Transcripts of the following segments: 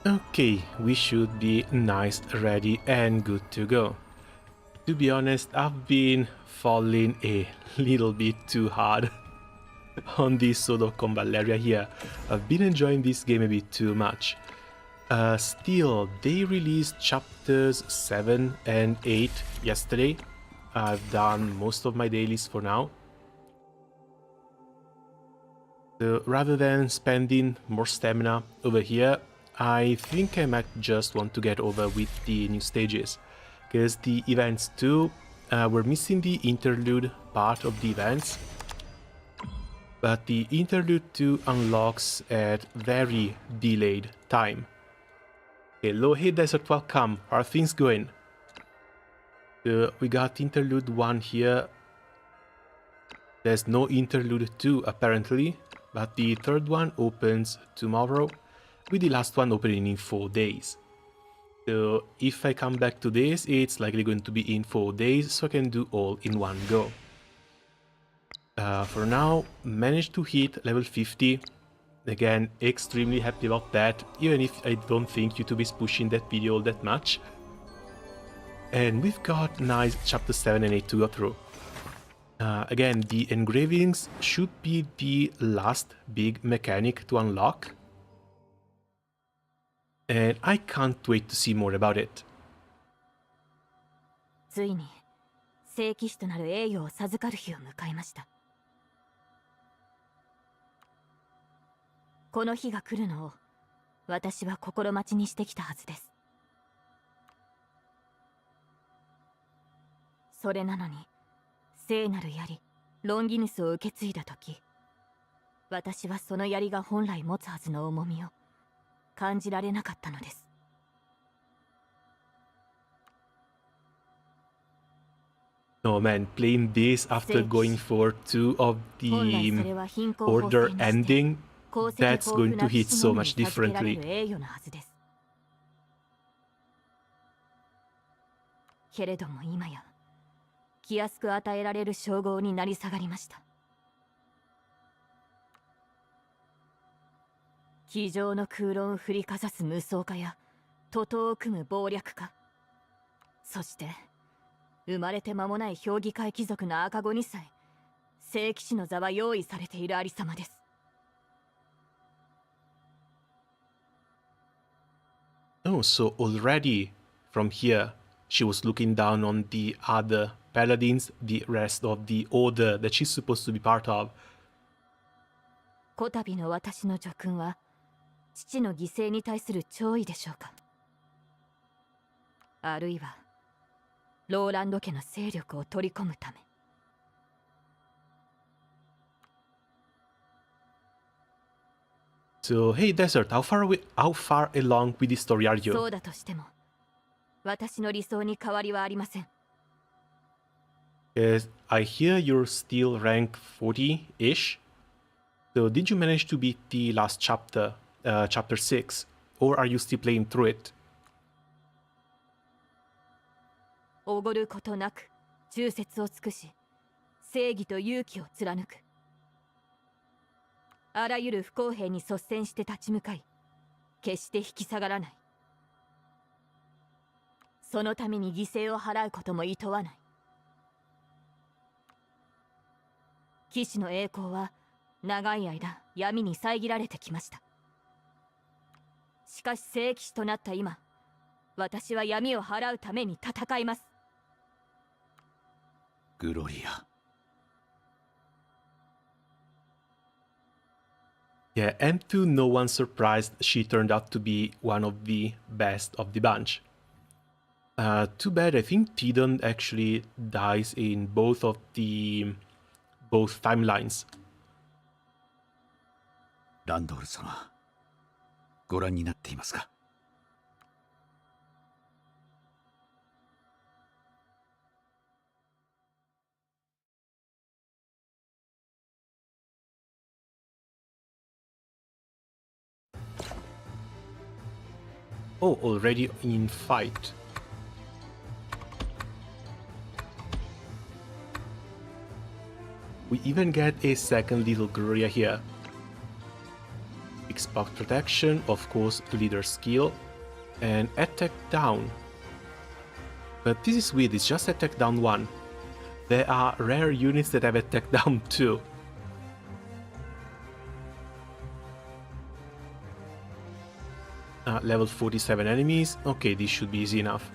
Okay, we should be nice, ready and good to go. To be honest, I've been falling a little bit too hard on this sort of Convallaria here. I've been enjoying this game a bit too much. Still, they released chapters 7 and 8 yesterday. I've done most of my dailies for now. So rather than spending more stamina over here, I think I might just want to get over with the new stages. Because the events too, we're missing the interlude part of the events. But the interlude 2 unlocks at very delayed time. Hello, hey Desert, welcome. How are things going? We got interlude 1 here. There's no interlude 2 apparently, but the third one opens tomorrow, with the last one opening in 4 days. So if I come back to this, it's likely going to be in 4 days, so I can do all in one go. For now, managed to hit level 50. Again, extremely happy about that, even if I don't think YouTube is pushing that video all that much. And we've got nice chapter 7 and 8 to go through. Again, the engravings should be the last big mechanic to unlock. And I can't wait to see more about it. ついに聖騎士となる栄誉を授かる日を迎えました。この日が来るのを私は心待ちにしてきたはずです。それなのに聖なる槍ロンギヌスを受け継いだ時、私はその槍が本来持つはずの重みを感じられなかったのです。Oh man, playing this after going for 2 of the order ending, that's going to hit so much differently. けれども今や気安く与えられる称号になり下がりました。机上の空論を振りかざす無双家や徒党を組む謀略家、そして生まれて間もない評議会貴族の赤子にさえ聖騎士の座は用意されているありさまです。Oh, so already from here she was looking down on the other paladins, the rest of the order that she's supposed to be part of. こたびの私の叙勲は父の犠牲に対する弔意でしょうか。あるいはローランド家の勢力を取り込むため。So, hey Desert, how far along with the story are you? そうだとしても、私の理想に変わりはありません。Yes, I hear you're still rank 40-ish. So, did you manage to beat the last chapter, chapter 6, or are you still playing through it? おごることなく忠節を尽くし、正義と勇気を貫く。あらゆる不公平に率先して立ち向かい、決して引き下がらない。そのために犠牲を払うことも厭わない。騎士の栄光は長い間闇に遮られてきました。しかし聖騎士となった今、私は闇を払うために戦います。グロリア。Yeah, and to no one's surprise, she turned out to be one of the best of the bunch. Too bad, I think Tidon actually dies in both timelines. ランドール様、ご覧になっていますか。Oh, already in fight. We even get a second little Gloria here. Buff protection, of course, leader skill, and attack down. But this is weird, it's just attack down 1. There are rare units that have attack down 2. Level 47 enemies. Okay, this should be easy enough.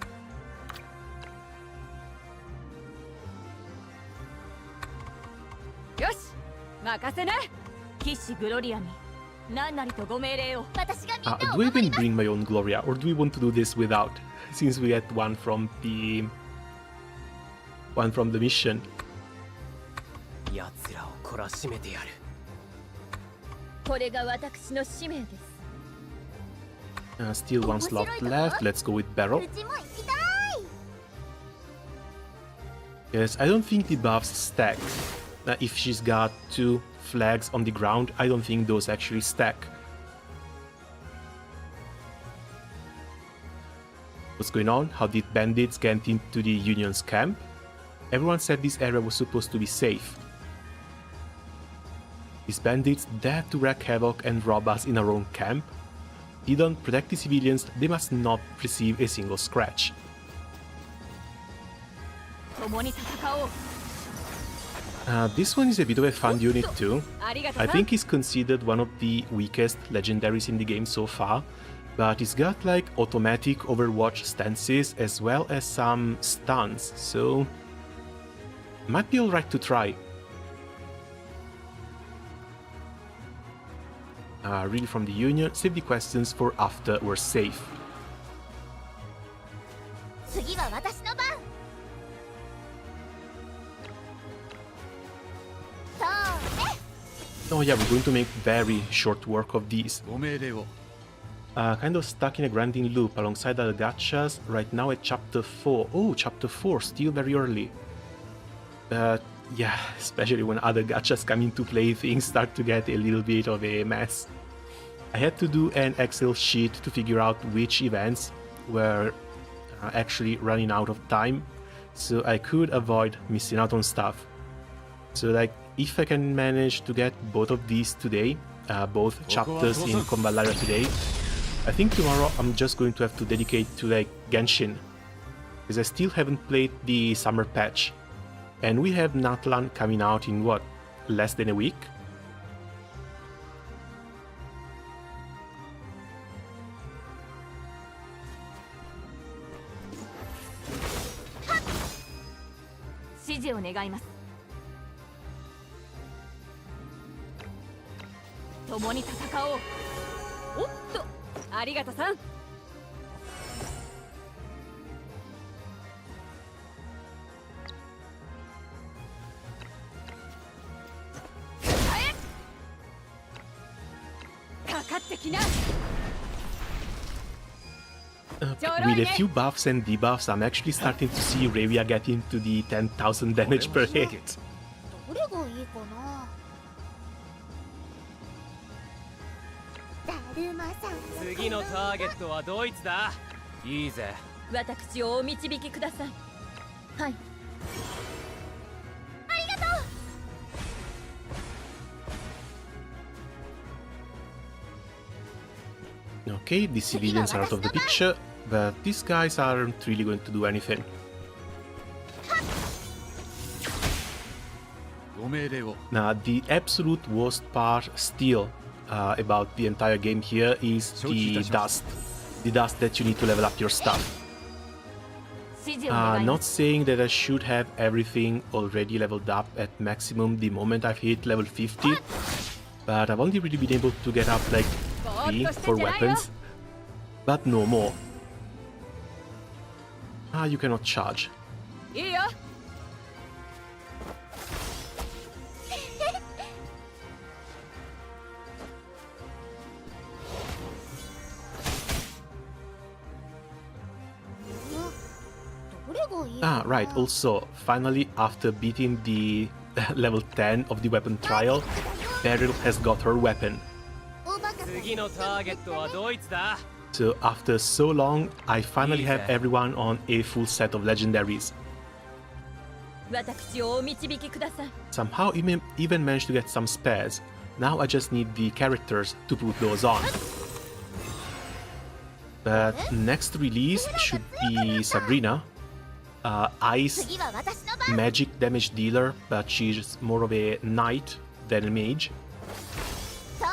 Yosh! Makase ne! Kishi Gloria ni nannari to go meirei o. Do I even bring my own Gloria, or do we want to do this without? Since we had one from the mission. 奴らを懲らしめてやる。これが私の使命です。Still one slot left. Let's go with Barrel. Yes, I don't think the buffs stack. If she's got 2 flags on the ground, I don't think those actually stack. What's going on? How did bandits get into the Union's camp? Everyone said this area was supposed to be safe. These bandits dare to wreak havoc and rob us in our own camp? They don't protect the civilians, they must not receive a single scratch. This one is a bit of a fun unit too. I think he's considered one of the weakest legendaries in the game so far, but he's got like automatic Overwatch stances as well as some stuns, so might be alright to try. Really from the Union, save the questions for after we're safe. Oh yeah, we're going to make very short work of these. Kind of stuck in a grinding loop alongside the gachas, right now at chapter 4. Oh, chapter 4, still very early. Yeah, especially when other gachas come into play, things start to get a little bit of a mess. I had to do an Excel sheet to figure out which events were actually running out of time, so I could avoid missing out on stuff. So like, if I can manage to get both of these today, both chapters in Convallaria today, I think tomorrow I'm just going to have to dedicate to like Genshin, because I still haven't played the summer patch. And we have Natlan coming out in what, less than a week? With a few buffs and debuffs, I'm actually starting to see Ravia get into the 10,000 damage per hit. どれがいいかな。だるまさん。次のターゲットはドイツだ。いいぜ。私をお導きください。はい。ありがとう。 Okay, the civilians are out of the picture, but these guys aren't really going to do anything. Now, the absolute worst part still about the entire game here is the dust. The dust that you need to level up your stuff. Not saying that I should have everything already leveled up at maximum the moment I've hit level 50, but I've only really been able to get up like 3 for weapons, but no more. You cannot charge. Right, also, finally, after beating the level 10 of the weapon trial, Beryl has got her weapon. So after so long, I finally have everyone on a full set of legendaries. Somehow even managed to get some spares. Now I just need the characters to put those on. But next release should be Sabrina. Ice 次は私の番 magic damage dealer, but she's more of a knight than a mage. そう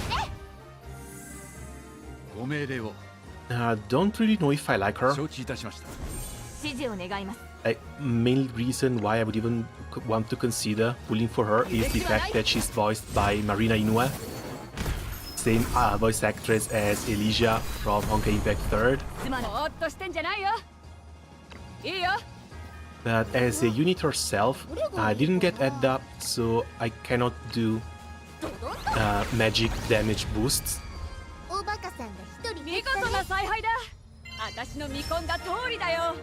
ね ご命令を Don't really know if I like her. 承知いたしました 指示を願います。 Main reason why I would even want to consider pulling for her is the fact that she's voiced by Marina Inoue, same voice actress as Elysia from Honkai Impact 3rd. すまない。ぼーっとしてんじゃないよ。いいよ。 But as a unit herself, I didn't get added up, so I cannot do magic damage boosts. おバカさんが一人見事な采配だ。私の見込んだ通りだよ。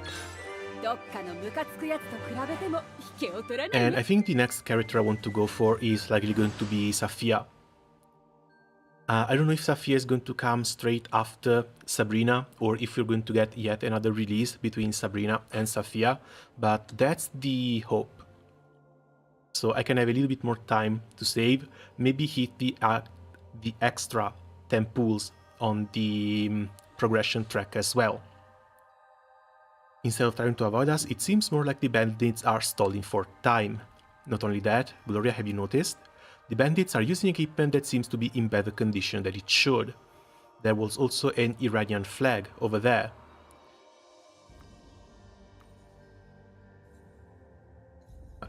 どっかのムカつくやつと比べても引けを取らない And ね I think the next character I want to go for is likely going to be Saphia. I don't know if Saphia is going to come straight after Sabrina, or if we're going to get yet another release between Sabrina and Saphia, but that's the hope. So I can have a little bit more time to save, maybe hit the extra 10 pulls on the progression track as well. Instead of trying to avoid us, it seems more like the bandits are stalling for time. Not only that, Gloria, have you noticed? The bandits are using equipment that seems to be in better condition than it should. There was also an Iranian flag over there.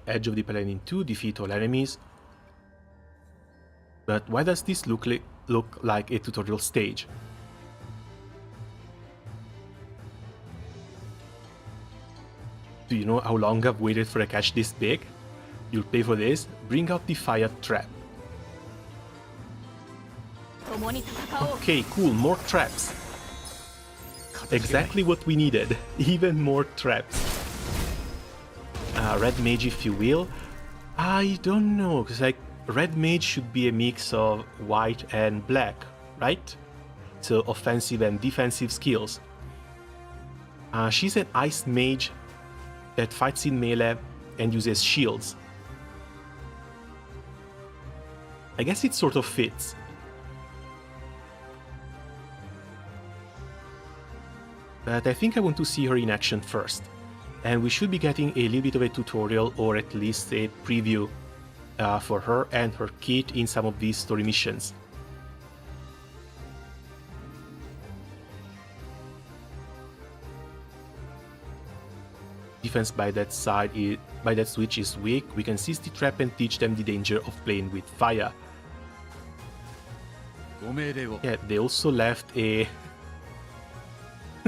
Edge of the Paladin 2, defeat all enemies. But why does this look like a tutorial stage? Do you know how long I've waited for a catch this big? You'll pay for this. Bring out the fire trap. 共に戦おう。 Okay, cool, more traps. Exactly what we needed. Even more traps. Red mage, if you will. I don't know, because like red mage should be a mix of white and black, right? So offensive and defensive skills. She's an ice mage that fights in melee and uses shields. I guess it sort of fits. But I think I want to see her in action first. And we should be getting a little bit of a tutorial, or at least a preview for her and her kit in some of these story missions. Defense by that switch is weak. We can seize the trap and teach them the danger of playing with fire. ご命令を Yeah, they also left a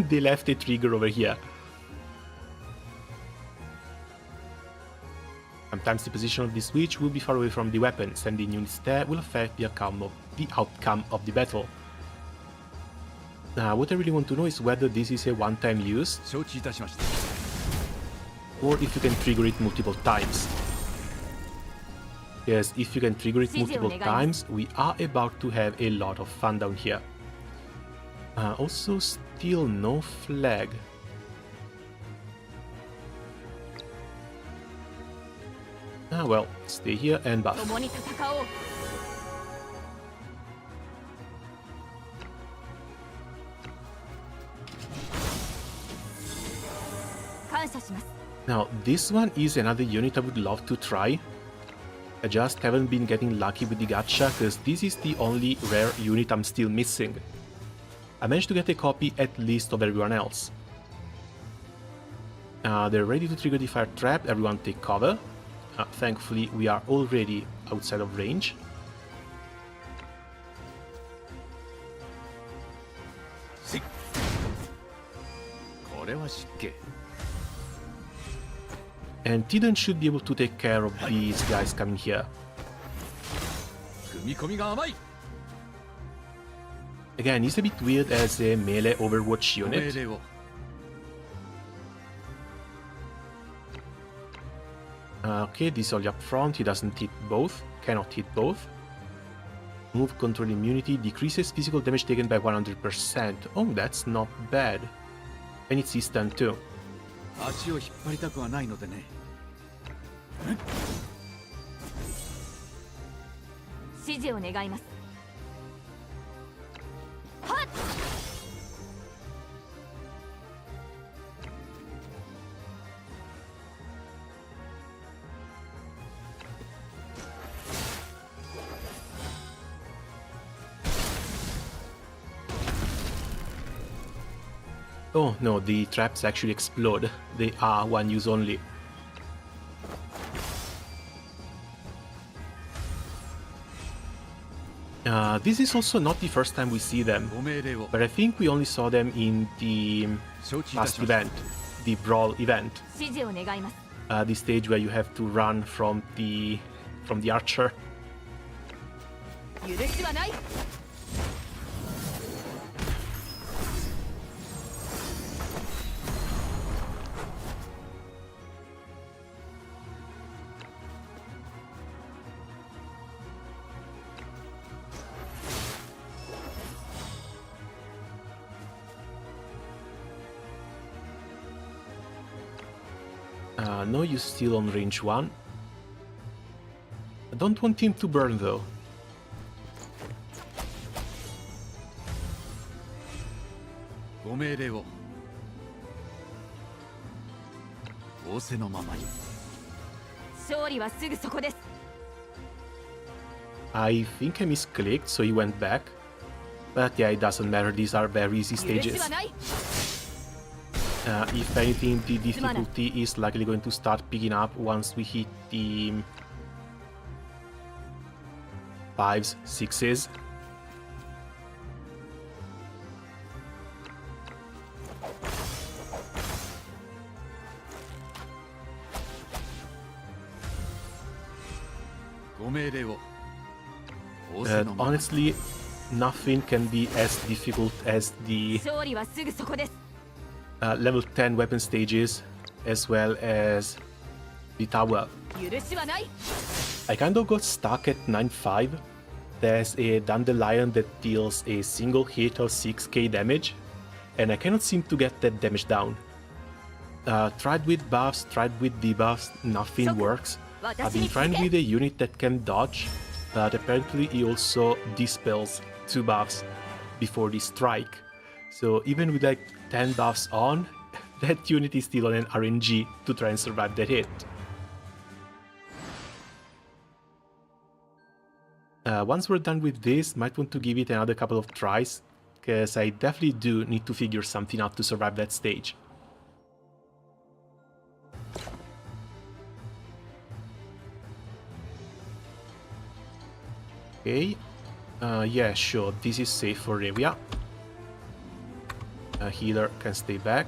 they left a trigger over here. Sometimes the position of the switch will be far away from the weapon. Sending units there will affect the outcome of the battle. What I really want to know is whether this is a one-time use, 承知いたしました or if you can trigger it multiple times. Yes, if you can trigger it multiple times, we are about to have a lot of fun down here. Also, still no flag. Well, stay here and buff. 共に戦おう。感謝します。 Now, this one is another unit I would love to try. I just haven't been getting lucky with the gacha, because this is the only rare unit I'm still missing. I managed to get a copy at least of everyone else. They're ready to trigger the fire trap. Everyone take cover. Thankfully, we are already outside of range. これは失敬 And Tidon should be able to take care of these guys coming here. 踏み込みが甘い Again, it's a bit weird as a melee Overwatch ご命 unit. 令を Okay, this only up front, he doesn't hit both, cannot hit both. Move control immunity, decreases physical damage taken by 100%. Oh, that's not bad. And it's instant too. 足を引っ張りたくはないのでね指示を願います。はっ。 Oh no, the traps actually explode. They are one use only. This is also not the first time we see them, ご命令を but I think we only saw them in the 承知いた last しました event, the Brawl event, 指示を願います。 the stage where you have to run from the archer. 許しはない。 No, you're still on range 1. I don't want him to burn though. ご命令を仰せのままに 勝利はすぐそこです。 I think I misclicked, so he went back. But yeah, it doesn't matter, these are very easy 許し stages. はない。 If anything, the difficulty is likely going to start picking up once we hit the 5s, 6s. Honestly, nothing can be as difficult as the 勝利はすぐそこです。 level 10 weapon stages, as well as the tower. 許しはない。 I kind of got stuck at 9-5. There's a dandelion that deals a single hit of 6k damage, and I cannot seem to get that damage down. Tried with buffs, tried with debuffs, nothing works. I've been trying with a unit that can dodge, but apparently he also dispels 2 buffs before the strike. So even with like 10 buffs on, that unit is still on an RNG to try and survive that hit. Once we're done with this, might want to give it another couple of tries, because I definitely do need to figure something out to survive that stage. Okay, yeah, sure, this is safe for Revia. Healer can stay back.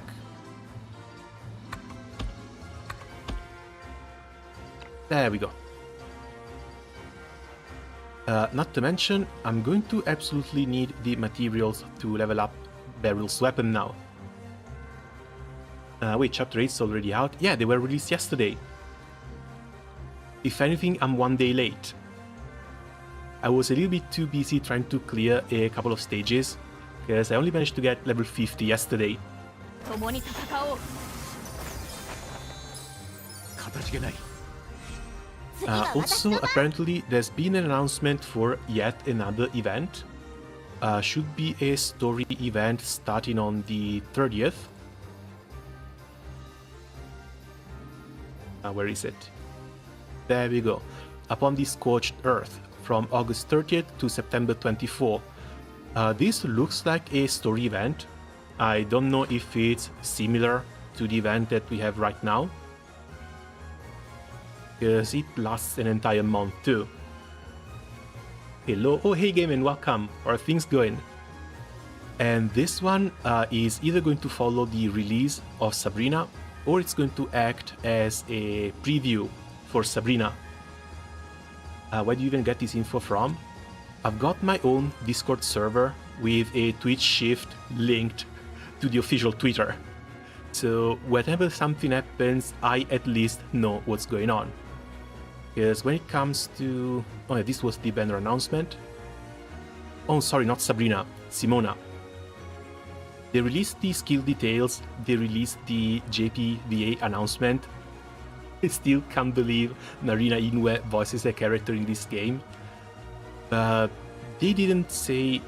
There we go. Not to mention, I'm going to absolutely need the materials to level up Beryl's weapon now. Wait, Chapter 8 is already out? Yeah, they were released yesterday. If anything, I'm 1 day late. I was a little bit too busy trying to clear a couple of stages, because I only managed to get level 50 yesterday. 共に戦おう。 形がない Also, apparently, there's been an announcement for yet another event. Should be a story event starting on the 30th. Where is it? There we go. Upon the Scorched Earth, from August 30th to September 24. This looks like a story event. I don't know if it's similar to the event that we have right now, because it lasts an entire month too. Hello, oh hey game and welcome, how are things going? And this one is either going to follow the release of Sabrina, or it's going to act as a preview for Sabrina. Where do you even get this info from? I've got my own Discord server with a Twitch shift linked to the official Twitter. So whenever something happens, I at least know what's going on. Because when it comes to... Oh yeah, this was the banner announcement. Oh, sorry, not Sabrina, Simona. They released the skill details, they released the JPVA announcement. I still can't believe Narina Inoue voices a character in this game. but they didn't say,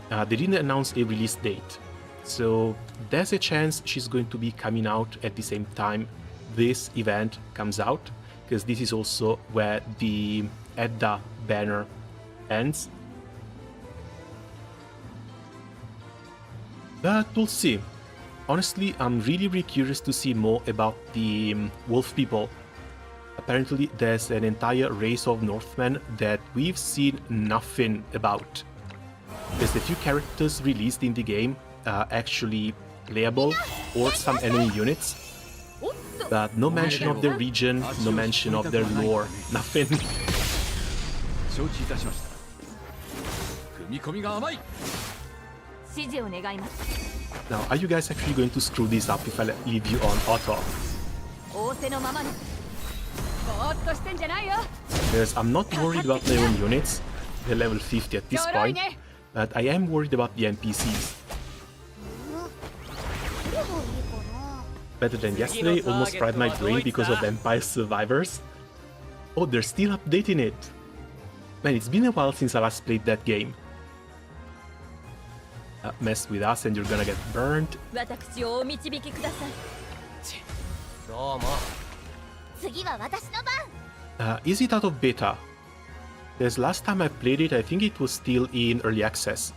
they didn't announce a release date. So there's a chance she's going to be coming out at the same time this event comes out, because this is also where the Edda banner ends. But we'll see. Honestly, I'm really curious to see more about the wolf people. Apparently there's an entire race of Northmen that we've seen nothing about. There's the few characters released in the game actually playable, or some enemy units, but no mention of their region, no mention of their lore, nothing. 承知いたしました。踏み込みが甘い。指示を願います Now, are you guys actually going to screw this up if I leave you on auto? 仰せのままにぼーっとしてんじゃないよ Because I'm not worried about my own units, they're level 50 at this point, but I am worried about the NPCs. Better than yesterday, almost fried my brain because of Empire Survivors. Oh, they're still updating it. Man, it's been a while since I last played that game. Mess with us and you're gonna get burned. 私をお導きくださいどうも次は私の番 Is it out of beta? Because last time I played it, I think it was still in early access.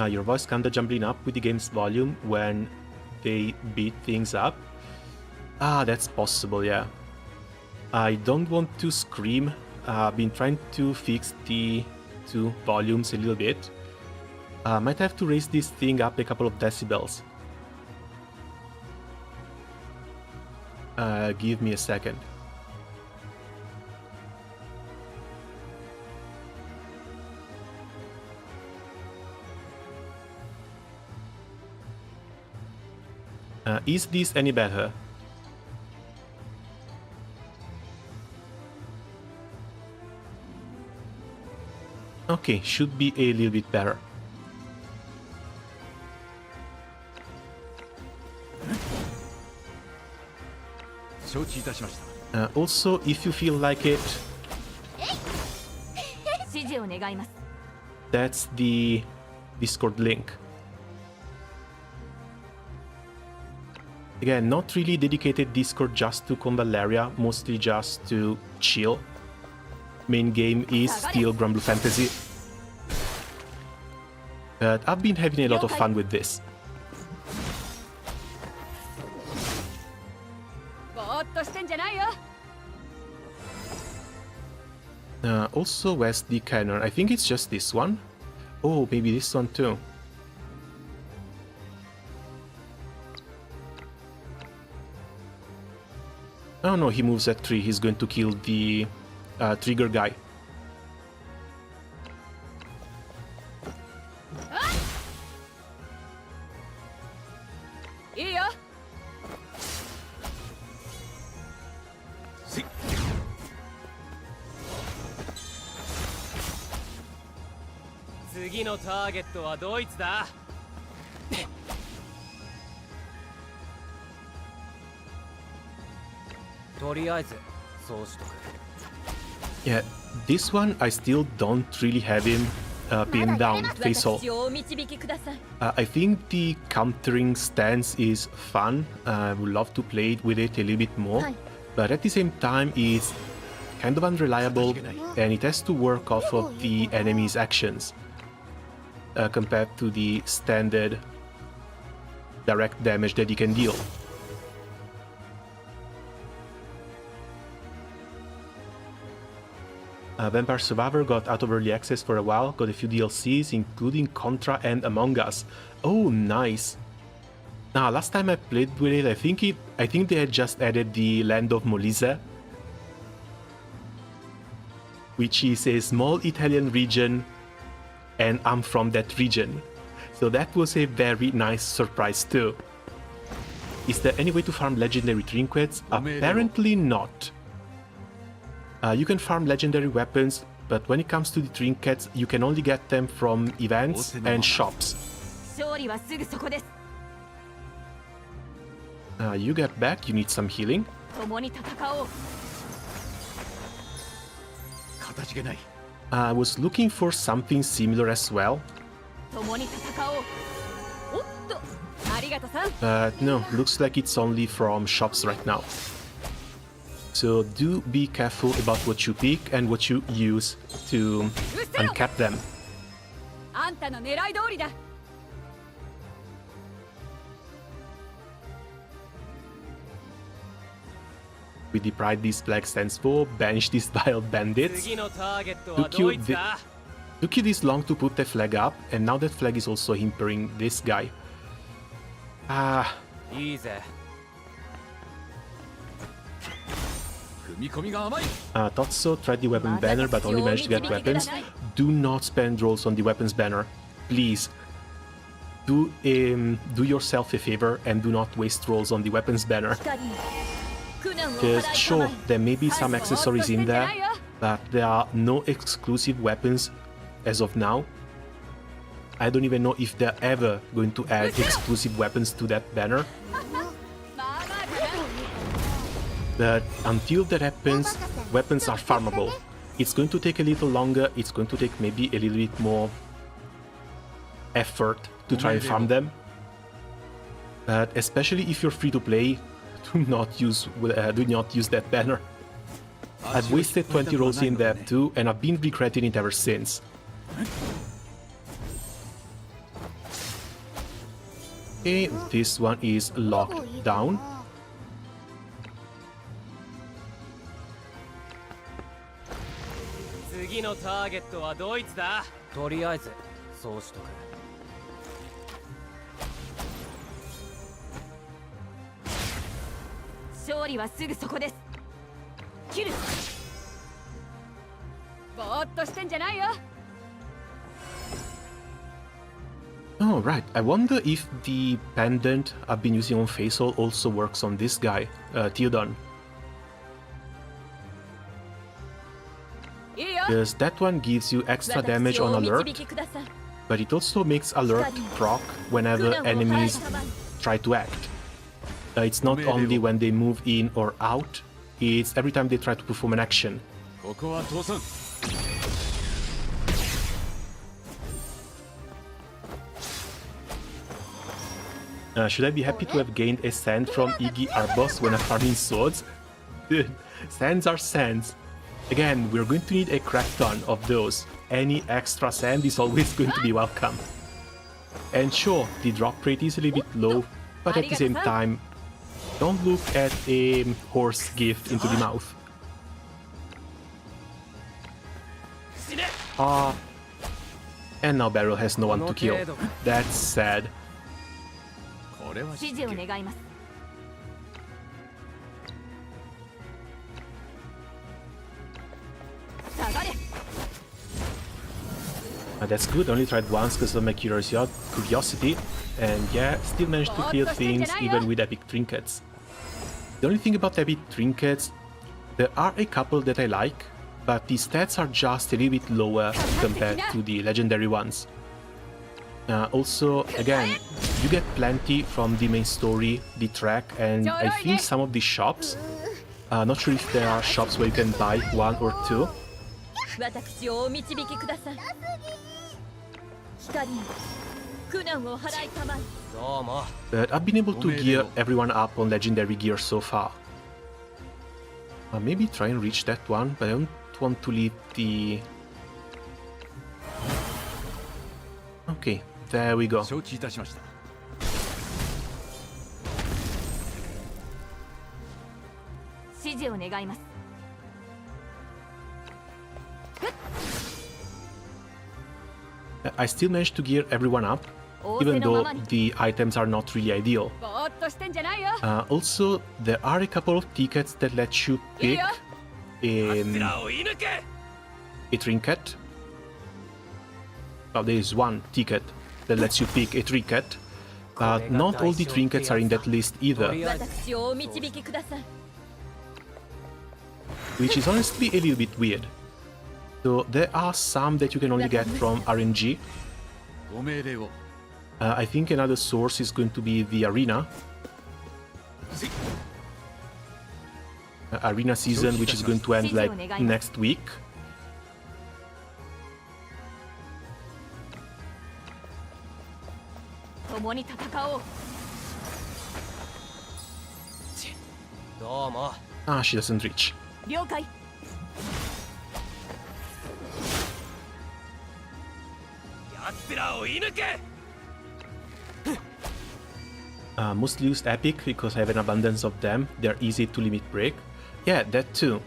Your voice kinda jumbling up with the game's volume when they beat things up. Ah, that's possible, yeah. I don't want to scream. I've been trying to fix the two volumes a little bit. Might have to raise this thing up a couple of decibels. Give me a second. Is this any better? Okay, should be a little bit better. Also, if you feel like it, 指示を願います that's the Discord link. Again, not really dedicated Discord just to Convallaria, mostly just to chill. Main game is still Grand Blue Fantasy. But I've been having a lot of fun with this. ぼーっとしてんじゃないよ Also, where's the cannon? I think it's just this one. Oh, maybe this one too. Oh no, he moves at 3. He's going to kill the trigger guy. Yeah, this one I still don't really have him pinned down, face off. 私をお導きください I think the countering stance is fun. I would love to play with it a little bit more. But at the same time, it's kind of unreliable and it has to work off of the enemy's actions compared to the standard direct damage that he can deal. Vampire Survivor got out of early access for a while, got a few DLCs, including Contra and Among Us. Oh, nice. Now, last time I played with it, I think they had just added the Land of Molise, which is a small Italian region, and I'm from that region. So that was a very nice surprise too. Is there any way to farm legendary trinkets? Apparently not. You can farm legendary weapons but when it comes to the trinkets, you can only get them from events and shops. 勝利はすぐそこです。 You get back, you need some healing. 共に戦おう。形がない。 I was looking for something similar as well, 共に戦おう。おっと、ありがとさん。 but no, looks like it's only from shops right now. So do be careful about what you pick and what you use to uncap them. あんたの狙い通りだ。 We deprived these flag stands for, banish these vile bandits. 次のターゲットは Took ど you, いつだ took you this long to put the flag up, and now that flag is also hindering this guy. いいぜ。 踏み込みが甘い。 Totso tried the weapon banner but only managed to get weapons. Do not spend rolls on the weapons banner. Please. Do yourself a favor and do not waste rolls on the weapons banner. Because sure, there may be some accessories in there, but there are no exclusive weapons as of now. I don't even know if they're ever going to add exclusive weapons to that banner. But until that happens, weapons are farmable. It's going to take a little longer, it's going to take maybe a little bit more effort to try and farm them. But especially if you're free to play, do not use that banner. I've wasted 20 rolls in there too, and I've been regretting it ever since. Okay, this one is locked down. 次のターゲットはドイツだ。とりあえずそうしとく。勝利はすぐそこです。切る。ぼーっとしてんじゃないよ。 Oh, right. I wonder if the pendant I've been using on Faisal also works on this guy, Theodon. いいよ。 Because that one gives you extra damage on 私をお alert, 導きください。 but it also makes alert proc whenever enemies try to act. It's not only when they move in or out, it's every time they try to perform an action. ここは倒産。 Should I be happy to have gained a sand from Iggy, our boss, when I'm farming swords? Dude, sands are sands. Again, we're going to need a crap ton of those. Any extra sand is always going to be welcome. And sure, the drop rate is a little bit low, but at the same time, don't look at a horse gift into the mouth. And now Barrel has no one to kill. That's sad. これは指示を願います。 下がれ。 That's good, only tried once because of my curiosity, and yeah, still managed to kill things even with epic trinkets. The only thing about epic trinkets, there are a couple that I like, but the stats are just a little bit lower compared to the legendary ones. Also, again, you get plenty from the main story, the track, and I think some of the shops. Not sure if there are shops where you can buy one or two. 私をお導きください。光に苦難を払いたまえ。どうも。 But I've been able to gear everyone up on legendary gear so far. Maybe try and reach that one, but I don't want to leave the... Okay, there we go. 承知いたしました。 指示を願います。 I still managed to gear everyone up, even though the items are not really ideal. ぼーっとしてんじゃないよ。 Also, there are a couple of tickets that let you pick a trinket. Well, there is one ticket that lets you pick a trinket, but not all the trinkets are in that list either, 私をお導きください。 which is honestly a little bit weird. So there are some that you can only get from RNG. ご命令を。 I think another source is going to be the arena. Arena season, which is going to end like next week. 共に戦おう。どうも。 Ah, she doesn't reach. 了解。奴らを射抜け。 Mostly used epic because I have an abundance of them. They're easy to limit break. Yeah, that too.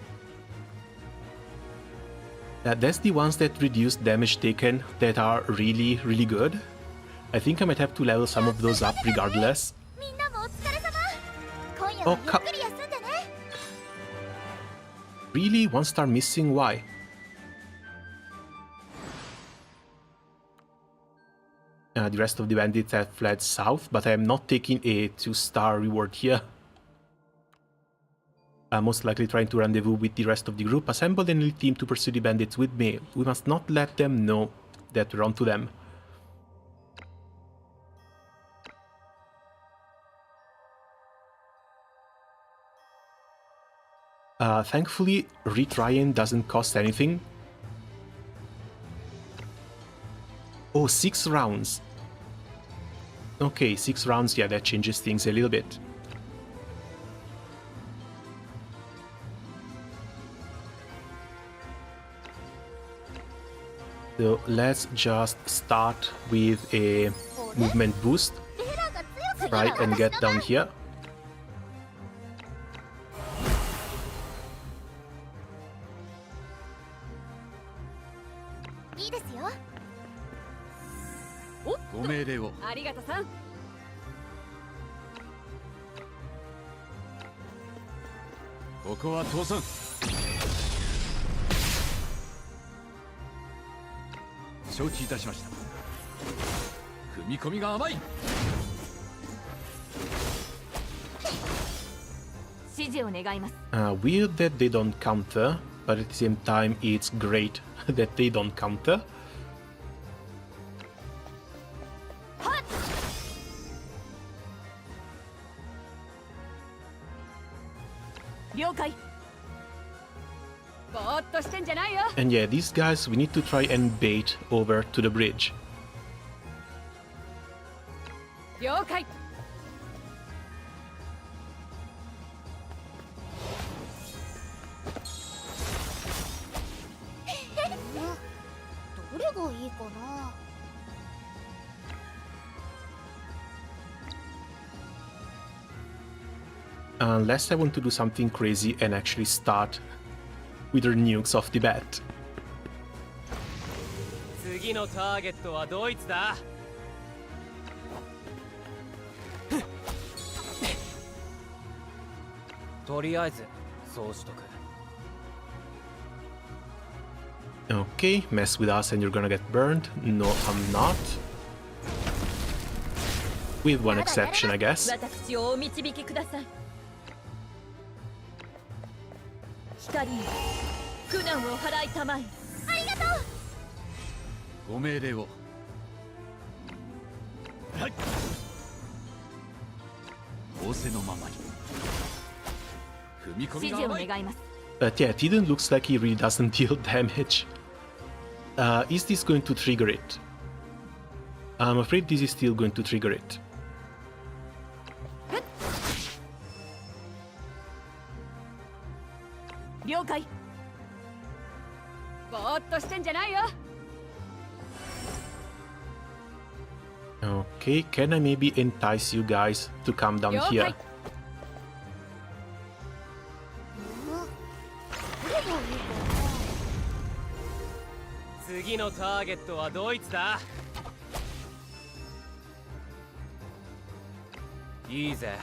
That's the ones that reduce damage taken that are really, really good. I think I might have to level some of those up regardless. みんなもお疲れ様。今夜はおかゆっくり休んでね。 Really? 1 star missing? Why? The rest of the bandits have fled south, but I am not taking a 2-star reward here. I'm most likely trying to rendezvous with the rest of the group, assemble an elite team to pursue the bandits with me. We must not let them know that we're onto them. Thankfully, retrying doesn't cost anything. Oh, 6 rounds. Okay, 6 rounds, yeah, that changes things a little bit. So let's just start with a movement boost. ベラが強く Right, and get down here. いいですよ。ご命令を。ありがとさん。ここは倒産。承知いたしました。踏み込みが甘い。指示を願います。Weird that they don't counter, but at the same time it's great that they don't counter. 了解。ぼーっとしてんじゃないよ。 And yeah, these guys, we need to try and bait over to the bridge. 了解。どれがいいかな。 Unless I want to do something crazy and actually start with their nukes off the bat. 次のターゲットはドイツだ。とりあえずそうしとく。 Okay, mess with us and you're gonna get burned. No, I'm not. With one exception, I guess. 私をお導きください。光よ、苦難を払いたまえ。ありがとう。ご命令を。はい。仰せのままに。踏み込み指示をが甘い。願います。 But yeah, Tiden looks like he really doesn't deal damage. Is this going to trigger it? I'm afraid this is still going to trigger it. 了解。ぼーっとしてんじゃないよ。 Okay, can I maybe entice you guys to come down 了 here? 解。どれがいいかな。次のターゲットはドイツだ。いいぜ。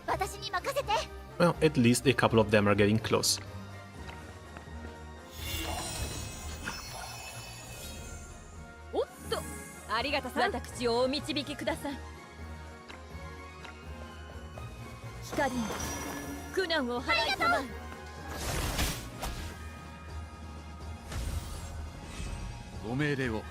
私に任せて。 Well, at least a couple of them are getting close. おっと、ありがとさん。私をお導きください。光に苦難を払いたまえ。ご命令を。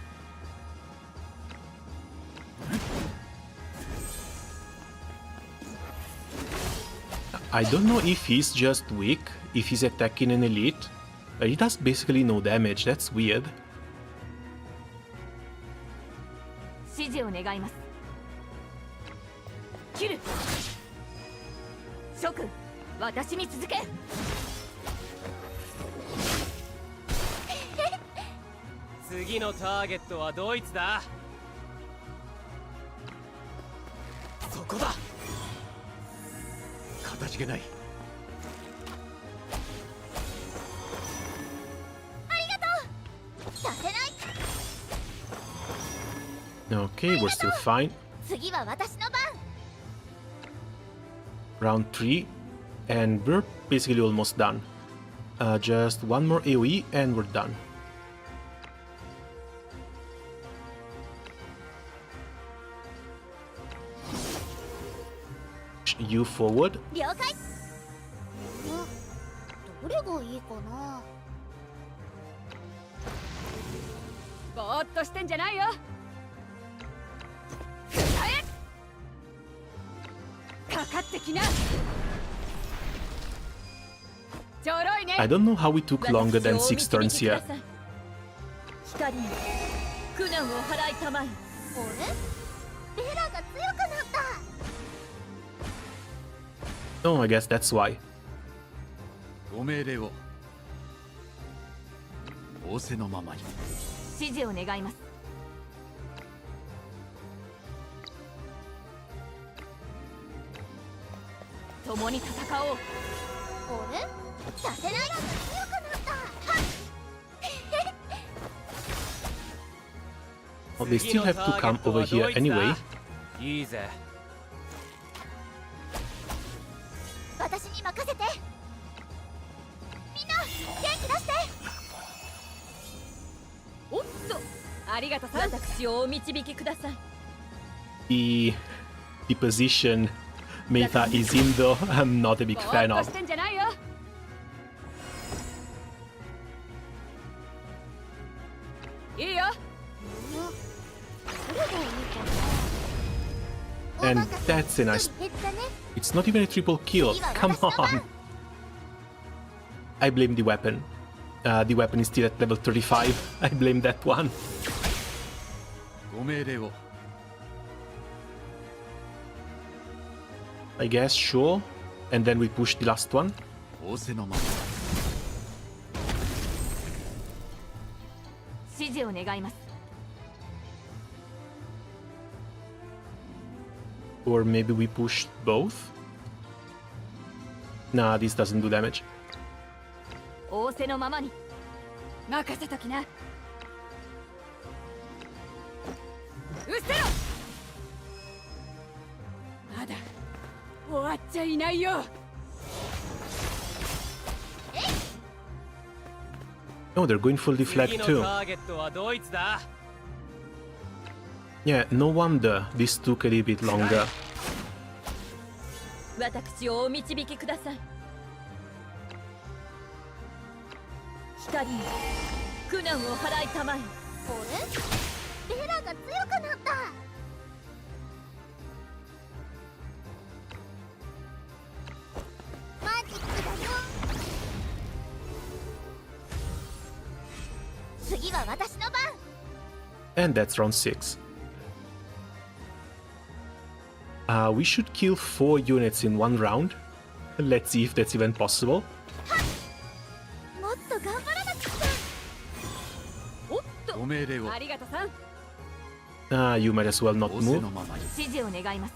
I don't know if he's just weak, if he's attacking an elite, but he does basically no damage. That's weird. 指示を願います。切る。諸君、私に続け。次のターゲットはドイツだ。そこだ。形がない。ありがとう。させない。 Okay, we're still fine. 次は私の番。 Round 3, and we're basically almost done. Just one more AoE and we're done. You forward. 了解。どれがいいかな。ぼーっとしてんじゃないよ。かかってきな。ちょろいね。 I don't know how we took longer than 6 turns here. 光に苦難を払いたまえ。あれ？ベラが強くなった。 Oh, I guess that's why. ご命令を。仰せのままに。指示を願います。共に戦おう。あれ？させない。強くなった。はっ。 Oh, they still have to come over here anyway. いいぜ。 私に任せて。みんな元気出して。おっと、ありがとうさん。私をお導きください。 The position Meta is in though, I'm not a big fan ぼーっ of. としてんじゃないよ。いいよ。どれがいいかな。 And that's a nice... 減ったね。 It's not even a triple kill. Come on. I blame the weapon. The weapon is still at level 35. I blame that one. ご命令を。 I guess, sure. And then we push the last one. 仰せのまま。指示を願います。 Or maybe we push both? Nah, this doesn't do damage. 仰せのままに任せときな。うせろ。まだ終わっちゃいないよ。 Oh, they're going full 次 deflect の too. ターゲットはドイツだ。 Yeah, no wonder this took a little bit longer. 私をお導きください。光に苦難を払いたまえ。あれ？ベラが強くなった。マジックだよ。次は私の番。 And that's round 6. We should kill 4 units in one round. Let's see if that's even possible. もっと頑張らなくちゃ。おっと、ご命令を。ありがとうさん。 You might as well not 仰せ move. のままに。指示を願います。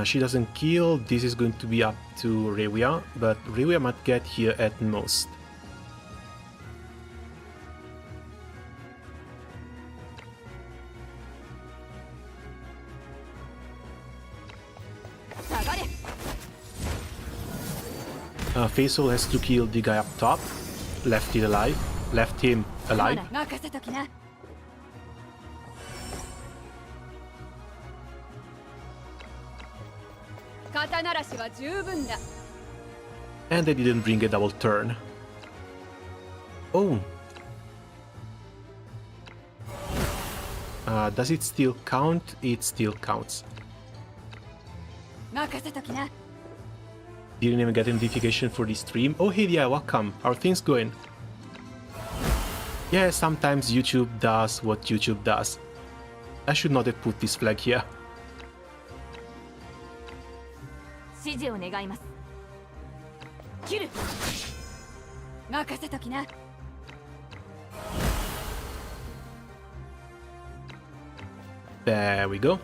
She doesn't kill. This is going to be up to Rewia, but Rewia might get here at most. Faisal has to kill the guy up top. Left it alive. Left him alive. 任せときな。肩慣らしは十分だ。 And they didn't bring a double turn. Oh. Does it still count? It still counts. 任せときな。 Didn't even get a notification for the stream. Oh hey, yeah, welcome. How are things going? Yeah, sometimes YouTube does what YouTube does. I should not have put this flag here. 指示を願います。切る。任せときな。 There we go.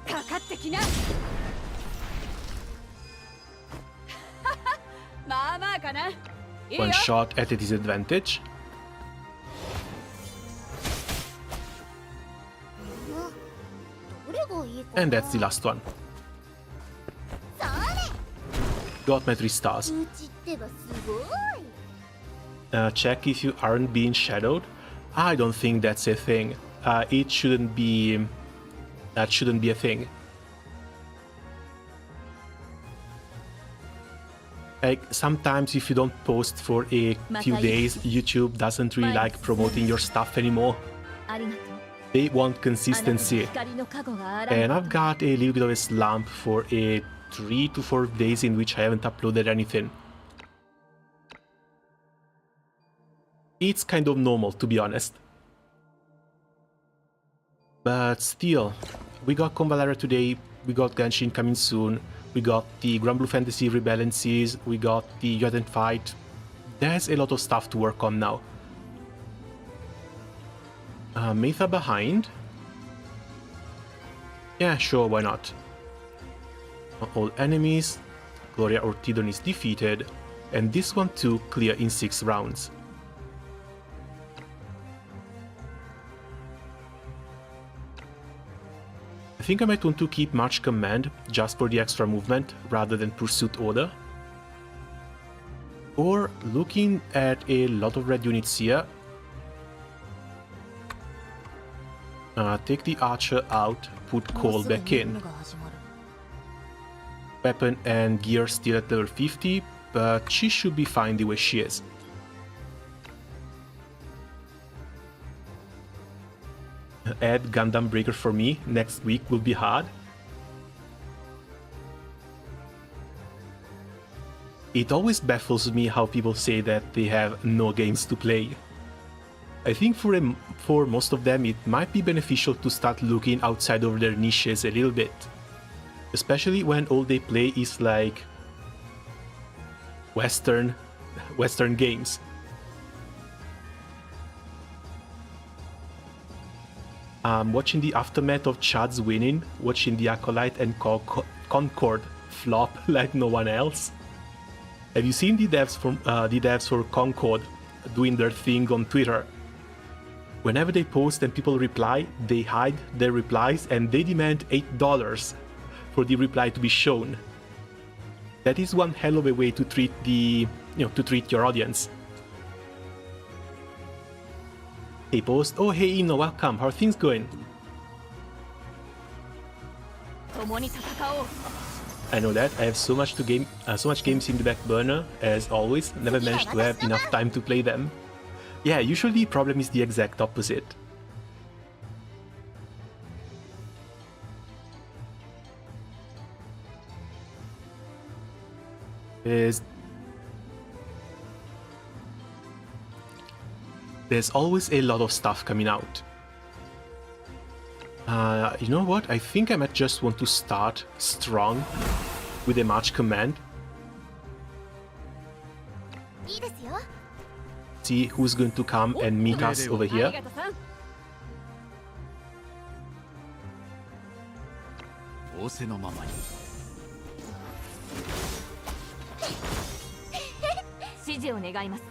かかってきな。まあまあかな。いいよ。 One shot at a disadvantage. どれがいいかな。 And that's the last one. それ。 Got my 3 stars. うちってばすごい。 Check if you aren't being shadowed. I don't think that's a thing. It shouldn't be. That shouldn't be a thing. Like sometimes if you don't post for a few days, YouTube doesn't really like promoting your stuff anymore. ありがとう。 They want あなたの consistency. 光の加護があら And I've got a little bit of a slump for a 3 to 4 days in which I haven't uploaded anything. It's kind of normal, to be honest. But still, we got Convallaria today, we got Genshin coming soon, we got the Grand Blue Fantasy rebalances, we got the Yoden fight. There's a lot of stuff to work on now. Metha behind? Yeah, sure, why not? All enemies, Gloria Ortidon is defeated, and this one too clear in 6 rounds. I think I might want to keep March Command just for the extra movement rather than Pursuit Order. Or looking at a lot of red units here, take the Archer out, put Cole back in. Weapon and gear still at level 50, but she should be fine the way she is. Add Gundam Breaker for me, next week will be hard. It always baffles me how people say that they have no games to play. I think for most of them it might be beneficial to start looking outside of their niches a little bit. Especially when all they play is like Western games. Watching the aftermath of Chad's winning, watching the Acolyte and Concord flop like no one else. Have you seen the devs for Concord doing their thing on Twitter? Whenever they post and people reply, they hide their replies and they demand $8 for the reply to be shown. That is one hell of a way to treat your audience. Hey post, oh hey Ino, welcome, how are things going? 共に戦おう。 I know that, I have so much games in the back burner, as always, never managed to have enough time to play them. Yeah, usually the problem is the exact opposite. There's always a lot of stuff coming out. You know what? I think I might just want to start strong with a March Command. いいですよ。 See who's going to come and meet us over あり here. がとさん。仰せのままに。指示を願います。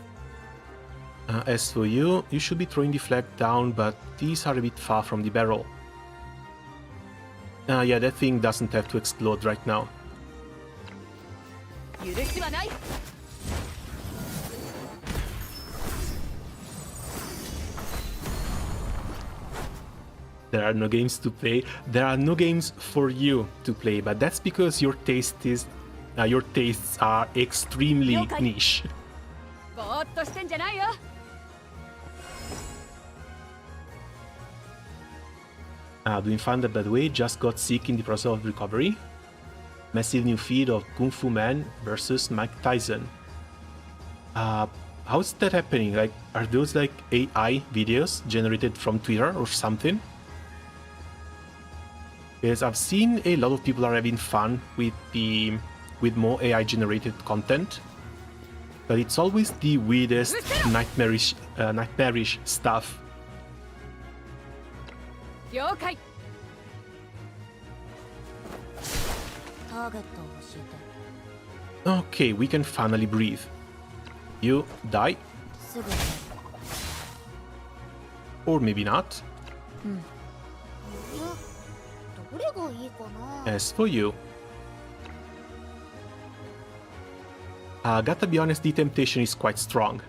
As for you, you should be throwing the flag down, but these are a bit far from the barrel. Yeah, that thing doesn't have to explode right now. 許しはない。There are no games to play. There are no games for you to play, but that's because your tastes are extremely niche. ぼーっとしてんじゃないよ。 Doing fine, by the way, just got sick in the process of recovery. Massive new feed of Kung Fu Man versus Mike Tyson. How's that happening? Like, are those like AI videos generated from Twitter or something? Because I've seen a lot of people are having fun with more AI generated content, but it's always the weirdest, nightmarish stuff. 了解。 ターゲットを教えて。 Okay, we can finally breathe. You die, すぐに。 or maybe not. どれがいいかな。 As for you, gotta be honest, the temptation is quite strong.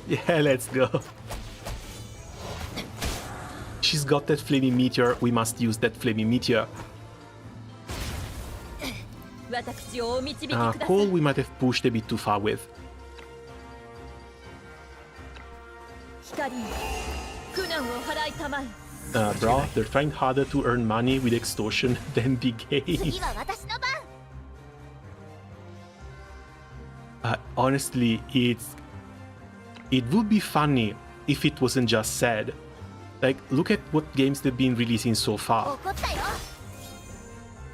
Yeah, let's go. She's got that flaming meteor, we must use that flaming meteor. 私をお導きください。 Cole we might have pushed a bit too far with. 光に苦難を払いたまえ。 Bro, they're trying harder to earn money with extortion than the game. 次は私の番。 Honestly, it would be funny if it wasn't just sad. Like, look at what games they've been releasing so far. 怒ったよ。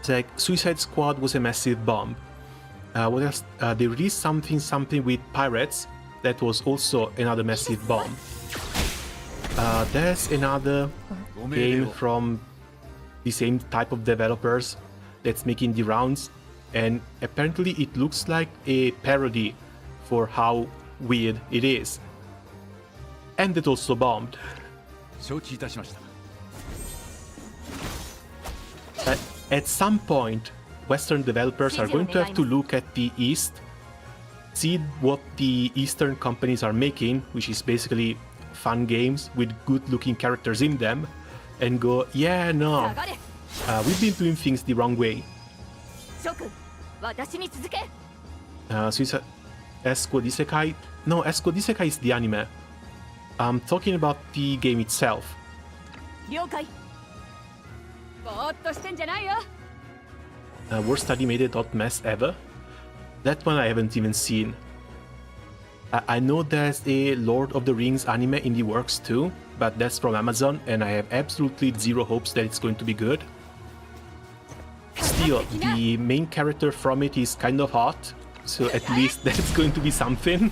It's like Suicide Squad was a massive bomb. What else? They released something with pirates that was also another massive bomb. There's another game from the same type of developers that's making the rounds, and apparently it looks like a parody for how weird it is. And it also bombed. 承知いたしました。 At some point, Western developers are going to have to look at the East, see what the Eastern companies are making, which is basically fun games with good-looking characters in them, and go, yeah, no, 下がれ。 we've been doing things the wrong way. 諸君、私に続け。 Suicide Esco Isekai? No, Esco Isekai is the anime. I'm talking about the game itself. 了解。 ぼーっとしてんじゃないよ。 Worst animated mess ever? That one I haven't even seen. I know there's a Lord of the Rings anime in the works too, but that's from Amazon and I have absolutely zero hopes that it's going to be good. Still, the main character from it is kind of hot, so at least that's going to be something.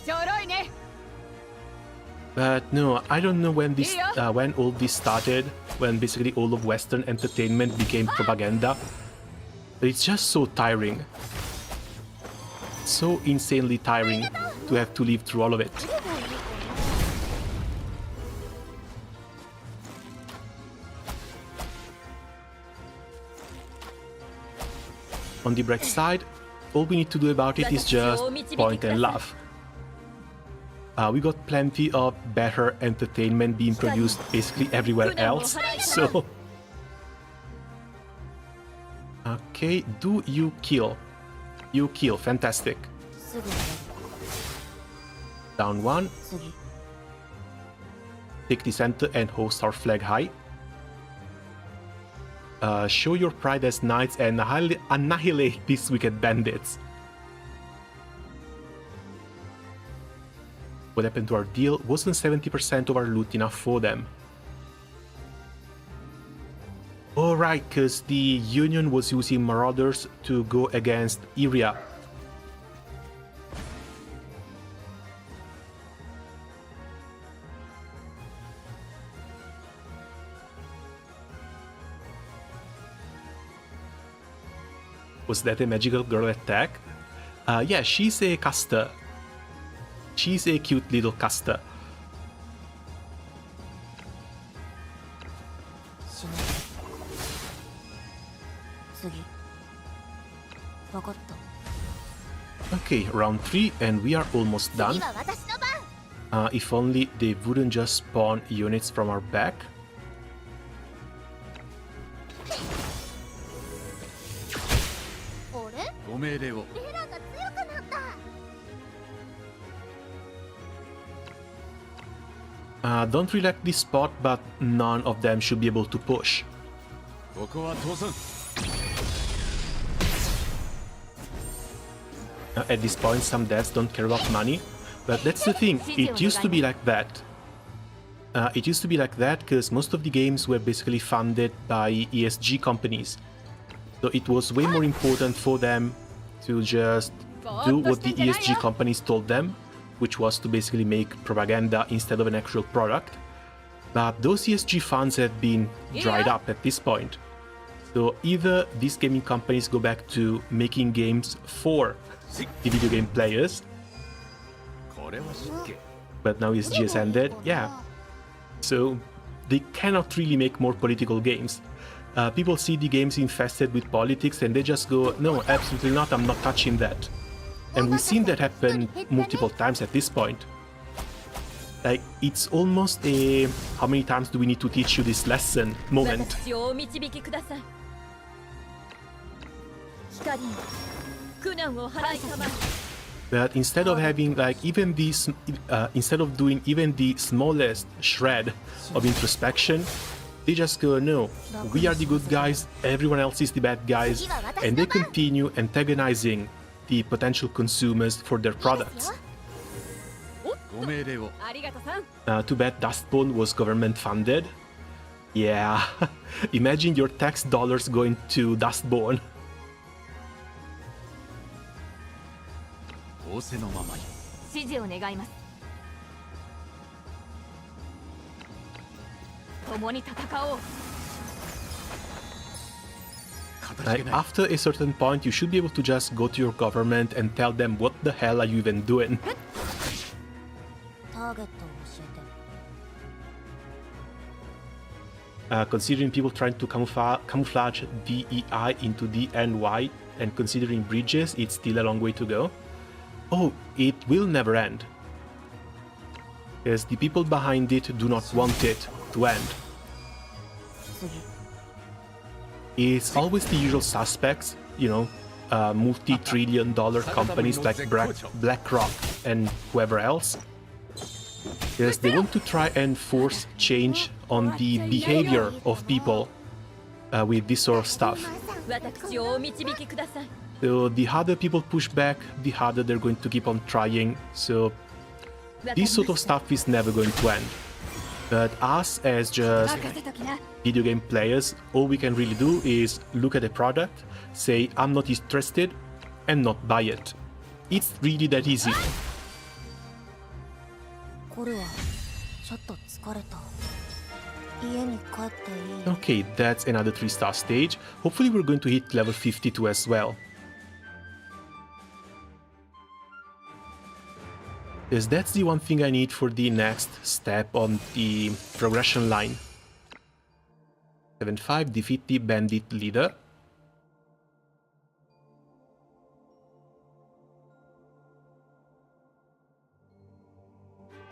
ちょろいね。 But no, I don't know when when all this started, when basically all of Western entertainment became propaganda. But it's just so tiring. So insanely tiring to have to live through all of it. On the bright side, all we need to do about it is just point and laugh. We got plenty of better entertainment being produced basically everywhere else, so... Okay, do you kill? You kill, fantastic. すぐに。 Down one, 次。 take the center and host our flag high. Show your pride as knights and annihilate these wicked bandits. What happened to our deal? Wasn't 70% of our loot enough for them? Alright, because the Union was using Marauders to go against Iria. Was that a magical girl attack? Yeah, she's a caster. She's a cute little caster. 死ぬ。次。わかった。 Okay, round 3 and we are almost 次 done. は私の番。If only they wouldn't just spawn units from our back. Don't really like this spot, but none of them should be able to push. At this point, some devs don't care about money, but that's the thing, it used to be like that. It used to be like that because most of the games were basically funded by ESG companies. So it was way more important for them to just do what the ESG companies told them, which was to basically make propaganda instead of an actual product. But those ESG funds have been dried up at this point. So either these gaming companies go back to making games for the video game players, but now ESG has ended, yeah. So they cannot really make more political games. People see the games infested with politics and they just go, no, absolutely not, I'm not touching that. And we've seen that happen multiple times at this point. Like, it's almost a how many times do we need to teach you this lesson moment. But instead of having like even these, instead of doing even the smallest shred of introspection, they just go, no, we are the good guys, everyone else is the bad guys, and they continue antagonizing the potential consumers for their products. Too bad Dustbone was government funded. Yeah, imagine your tax dollars going to Dustbone. Like, after a certain point, you should be able to just go to your government and tell them what the hell are you even doing. Considering people trying to camouflage DEI into DNY and considering bridges, it's still a long way to go. Oh, it will never end. Because the people behind it do not want it to end. It's always the usual suspects, you know, multi-trillion-dollar companies like BlackRock and whoever else. Because they want to try and force change on the behavior of people with this sort of stuff. So the harder people push back, the harder they're going to keep on trying. So this sort of stuff is never going to end. But us as just video game players, all we can really do is look at a product, say I'm not interested, and not buy it. It's really that easy. Okay, that's another 3-star stage. Hopefully we're going to hit level 52 as well. Because that's the one thing I need for the next step on the progression line. 7-5, defeat the bandit leader.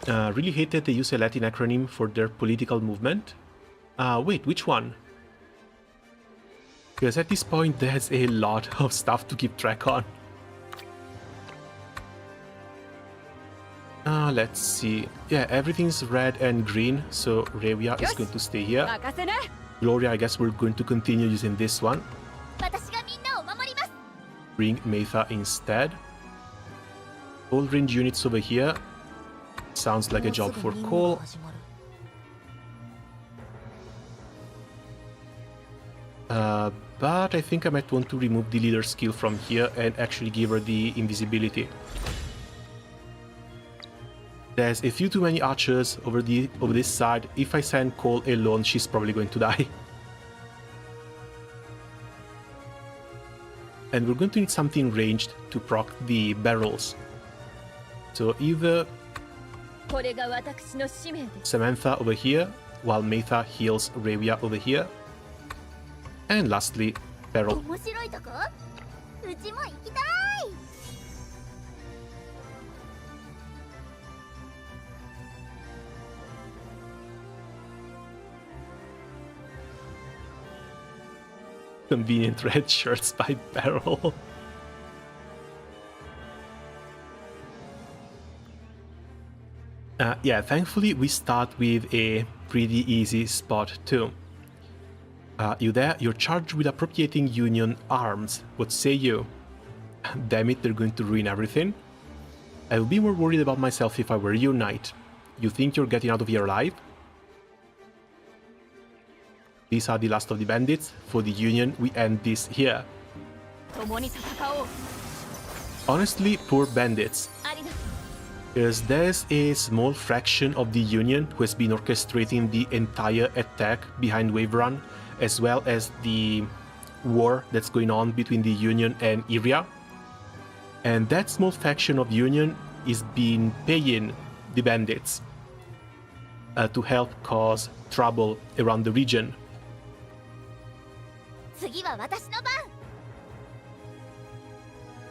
Really hate that they use a Latin acronym for their political movement. Wait, which one? Because at this point there's a lot of stuff to keep track on. Let's see. Yeah, everything's red and green, so Revia is going to stay here. Gloria, I guess we're going to continue using this one. Bring Metha instead. All range units over here. Sounds like a job for Cole. But I think I might want to remove the leader skill from here and actually give her the invisibility. There's a few too many archers over this side. If I send Cole alone, she's probably going to die. And we're going to need something ranged to proc the barrels. So either Samantha over here, while Metha heals Revia over here. And lastly, Beryl. Convenient red shirts by barrel. Yeah, thankfully we start with a pretty easy spot too. You there? You're charged with appropriating Union arms. What say you? Damn it, they're going to ruin everything. I would be more worried about myself if I were you, Knight. You think you're getting out of here alive? These are the last of the bandits. For the Union, we end this here. 共に戦おう。 Honestly, poor bandits. ありがとう Because there's a small fraction of the Union who has been orchestrating the entire attack behind Wave Run, as well as the war that's going on between the Union and Iria. And that small faction of Union is been paying the bandits to help cause trouble around the region. 次は私の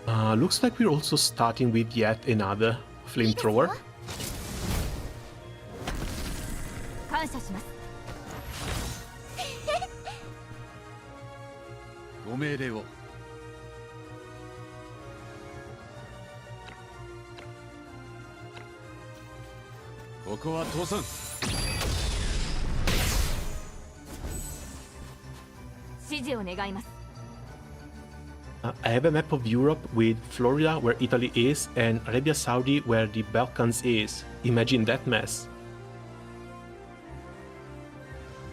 番 Looks like we're also starting with yet another flamethrower. 感謝します。ご命令を。ここは倒産。指示を願います。 I have a map of Europe with Florida where Italy is and Arabia Saudi where the Balkans is. Imagine that mess.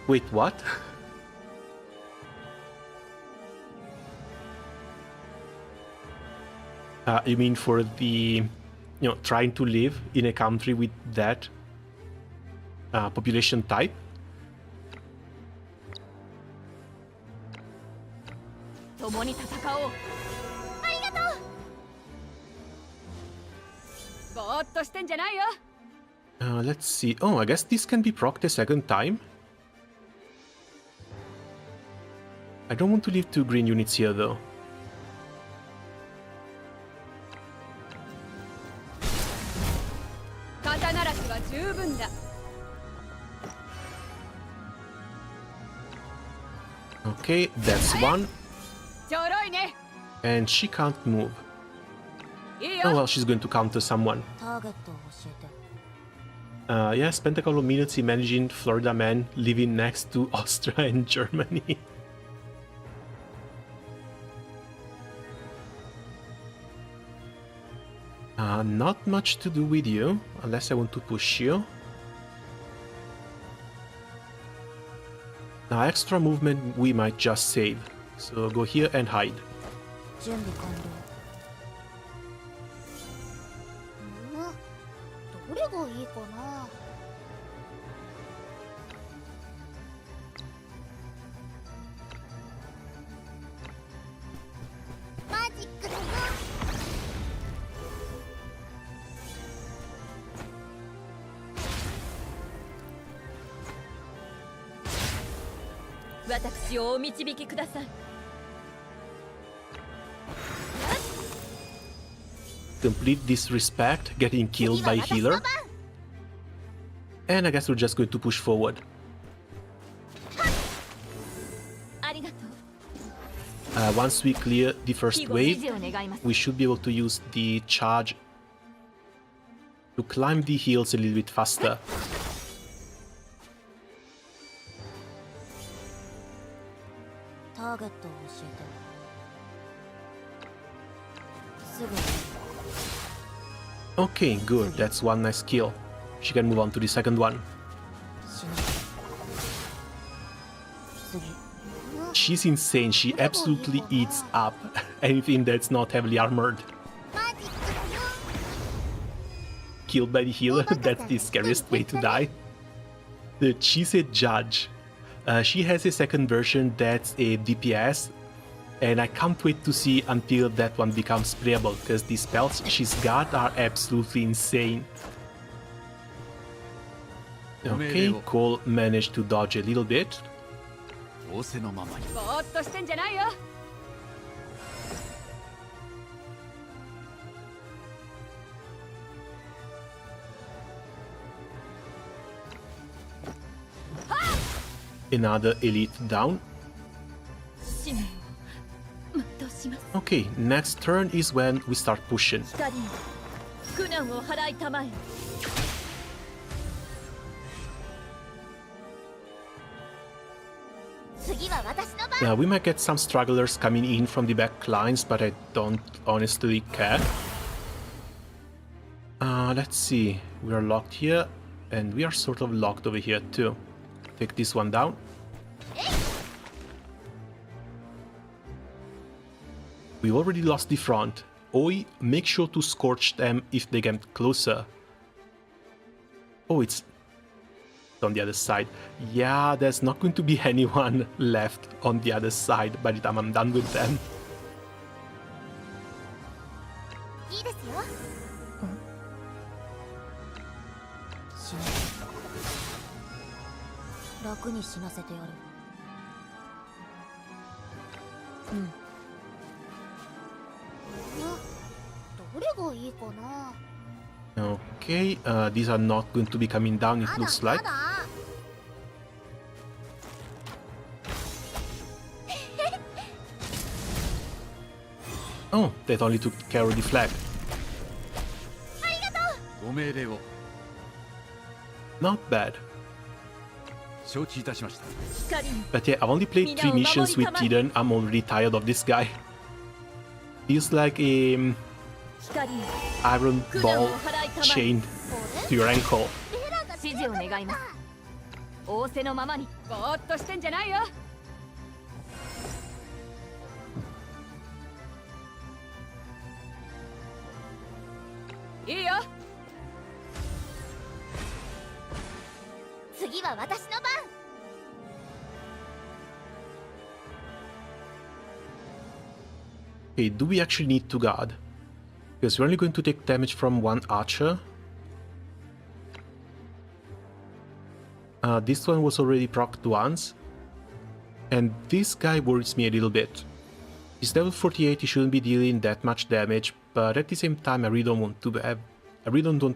Wait, what? You mean for the, trying to live in a country with that population type? 共に戦おう。ありがとうぼーっとしてんじゃないよ。 Let's see. Oh, I guess this can be procced a second time. I don't want to leave 2 green units here though. 肩慣らしは十分だ。 Okay, that's one. ちょろいね。 And she can't move. いい Oh よ。 well, she's going to counter someone. ターゲットを教えて Yeah, spent a couple of minutes imagining Florida man living next to Austria and Germany. Not much to do with you, unless I want to push you. Now, extra movement we might just save. So go here and hide. 準備完了どれがいいかなマジックだよ 私をお導きください。 Complete disrespect, getting killed by healer. And I guess we're just going to push forward. ありがとう。 Once we clear the 以 first 後指 wave, 示を願います。 we should be able to use the charge to climb the hills a little bit faster. ターゲットを教えてすぐに Okay, good. That's one nice kill. She can move on to the second one. しない次 She's insane. She absolutely eats up anything that's not heavily armored. マジックだよ Killed by the healer, that's the scariest way to die. She's a judge. She has a second version that's a DPS, and I can't wait to see until that one becomes playable, because the spells she's got are absolutely insane. Okay, Cole managed to dodge a little bit. 仰せのままに。ぼーっとしてんじゃないよ。 Another elite down. 使命 Okay, next turn is when we start pushing. 光よ苦難を払いたまえ 次は私の番 We might get some stragglers coming in from the back lines, but I don't honestly care. Let's see. We are locked here, and we are sort of locked over here too. Take this one down. We already lost the front. Oi, make sure to scorch them if they get closer. Oh, it's on the other side. Yeah, there's not going to be anyone left on the other side by the time I'm done with them. いいですよ。楽に死なせてやる。どれがいいかな。 Okay, these are not going to be coming down, it looks like. まだ Oh, that only took care of the flag. ご命令を Not bad. 承知いたしました。 光よ But yeah, I've only played 3 missions with Tiden. I'm already tired of this guy. Feels like a 光よ iron 苦難 ball を払いたまえ chained to your ankle. 指示を願います仰せのままにぼーっとしてんじゃないよ。いいよ。次は私の番。 Okay, do we actually need to guard? Because we're only going to take damage from one archer. This one was already procced once. And this guy worries me a little bit. He's level 48, he shouldn't be dealing that much damage, but at the same time I really don't want to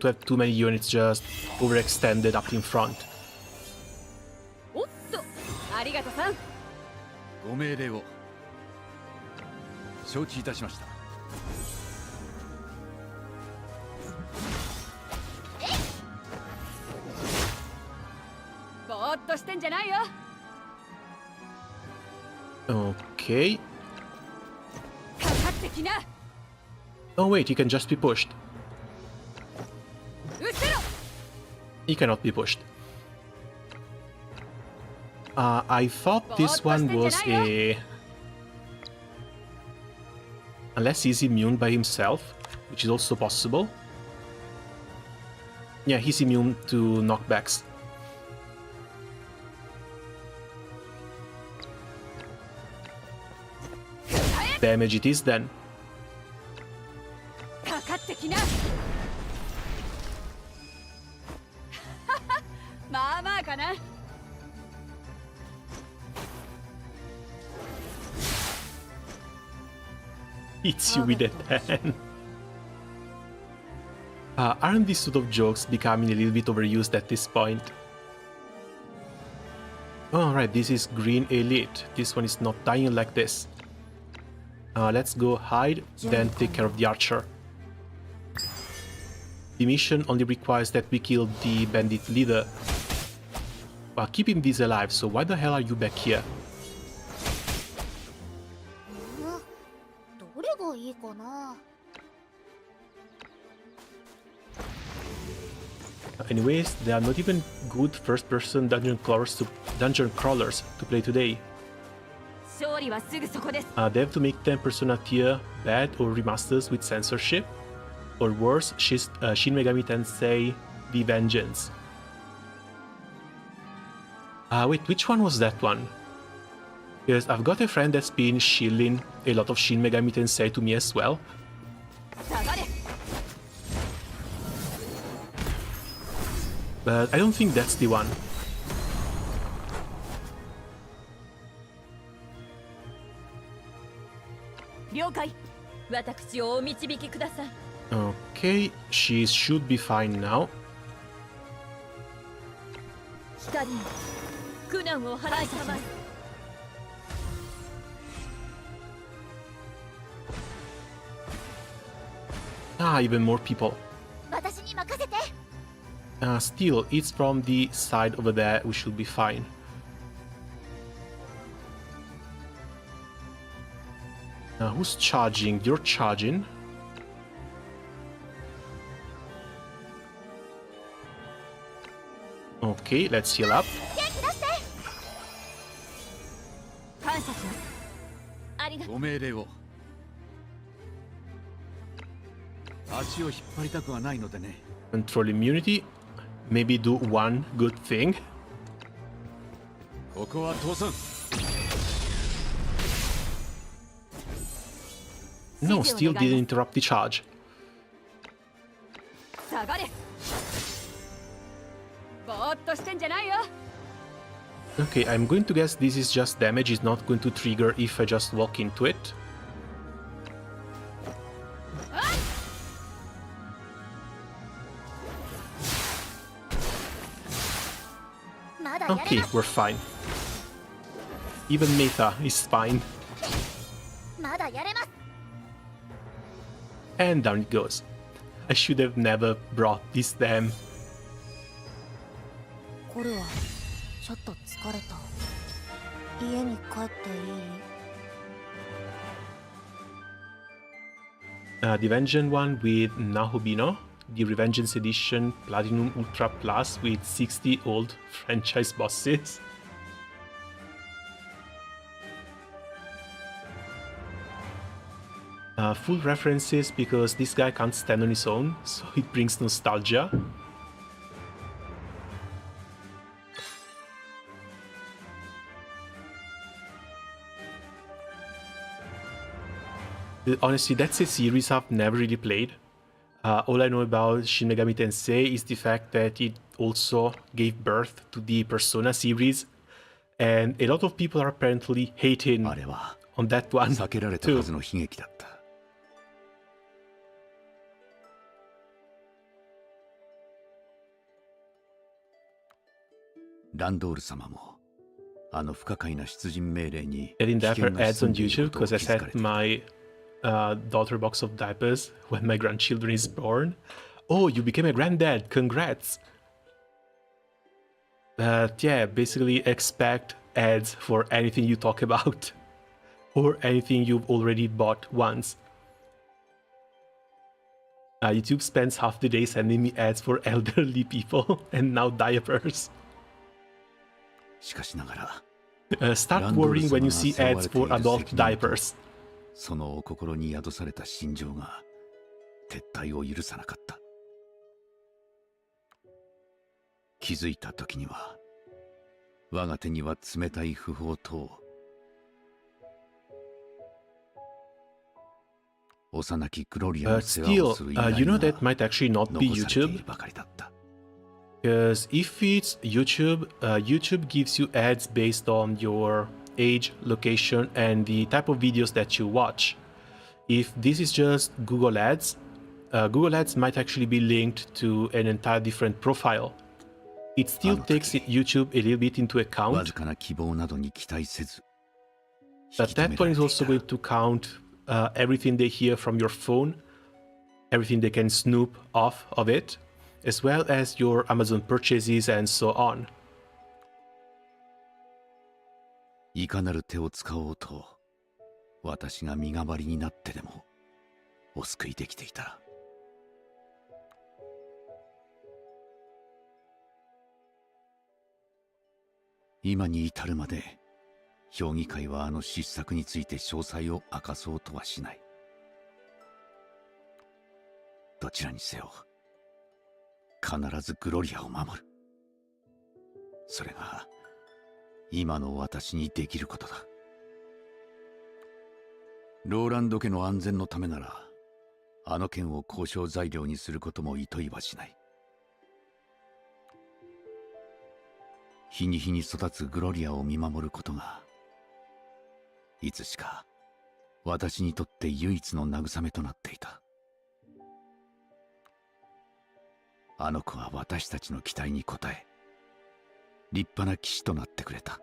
have too many units just overextended up in front. おっと、ありがとさん。ご命令を承知いたしました。ぼーっとしてんじゃないよ。 Okay. かかってきな。 Oh wait, he can just be pushed. うせろ。 He cannot be pushed. I thought this one was a... Unless he's immune by himself, which is also possible. Yeah, he's immune to knockbacks. Damage it is then. かかってきな。まあまあかな。 Hits you with a 10. Aren't these sort of jokes becoming a little bit overused at this point? Alright, this is Green Elite. This one is not dying like this. Let's go hide, then take care of the archer. The mission only requires that we kill the bandit leader. Keeping these alive, so why the hell are you back here? どれがいいかな。 Anyways, there are not even good first-person dungeon crawlers to play today. 勝利はすぐそこです They have to make them Persona tier bad or remasters with censorship, or worse, Shin Megami Tensei The Vengeance. Wait, which one was that one? Because I've got a friend that's been shilling a lot of Shin Megami Tensei to me as well. 下がれ But I don't think that's the one. 了解私をお導きください Okay, she should be fine now. 光よ苦難を払いたまえ Ah, even more people. 私に任せて。 Still, it's from the side over there. We should be fine. Who's charging? You're charging. Okay, let's heal up. 元気出して。感謝します。ありがとう。ご命令を。足を引っ張りたくはないのでね。Control immunity. Maybe do one good thing. ここは倒産。 No, still didn't interrupt the charge. 下がれ。ぼーっとしてんじゃないよ。 Okay, I'm going to guess this is just damage. It's not going to trigger if I just walk into it. Okay, we're fine. Even Meta is fine. まだやれます。 And down it goes. I should have never brought this damn. コルはちょっと疲れた。家に帰っていい？ The Vengeance one with Nahobino. The Revengeance Edition Platinum Ultra Plus with 60 old franchise bosses. Full references because this guy can't stand on his own, so it brings nostalgia. Honestly, that's a series I've never really played. All I know about Shin Megami Tensei is the fact that it also gave birth to the Persona series, and a lot of people are apparently hating あれは on that one 避けられた too. はずの悲劇だった。ランドール様もあの不可解な出陣命令に Getting 危 that 険 for が ads 潜 on んでいる YouTube ことを because I 気づか set れている。 my daughter box of diapers when my grandchildren is born. Oh, you became a granddad! Congrats! Yeah, basically expect ads for anything you talk about or anything you've already bought once. YouTube spends half the day sending me ads for elderly people and now diapers. しかしながら Start worrying when you see ads for adult diapers. そのお心に宿された心情が撤退を許さなかった。気づいた時には我が手には冷たい不法と幼きグロリアの世話をする Still, you know that might actually not be 残されてい YouTube. るばかりだった。 Because if it's YouTube, YouTube gives you ads based on your age, location, and the type of videos that you watch. If this is just Google Ads, Google Ads might actually be linked to an entire different profile. It still takes YouTube a little bit into わ account, ずかな希望などに期待せず、 but that one is also going to count everything they hear from your phone, everything they can snoop off of it, as well as your Amazon purchases and so on. いかなる手を使おうと、私が身代わりになってでもお救いできていた。今に至るまで評議会はあの失策について詳細を明かそうとはしない。どちらにせよ必ずグロリアを守る。それが今の私にできることだ。ローランド家の安全のためならあの件を交渉材料にすることもいといはしない。日に日に育つグロリアを見守ることがいつしか私にとって唯一の慰めとなっていた。あの子は私たちの期待に応え立派な騎士となってくれた。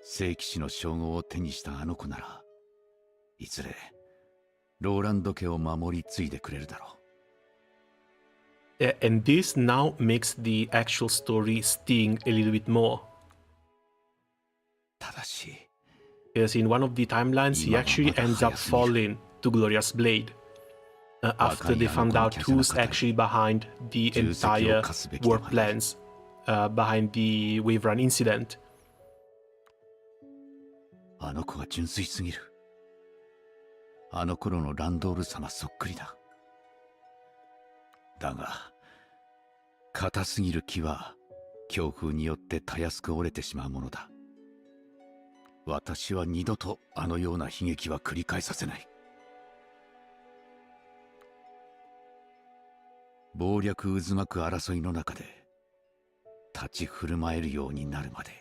聖騎士の称号を手にしたあの子ならいずれローランド家を守り継いでくれるだろう。 And this now makes the actual story sting a little bit more. ただし Because in one of the timelines, he actually ends up falling to Gloria's blade after they found out who's actually behind the entire war plans behind the Wave Run incident. あの子は純粋すぎる。あの頃のランドール様そっくりだ。だが硬すぎる木は強風によってたやすく折れてしまうものだ。私は二度とあのような悲劇は繰り返させない。謀略渦巻く争いの中で立ち振る舞えるようになるまで、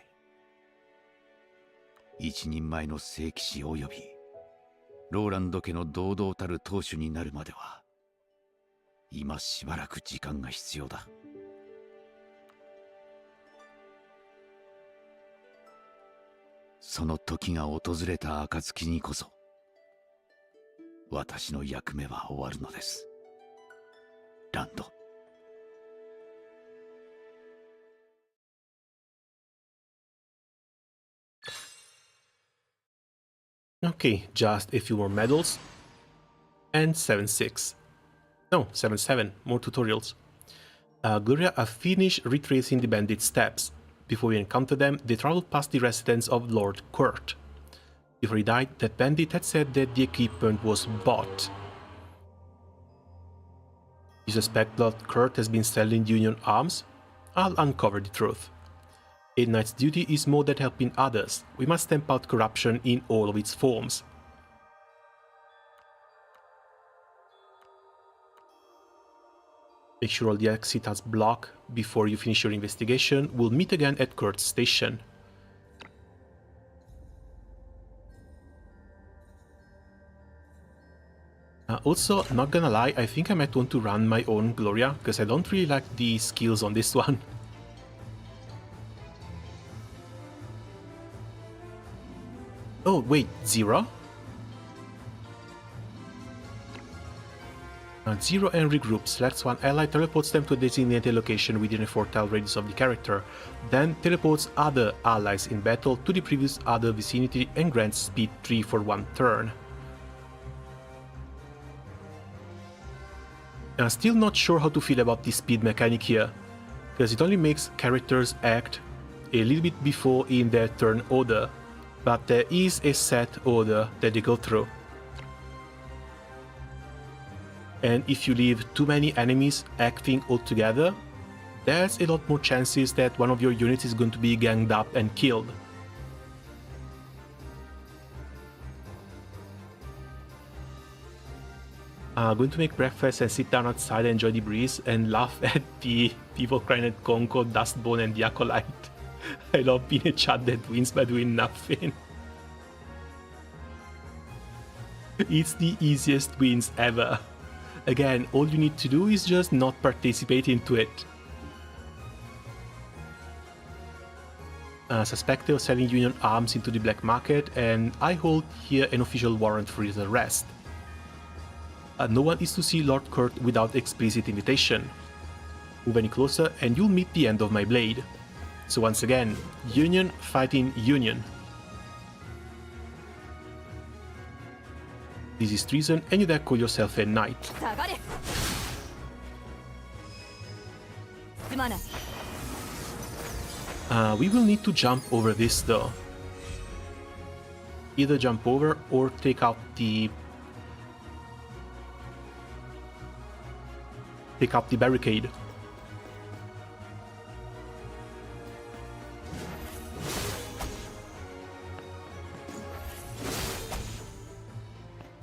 一人前の聖騎士およびローランド家の堂々たる当主になるまでは今しばらく時間が必要だ。その時が訪れた暁にこそ私の役目は終わるのです、ランド。Okay, just a few more medals. And 7-6. No, 7-7. More tutorials. Gloria have finished retracing the bandit steps. Before we encounter them, they traveled past the residence of Lord Kurt. Before he died, that bandit had said that the equipment was bought. You suspect Lord Kurt has been selling Union arms? I'll uncover the truth. A knight's duty is more than helping others. We must stamp out corruption in all of its forms. Make sure all the exit has blocked before you finish your investigation. We'll meet again at Kurt's station. Also, not gonna lie, I think I might want to run my own Gloria, because I don't really like the skills on this one. Oh, wait, 0? 0 and regroup. Selects one ally, teleports them to a designated location within a 4-tile radius of the character, then teleports other allies in battle to the previous other vicinity and grants speed 3 for 1 turn. I'm still not sure how to feel about this speed mechanic here, because it only makes characters act a little bit before in their turn order, but there is a set order that they go through. And if you leave too many enemies acting all together, there's a lot more chances that one of your units is going to be ganged up and killed. Going to make breakfast and sit down outside and enjoy the breeze and laugh at the people crying at Conco, Dustbone and the Acolyte. I love being a chat that wins by doing nothing. It's the easiest wins ever. Again, all you need to do is just not participate into it. Suspected of selling Union arms into the black market, and I hold here an official warrant for his arrest. No one is to see Lord Kurt without explicit invitation. Move any closer and you'll meet the end of my blade. So once again, Union fighting Union. This is treason and you dare call yourself a knight. We will need to jump over this though. Either jump over or take out the barricade.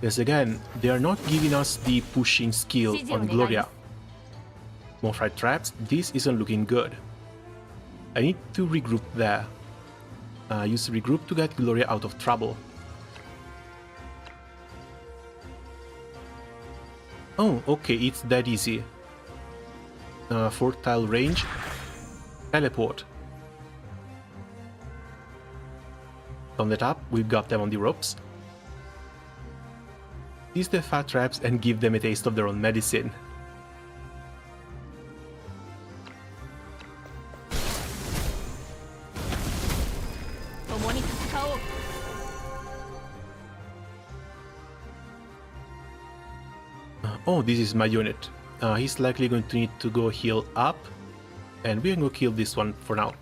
Yes, again, they are not giving us the pushing skill on Gloria. More fright traps, this isn't looking good. I need to regroup there. Use regroup to get Gloria out of trouble. Oh, okay, it's that easy. 4-tile range. Teleport. On the top, we've got them on the ropes. seize the fat traps and give them a taste of their own medicine. Oh, this is my unit. He's likely going to need to go heal up, and we're going to kill this one for now.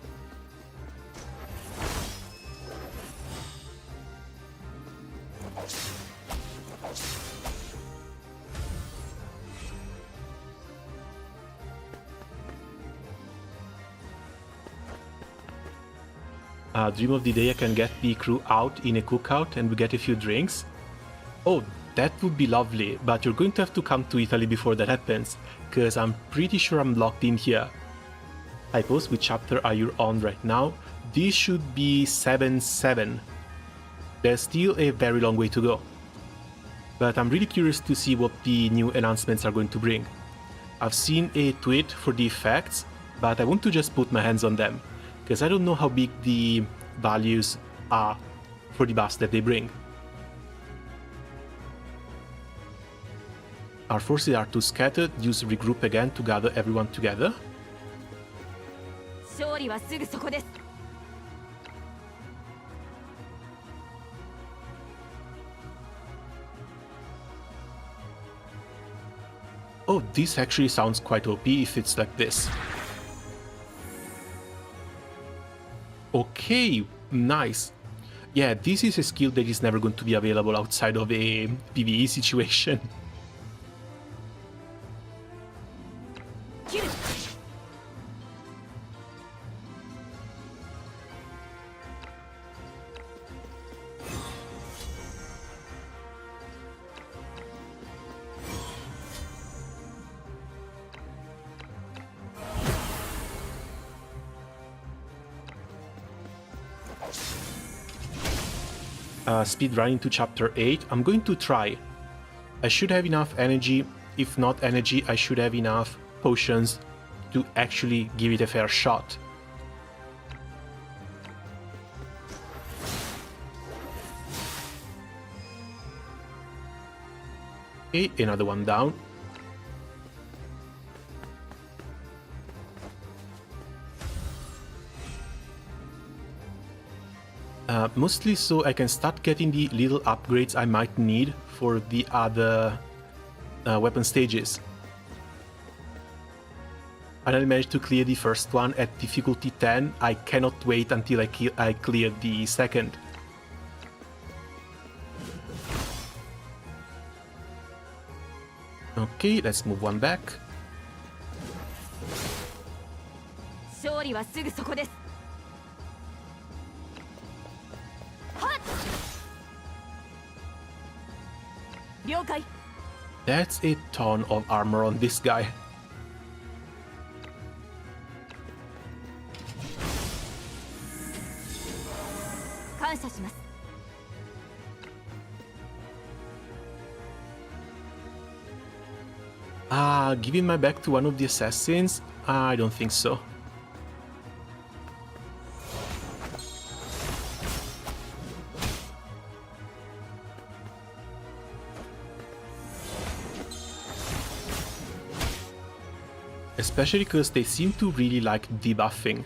Dream of the day, I can get the crew out in a cookout and we get a few drinks. Oh, that would be lovely, but you're going to have to come to Italy before that happens, because I'm pretty sure I'm locked in here. I post which chapter are you on right now. This should be 7-7. There's still a very long way to go. But I'm really curious to see what the new announcements are going to bring. I've seen a tweet for the effects, but I want to just put my hands on them, because I don't know how big the values are for the buffs that they bring. Our forces are too scattered, use regroup again to gather everyone together. Oh, this actually sounds quite OP if it's like this. Okay, nice. Yeah, this is a skill that is never going to be available outside of a PvE situation. Speed running to chapter 8. I'm going to try. I should have enough energy. If not energy, I should have enough potions to actually give it a fair shot. Okay, another one down. Mostly so I can start getting the little upgrades I might need for the other weapon stages. And I managed to clear the first one at difficulty 10. I cannot wait until I clear the second. Okay, let's move one back. That's a ton of armor on this guy. Giving my back to one of the assassins? I don't think so. Especially because they seem to really like debuffing.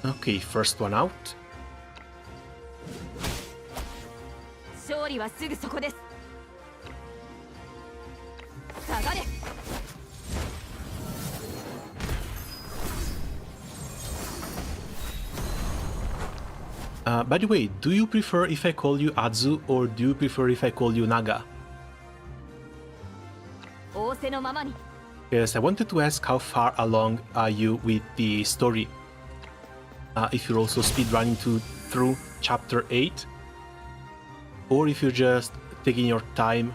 Okay, first one out. By the way, do you prefer if I call you Azu or do you prefer if I call you Naga? Yes, I wanted to ask how far along are you with the story? If you're also speedrunning through chapter 8, or if you're just taking your time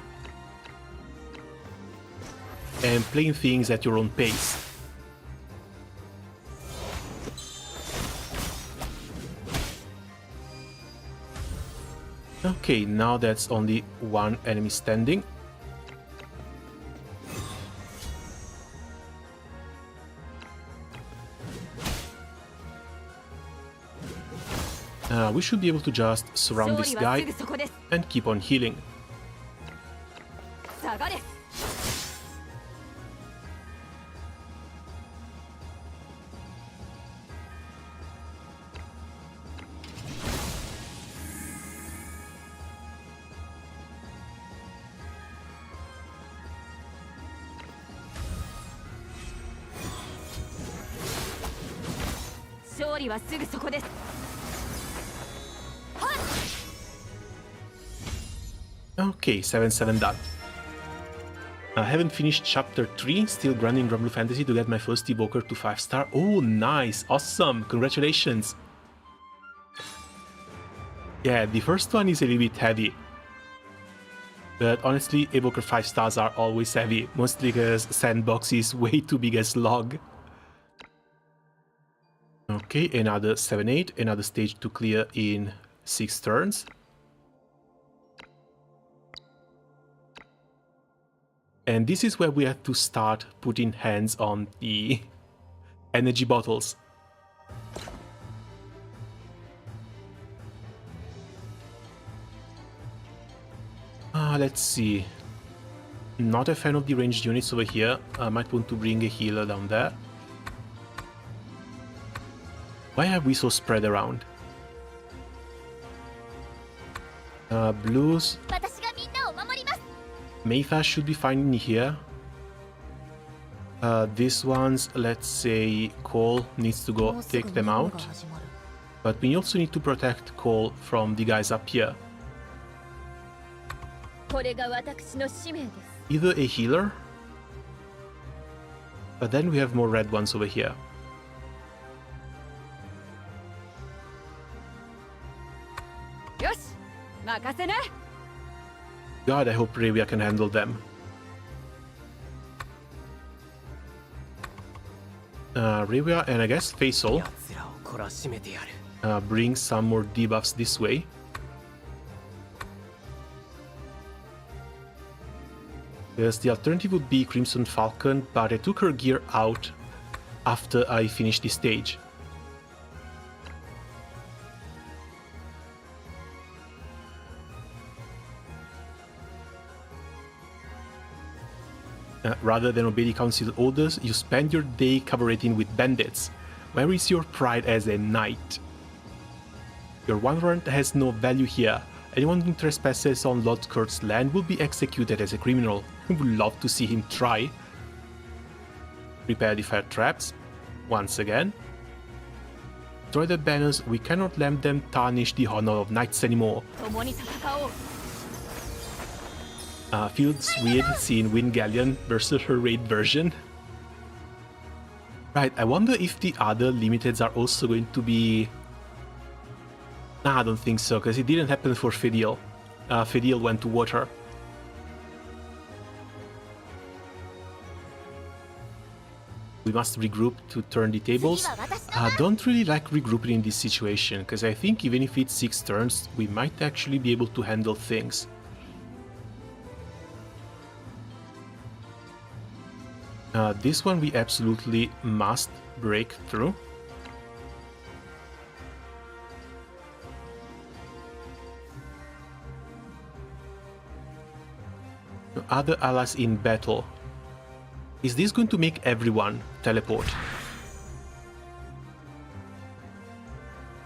and playing things at your own pace. Okay, now that's only one enemy standing. We should be able to just surround this 勝利はす guy ぐそこです。 and keep on healing. 下がれ。勝利はすぐそこです。 Okay, 7-7 done. I haven't finished chapter 3, still grinding Grand Blue Fantasy to get my first evoker to 5-star. Oh, nice, awesome, congratulations. Yeah, the first one is a little bit heavy. But honestly, evoker 5 stars are always heavy, mostly because Sandbox is way too big a slog. Okay, another 7-8, another stage to clear in 6 turns. And this is where we have to start putting hands on the energy bottles. Let's see. Not a fan of the ranged units over here. I might want to bring a healer down there. Why are we so spread around? Blues. 私がみんなを守ります。 Mayfa should be fine in here. These ones, let's say Cole needs to go take them out. But we also need to protect Cole from the guys up here. これが私の使命です。 Either a healer, but then we have more red ones over here. God, I hope Ravia can handle them. Ravia and I guess Faisal bring some more debuffs this way. Yes, the alternative would be Crimson Falcon, but I took her gear out after I finished the stage. Rather than obey the council orders, you spend your day cooperating with bandits. Where is your pride as a knight? Your one warrant has no value here. Anyone who trespasses on Lord Kurt's land will be executed as a criminal. I would love to see him try. Prepare the fire traps. Once again. Destroy the banners. We cannot let them tarnish the honor of knights anymore. Feels weird seeing Wingallion versus her raid version. Right, I wonder if the other limiteds are also going to be... Nah, I don't think so, because it didn't happen for Fidel. Fidel went to water. We must regroup to turn the tables. Don't really like regrouping in this situation, because I think even if it's 6 turns, we might actually be able to handle things. This one we absolutely must break through. Other allies in battle. Is this going to make everyone teleport?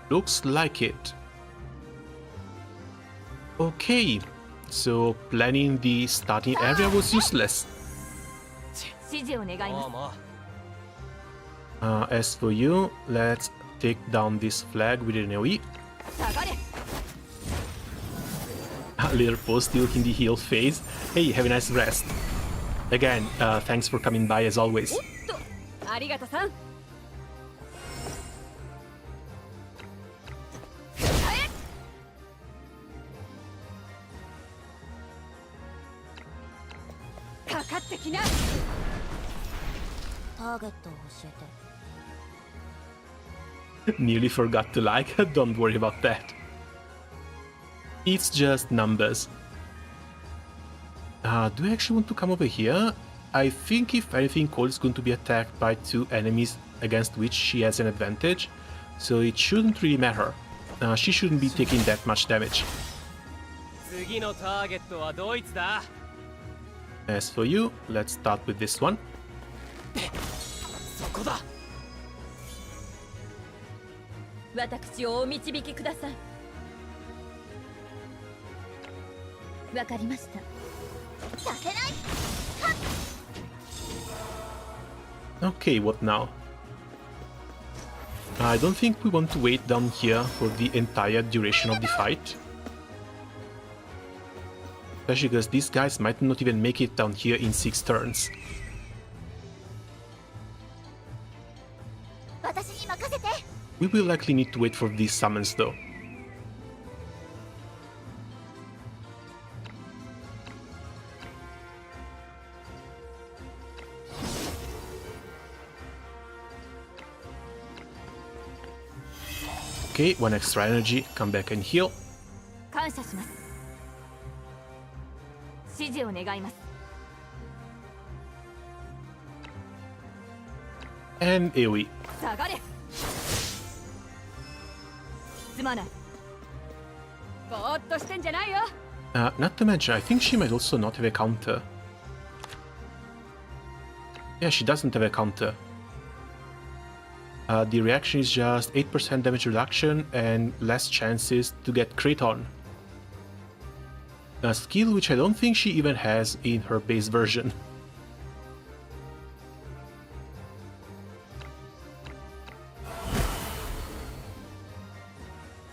Looks like it. Okay, so planning the starting area was useless. As for you, let's take down this flag with an AoE. Little post still in the heal phase. Hey, have a nice rest. Again, thanks for coming by as always. Nearly forgot to like, don't worry about that. It's just numbers. Do I actually want to come over here? I think if anything, Cole is going to be attacked by 2 enemies against which she has an advantage, so it shouldn't really matter. she shouldn't be taking that much damage. 次のターゲットはドイツだ。 As for you, let's start with this one. そこだ。私をお導きください。わかりました。させない。 Okay, what now? I don't think we want to wait down here for the entire duration of the fight. Especially because these guys might not even make it down here in 6 turns. 私に任せて。 We will likely need to wait for these summons though. Okay, 1 extra energy, come back and heal. 感謝します。指示を願います。 And AoE. 下がれ。すまない。ぼーっとしてんじゃないよ。 Not to mention, I think she might also not have a counter. Yeah, she doesn't have a counter. The reaction is just 8% damage reduction and less chances to get crit on. A skill which I don't think she even has in her base version.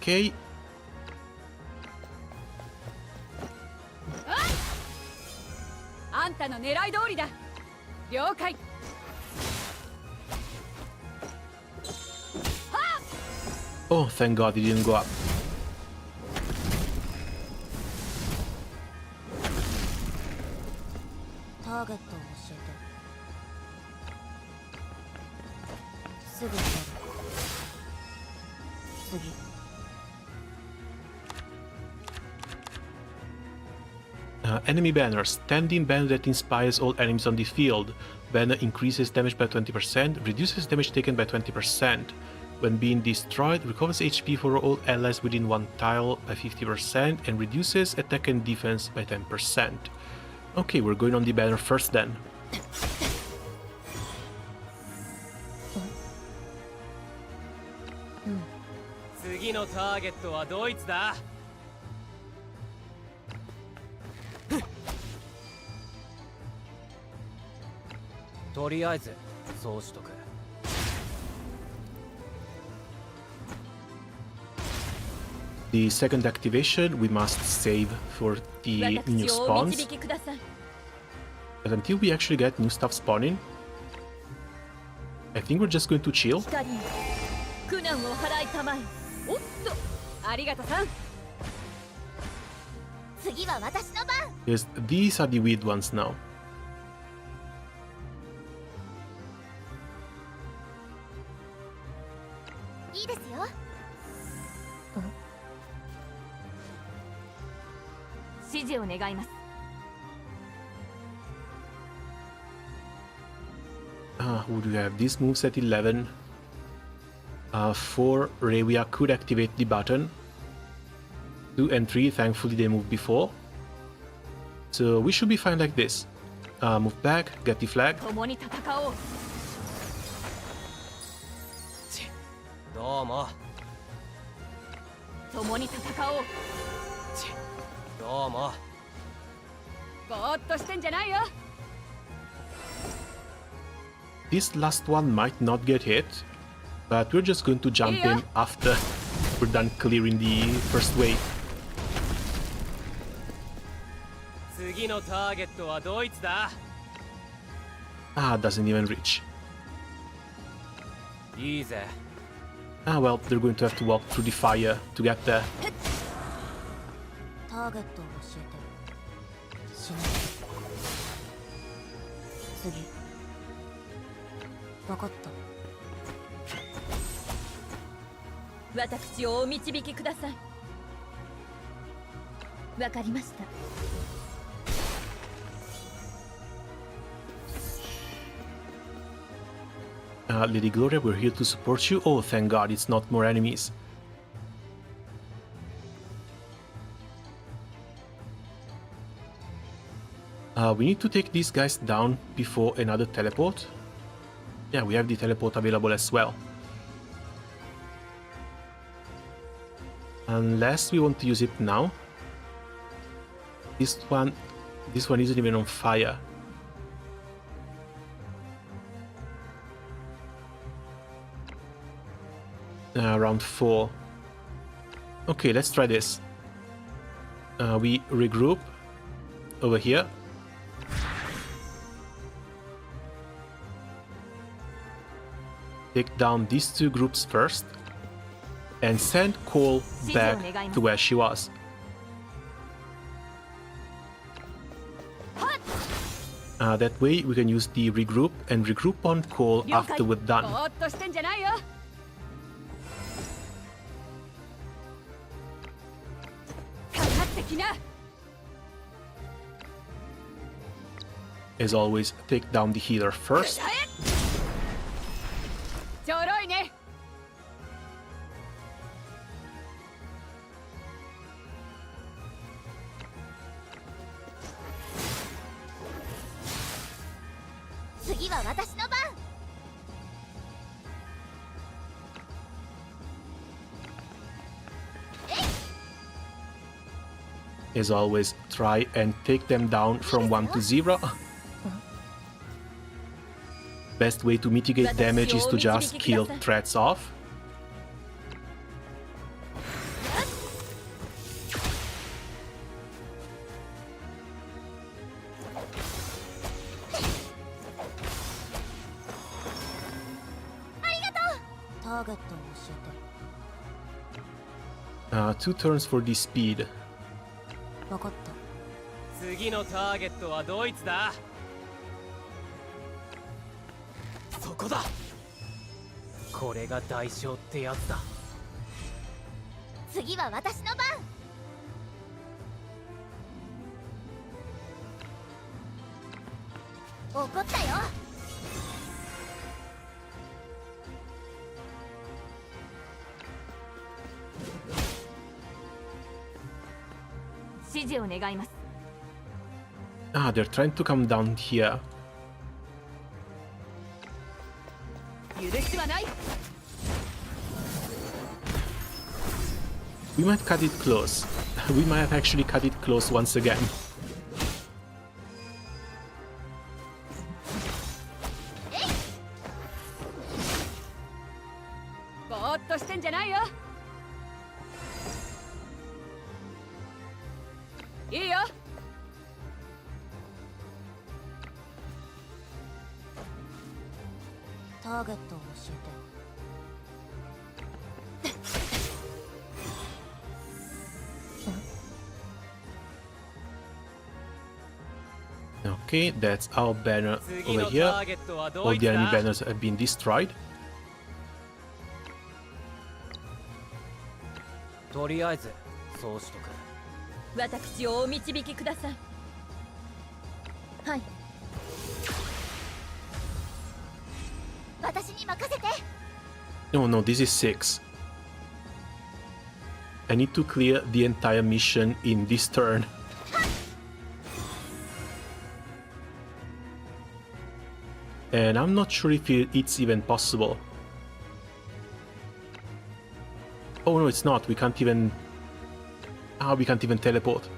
Okay. あんたの狙い通りだ。了解。 Oh, thank God it didn't go up. ターゲットを教えて。すぐやる。次。 Enemy banner. Standing banner that inspires all enemies on the field. Banner increases damage by 20%, reduces damage taken by 20%. When being destroyed, recovers HP for all allies within 1 tile by 50% and reduces attack and defense by 10%. Okay, we're going on the banner first then. 次のターゲットはドイツだ。とりあえずそうしとく。 The second activation we must save for the new 私をお spawns. 導きください。 But until we actually get new stuff spawning, I think we're just going to chill. 光よ、苦難を払いたまえ。おっと、ありがとさん。次は私の番。 Because these are the weird ones now. いいですよ。指示を願います。 Who do we have? These moves at 11. 4, Revia could activate the button. 2 and 3, thankfully they moved before. So we should be fine like this. Move back, get the flag. 共に戦おう。どうも。共に戦おう。どうも。ぼーっとしてんじゃないよ。 This last one might not get hit, but we're just going to jump in after we're done clearing the first wave. 次のターゲットはドイツだ。 Doesn't even reach. いいぜ。 Well, they're going to have to walk through the fire to get there. ターゲットを教えて。死ぬ。次。分かった。私をお導きください。わかりました。 Lady Gloria, we're here to support you. Oh, thank God, it's not more enemies. We need to take these guys down before another teleport. Yeah, we have the teleport available as well. Unless we want to use it now. This one isn't even on fire. Round 4. Okay, let's try this. We regroup over here. Take down these two groups first and send Cole back to where she was. That way we can use the regroup and regroup on Cole after we're done. ぼーっとしてんじゃないよ。かかってきな。 As always, take down the healer first. ちょろいね。 次は私の番。 As always, try and take them down from 1 to 0. Best way to mitigate damage is to just kill threats off. Two turns for the speed. 分かった。 次のターゲットはドイツだ。そこだ。これが代償ってやつだ。次は私の番。怒ったよ。 指示を願います。 They're trying to come down here. 許しはない。 We might cut it close. We might have actually cut it close once again. ぼーっとしてんじゃないよ。いいよ。 ターゲットを教えて。 Okay, that's our banner over here. All the enemy banners have been destroyed. とりあえずそうしとく。私をお導きください。はい。 私に任せて。 No, no, this is 6. I need to clear the entire mission in this turn. And I'm not sure if it's even possible. Oh no, it's not. We can't even... we can't even teleport.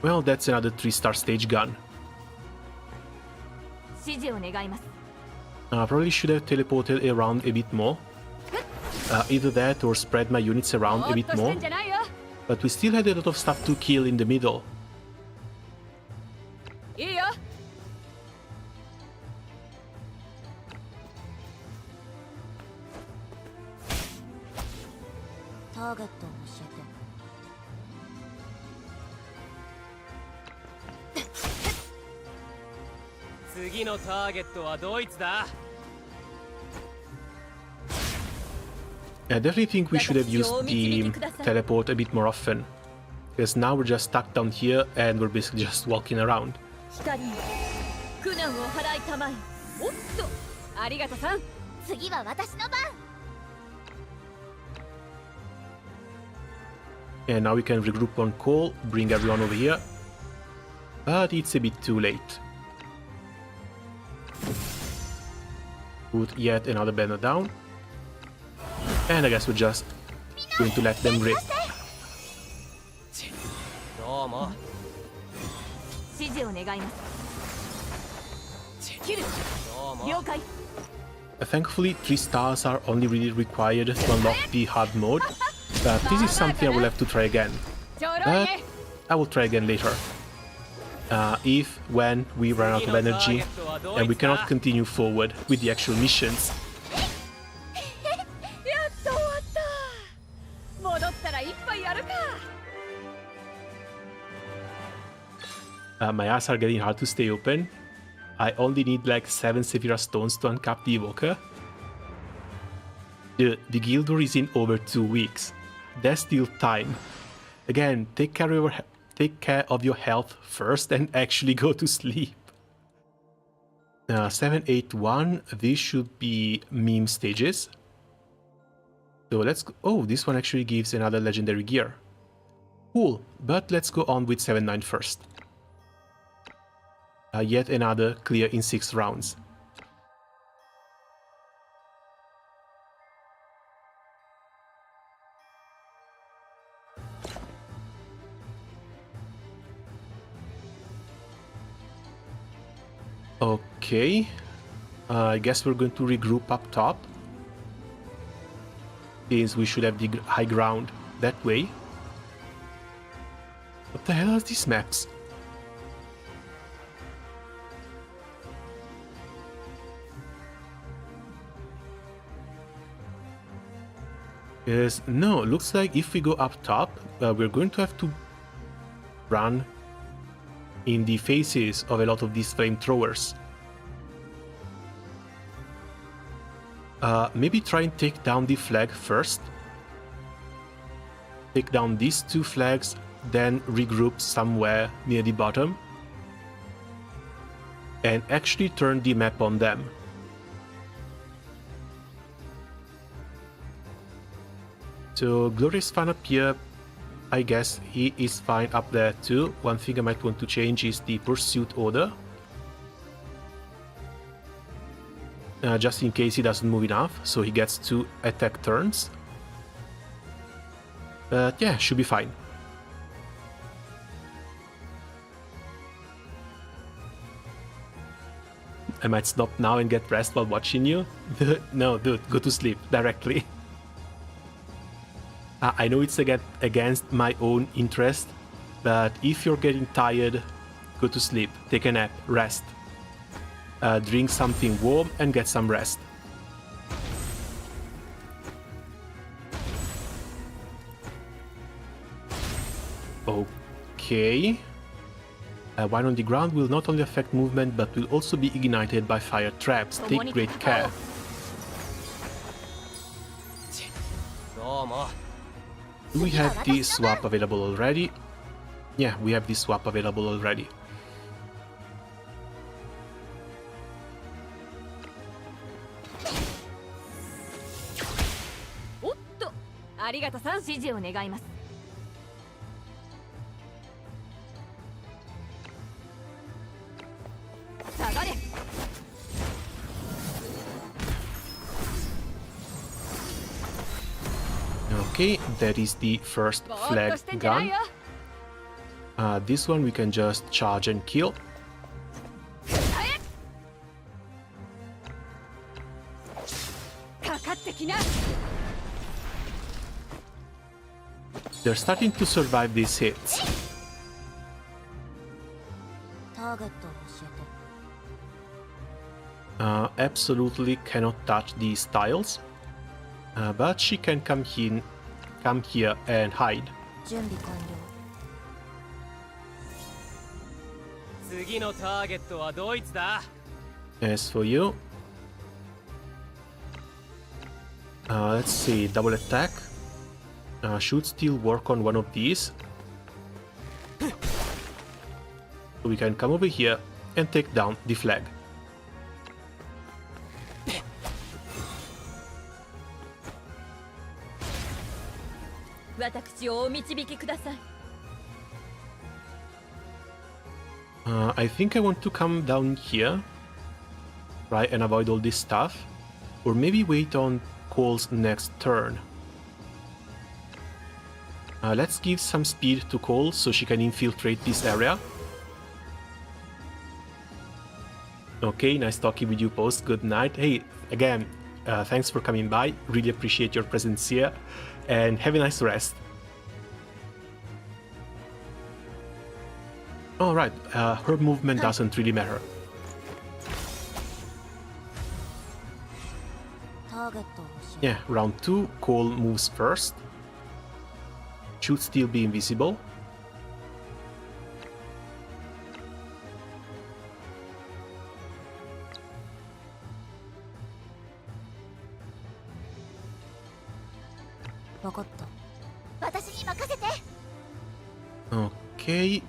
Well, that's another 3-star stage gun. 指示を願います。 Probably should have teleported around a bit more. Either that or spread my units around a bit ぼーっとして more. んじゃないよ。 But we still had a lot of stuff to kill in the middle. いいよ。 ターゲットを教えて。 次のターゲットはドイツだ。 I definitely think we should have used the teleport a bit more often. Because now we're just stuck down here and we're basically just walking around. 光よ、苦難を払いたまえ。おっと、ありがとさん。次は私の番。 And now we can regroup on Cole, bring everyone over here. but it's a bit too late. Put yet another banner down. And I guess we're just going to let them rip. どうも指示を願います。切る。どうも了解。Thankfully, 3 stars are only really required to unlock the hard mode, but this is something I will have to try again. ちょろい But ね I will try again later. If, when we run out of energy and we cannot continue forward with the actual missions. やっと終わった戻ったら一杯やるか My eyes are getting hard to stay open. I only need like 7 Sephira stones to uncap the evoker. The guild war is in over 2 weeks. There's still time. Again, take care of your health first and actually go to sleep. 781, these should be meme stages. So let's go. Oh, this one actually gives another legendary gear. Cool, but let's go on with 79 first. Yet another clear in 6 rounds. Okay, I guess we're going to regroup up top, since we should have the high ground that way. What the hell are these maps? Yes, no, looks like if we go up top, we're going to have to run in the faces of a lot of these flamethrowers. Maybe try and take down the flag first. Take down these 2 flags, then regroup somewhere near the bottom. And actually turn the map on them. So Glorious fine up here. I guess he is fine up there too. One thing I might want to change is the pursuit order. Just in case he doesn't move enough, so he gets 2 attack turns. But yeah, should be fine. I might stop now and get rest while watching you. No, dude, go to sleep directly. I know it's against my own interest, but if you're getting tired, go to sleep, take a nap, rest. Drink something warm and get some rest. Okay. Wine on the ground will not only affect movement, but will also be ignited by fire traps. Take great care. どうも Do we have the swap available already? Yeah, we have the swap available already.おっとありがとさん指示を願います。下がれ Okay, that is the first ぼーっと flag してんじゃない gun. よ This one we can just charge and kill. かかってきな They're starting to survive these hits. ターゲットを教えて。 Absolutely cannot touch these tiles. But she can come here and hide. 準備完了。次のターゲットはドイツだ As for you, let's see, double attack. Should still work on one of these. So we can come over here and take down the flag. I think I want to come down here, right, and avoid all this stuff. Or maybe wait on Cole's next turn. Let's give some speed to Cole so she can infiltrate this area. Okay, nice talking with you, Post. Good night. Hey, again, thanks for coming by. Really appreciate your presence here. And have a nice rest. Alright, her movement doesn't really matter. ターゲットをし Yeah, round 2, Cole moves first. Should still be invisible. Okay,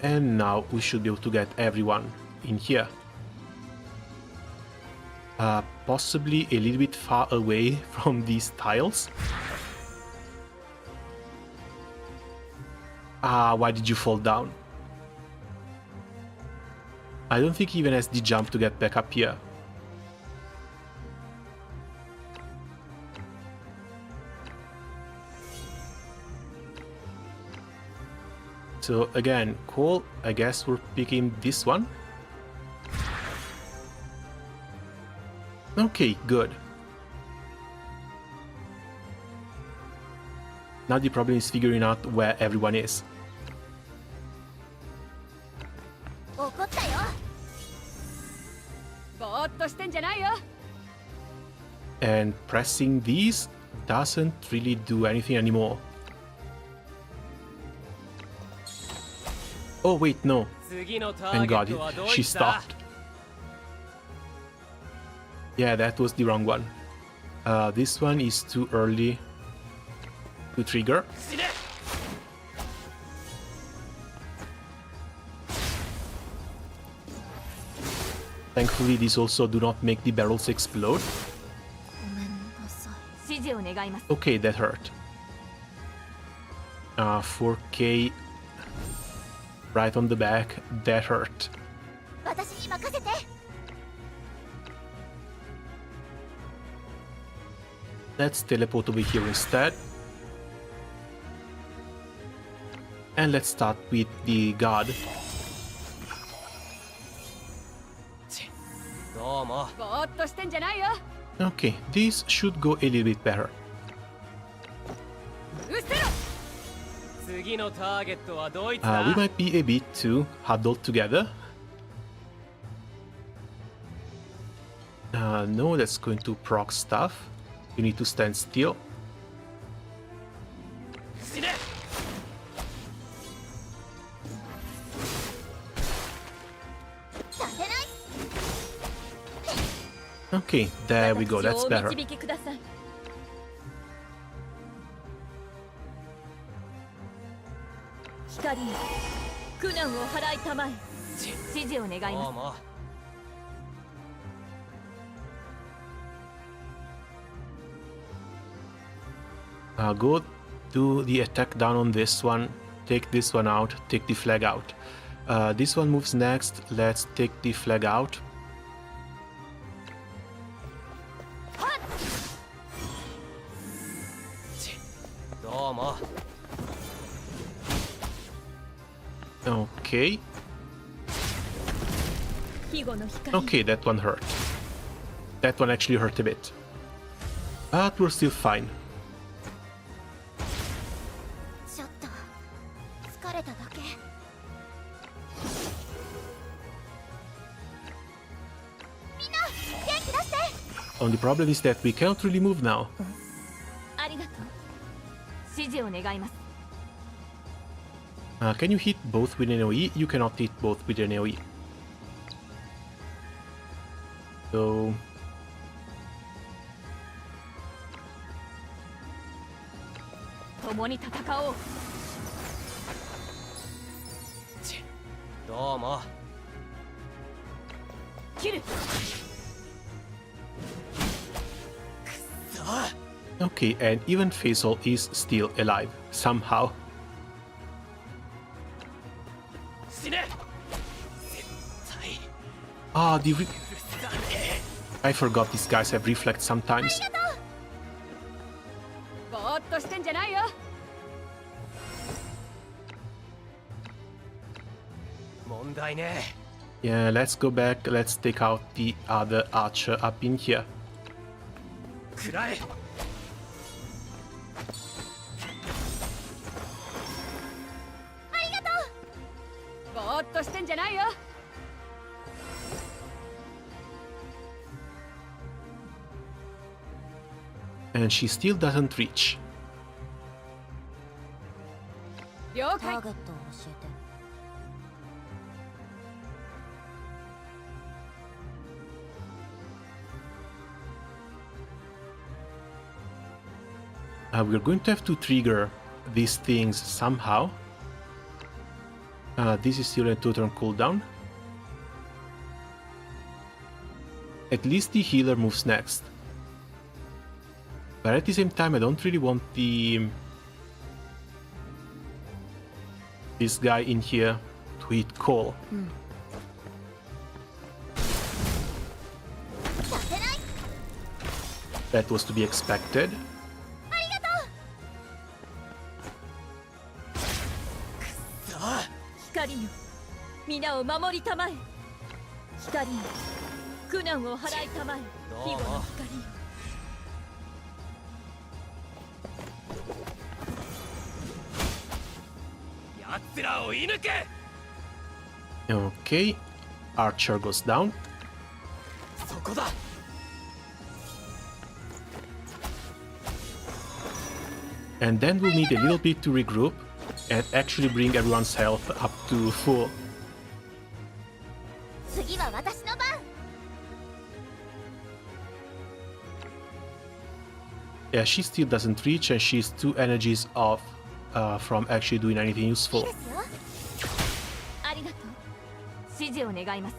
and now we should be able to get everyone in here. Possibly a little bit far away from these tiles. Why did you fall down? I don't think he even has the jump to get back up here. So again, Cole, I guess we're picking this one. Okay, good. Now the problem is figuring out where everyone is. 怒ったよ。ぼーっとしてんじゃないよ。 And pressing these doesn't really do anything anymore. Oh wait, no. 次のター Thank ゲ God, ットはどい she つだ stopped. Yeah, that was the wrong one. This one is too early to trigger. 死ね Thankfully, these also do not make the barrels explode. ごめんなさい。指示を願います。 Okay, that hurt. 4K right on the back, that hurt. 私に任せて。 Let's teleport over here instead. And let's start with the guard. どうもぼーっとしてんじゃないよ。 Okay, this should go a little bit better. うっせろ。次のターゲットはどいつ We だ might be a bit too huddled together. No, that's going to proc stuff. You need to stand still. 死ね させない。 Okay, there we go, that's 私をお better. 導きください。光に苦難を払いたまえ。指示を願います。どうも Go do the attack down on this one, take this one out, take the flag out. This one moves next, let's take the flag out. Okay, 庇護の光。 okay, that one hurt. That one actually hurt a bit. But we're still fine. ちょっと疲れただけ。みんな元気出して。 Only problem is that we cannot really move now. ありがとう。指示を願います。 Can you hit both with an AoE? You cannot hit both with an AoE. So... 共に戦おう。どうも切る。 Okay, and even Faisal is still alive, somehow. 死ね Ah, I forgot these guys have reflect sometimes. ぼーっとしてんじゃないよ。問題ね Yeah, let's go back. Let's take out the other archer up in here. え食らえ ぼーっとしてんじゃないよ。 And she still doesn't reach. 了解。ターゲットを教えて。 We're going to have to trigger these things somehow. This is still a 2-turn cooldown. At least the healer moves next. But at the same time, I don't really want this guy in here to hit Cole. させない。 That was to be expected. 光よ、皆を守りたまえ。光よ、苦難を払いたまえ。庇護の光よ。 やつらを追い抜け Okay, Archer goes down. そこだ And then we'll need a little bit to regroup and actually bring everyone's health up to full. 次は私の番。 Yeah, she still doesn't reach and she's 2 energies off from actually doing anything いい useful. ですよ。ありがとう。指示を願います。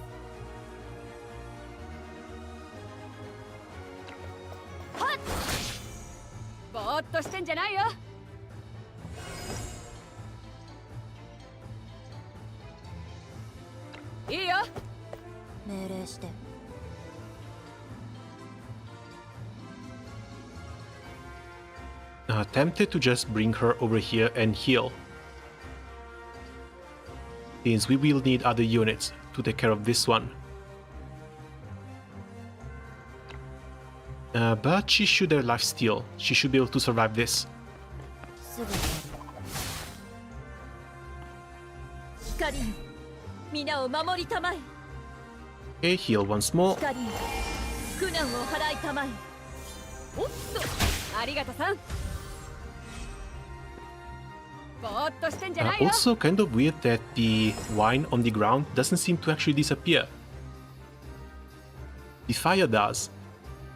ぼーっとしてんじゃないよ。 いいよ。 命令して。 Tempted to just bring her over here and heal. Since we will need other units to take care of this one. But she should have lifesteal. She should be able to survive this. すぐやる。光よ、皆を守りたまえ。 Okay, heal once more. 光よ、苦難を払いたまえ。おっと、ありがとさん。ぼーっとしてんじゃないよ。 Also, kind of weird that the wine on the ground doesn't seem to actually disappear. The fire does.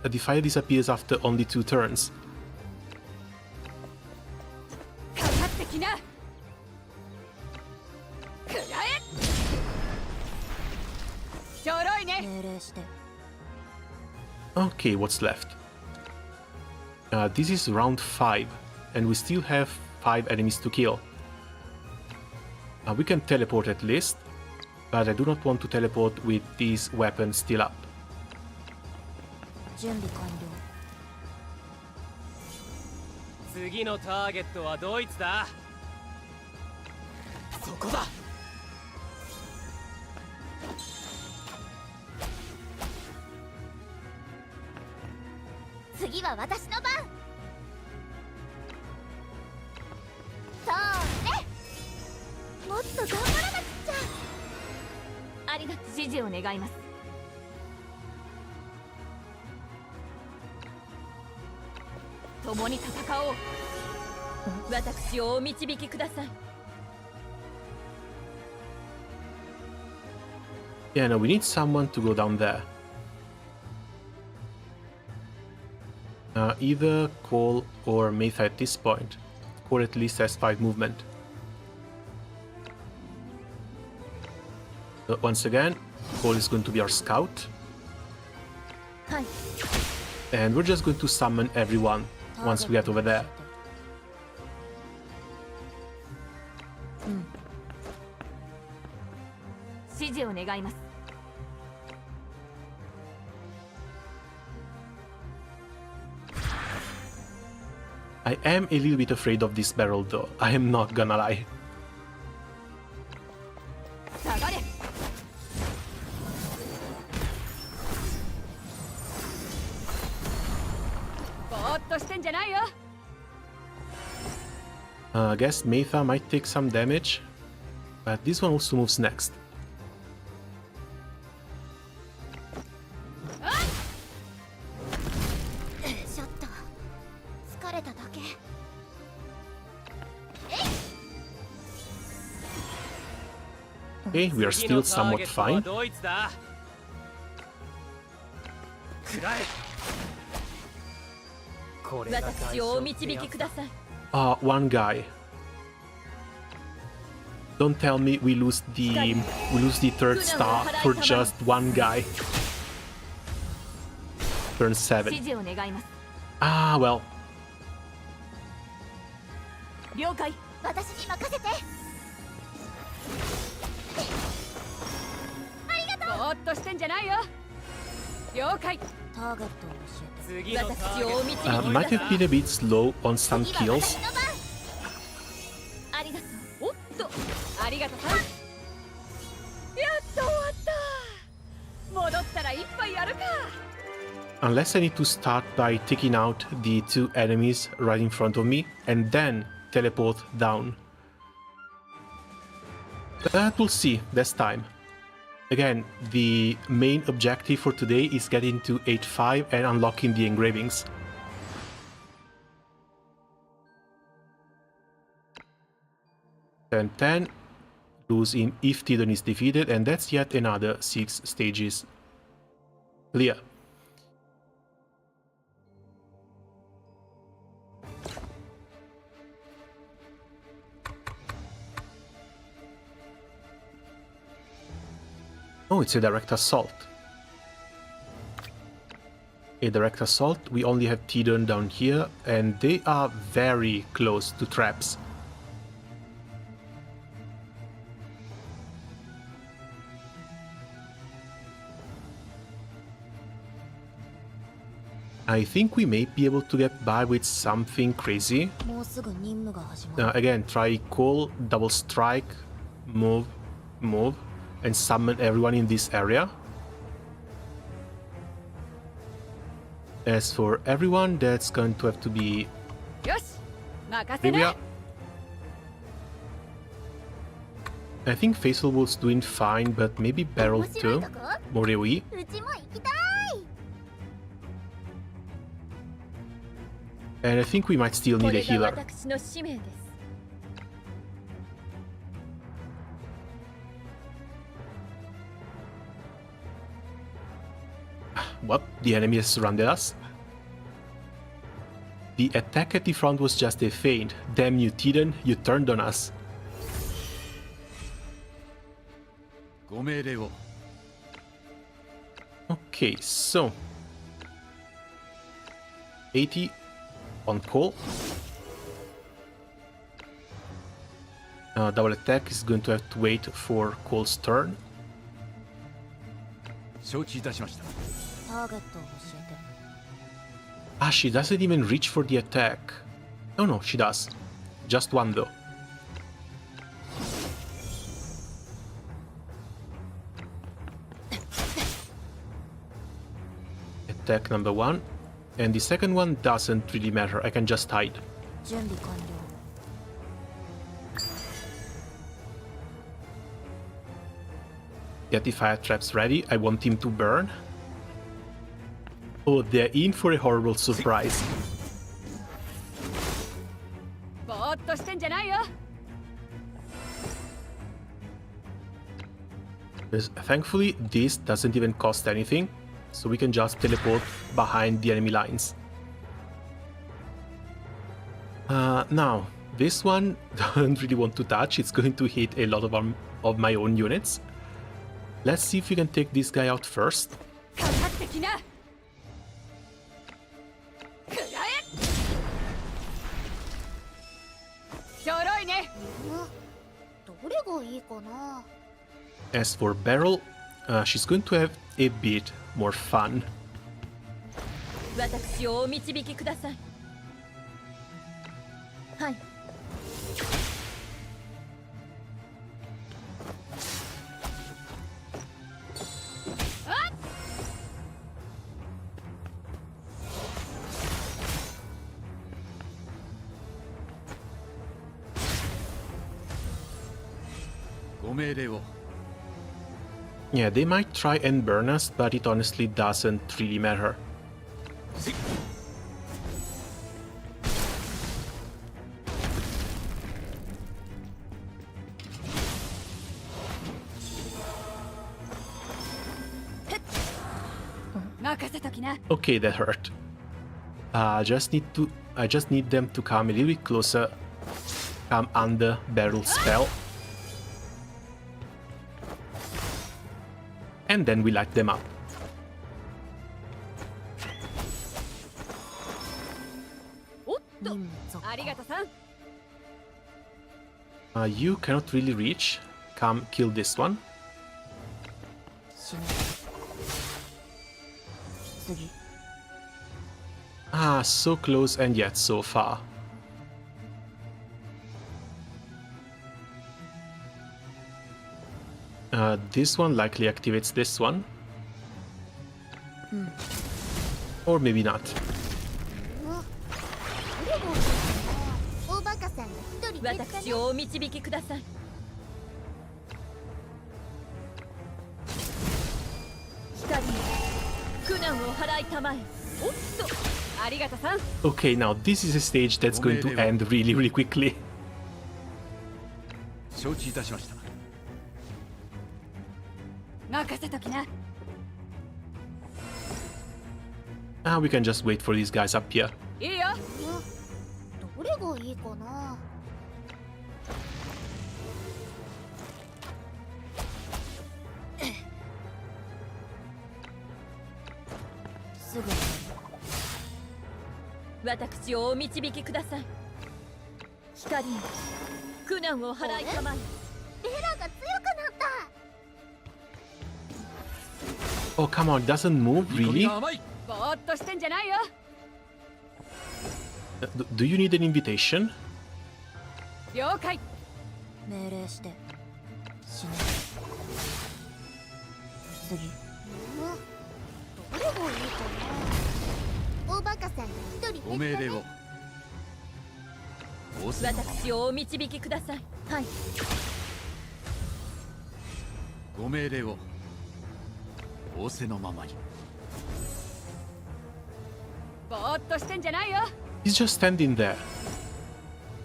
The fire disappears after only 2 turns. かかってきな。くらえ。ちょろいね。命令して。 Okay, what's left? This is round 5, and we still have 5 enemies to kill. We can teleport at least, but I do not want to teleport with these weapons still up. 準備完了。次のターゲットはドイツだそこだ次は私の番。そうね。もっと頑張らなくっちゃ。ありがとう。指示を願います。共に戦おう。私をお導きください。 Yeah, no, we need someone to go down there. Either Cole or Maytha at this point. Cole at least has 5 movement. So once again, Cole is going to be our scout. はい。 And we're just going to summon everyone once we get over there. 指示を願います。I am a little bit afraid of this barrel though, I am not gonna lie. 下がれ ぼーっとしてんじゃないよ I guess Meitha might take some damage, but this one also moves next. ちょっと疲れただけ。 Okay, we are 次の still ター somewhat ゲットは fine. ドイツだ。くらえ。これが私をお導きください One guy. Don't tell me we lose the third star for just one guy. Turn 7. 指示を願います Ah, well. 了解私に任せて。ぼーっとしてんじゃないよ了解ターゲットを教えて。次のターゲット私をお導きくだ Might さい have been a bit slow on some 次は kills. 私の番。ありがとうおっとありがとうやっと終わった戻ったら一杯やるか Unless I need to start by taking out the 2 enemies right in front of me and then teleport down. But we'll see, this time. Again, the main objective for today is getting to 8-5 and unlocking the engravings. And 10, lose him if Tidon is defeated, and that's yet another 6 stages clear. Oh, it's a direct assault. A direct assault, we only have Tidon down here, and they are very close to traps. I think we may be able to get by with something crazy. もうすぐ任務が始まる。 Again, try call, double strike, move, move, and summon everyone in this area. As for everyone, that's going to have to be よし任せ Here we な are. I think Faisal was doing fine, but maybe Beryl 面白い too. とこ Moreoi. うちも行きたい。 And I think we might still こ need a れが healer. 私の使命です What? The enemy has surrounded us? The attack at the front was just a feint. Damn you, Tidon, you turned on us. ご命令を。 Okay, so 80 on call. Double attack is going to have to wait for Cole's turn. 承知いたしました。ターゲットを教えて。 Ah, she doesn't even reach for the attack. Oh no, she does. Just one though. Attack number 1. And the second one doesn't really matter, I can just hide. 準備完了。 Get the fire traps ready, I want him to burn. Oh, they're in for a horrible surprise. ぼーっとしてんじゃないよ Thankfully, this doesn't even cost anything, so we can just teleport behind the enemy lines. Now, this one don't really want to touch, it's going to hit a lot of my own units. Let's see if we can take this guy out first. かかってきなくらえちょろいねどれがいいかな。 As for Beryl, she's going to have a bit more fun. 私をお導きくださいご命令を。 Yeah, they might try and burn us, but it honestly doesn't really matter. Okay, that hurt. I just need them to come a little bit closer. Come under barrel spell. And then we light them up. You cannot really reach. Come kill this one. Ah, so close and yet so far. This one likely activates this one. Or maybe not. おバカさんが一人減ったね。私をお導きください。光に苦難を払いたまえ。おっと、ありがとさん。 Okay, now this is a stage that's going to end really, really quickly. 承知いたしました。 任せときな。 We can just wait for these guys up here. いいよ。どれがいいかな。すぐ。私をお導きください。光に苦難を払いたまえ。ベラが強くなった。 Oh, come on, it doesn't move, really? ぼーっとしてんじゃないよ。Do you need an invitation? 了解。命令して死ね。次。どれがいいかな。おバカさんが一人ご命令を。私をお導きください。はい。ご命令を。仰せのままに。ぼーっとしてんじゃないよ。 He's just standing there.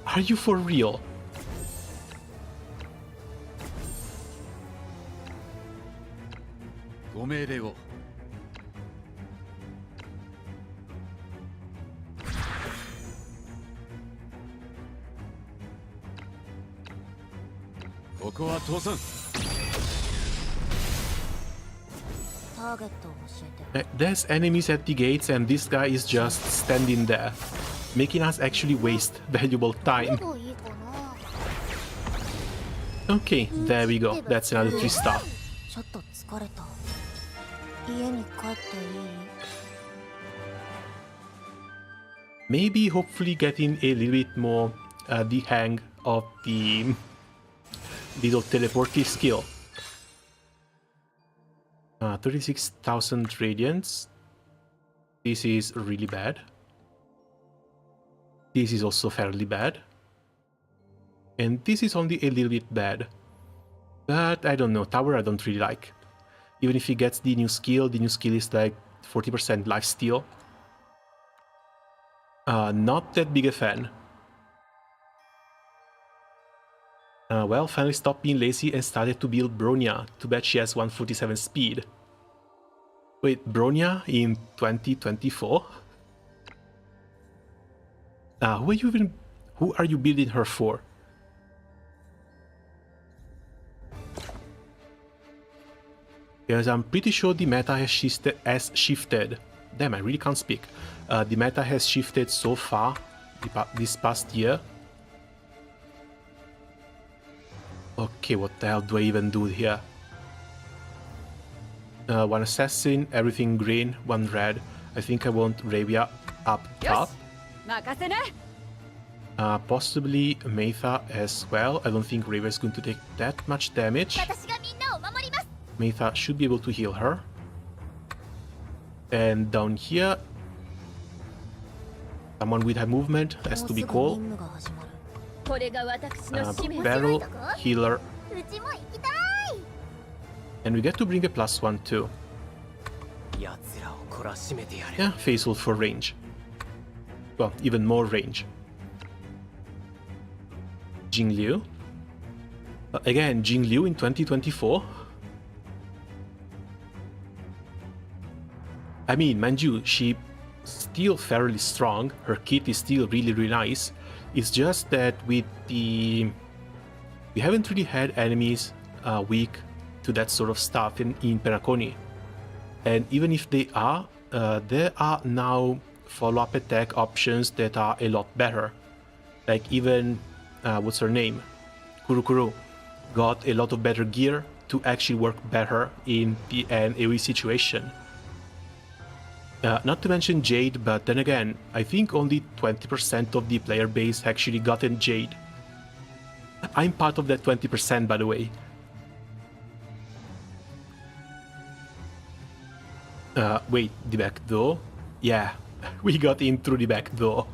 Are you for real? ご命令を。ここは通さん。 ターゲットを教えて。 There's enemies at the gates and this guy is just standing there, making us actually waste valuable ど time. れがいいかな。 Okay, there we go. That's another 3 star. ちょっと疲れた。家に帰っていい？ Maybe hopefully getting a little bit more the hang of the little teleporty skill. 36,000 radiance. This is really bad. This is also fairly bad. And this is only a little bit bad. But I don't know, tower I don't really like. Even if he gets the new skill is like 40% lifesteal. Not that big a fan. Well, finally stopped being lazy and started to build Bronya. Too bad she has 147 speed. Wait, Bronya in 2024? Who are you building her for? Because I'm pretty sure the meta has shifted. Damn, I really can't speak. The meta has shifted so far this past year. Okay, what the hell do I even do here? One assassin, everything green, one red. I think I want Ravia up top. 任せな。 Possibly Meitha as well. I don't think Ravia is going to take that much damage. 私がみんなを守ります。 Meitha should be able to heal her. And down here, someone with high movement has to be cool. これが私の使命。 Barrel, healer, うちも行きたい。 And we get to bring a +1 too. 奴らを懲らしめてやる。 Yeah, faithful for range. Well, even more range. Jingliu. Again, Jingliu in 2024. I mean, mind you, she's still fairly strong. Her kit is still really, really nice. It's just that with the... We haven't really had enemies weak to that sort of stuff in Penacony. And even if they are, there are now follow-up attack options that are a lot better. Like even, what's her name? Kurukuru got a lot of better gear to actually work better in an AoE situation. Not to mention Jade, but then again, I think only 20% of the player base actually gotten Jade. I'm part of that 20%, by the way. Wait, the back door? Yeah, we got in through the back door.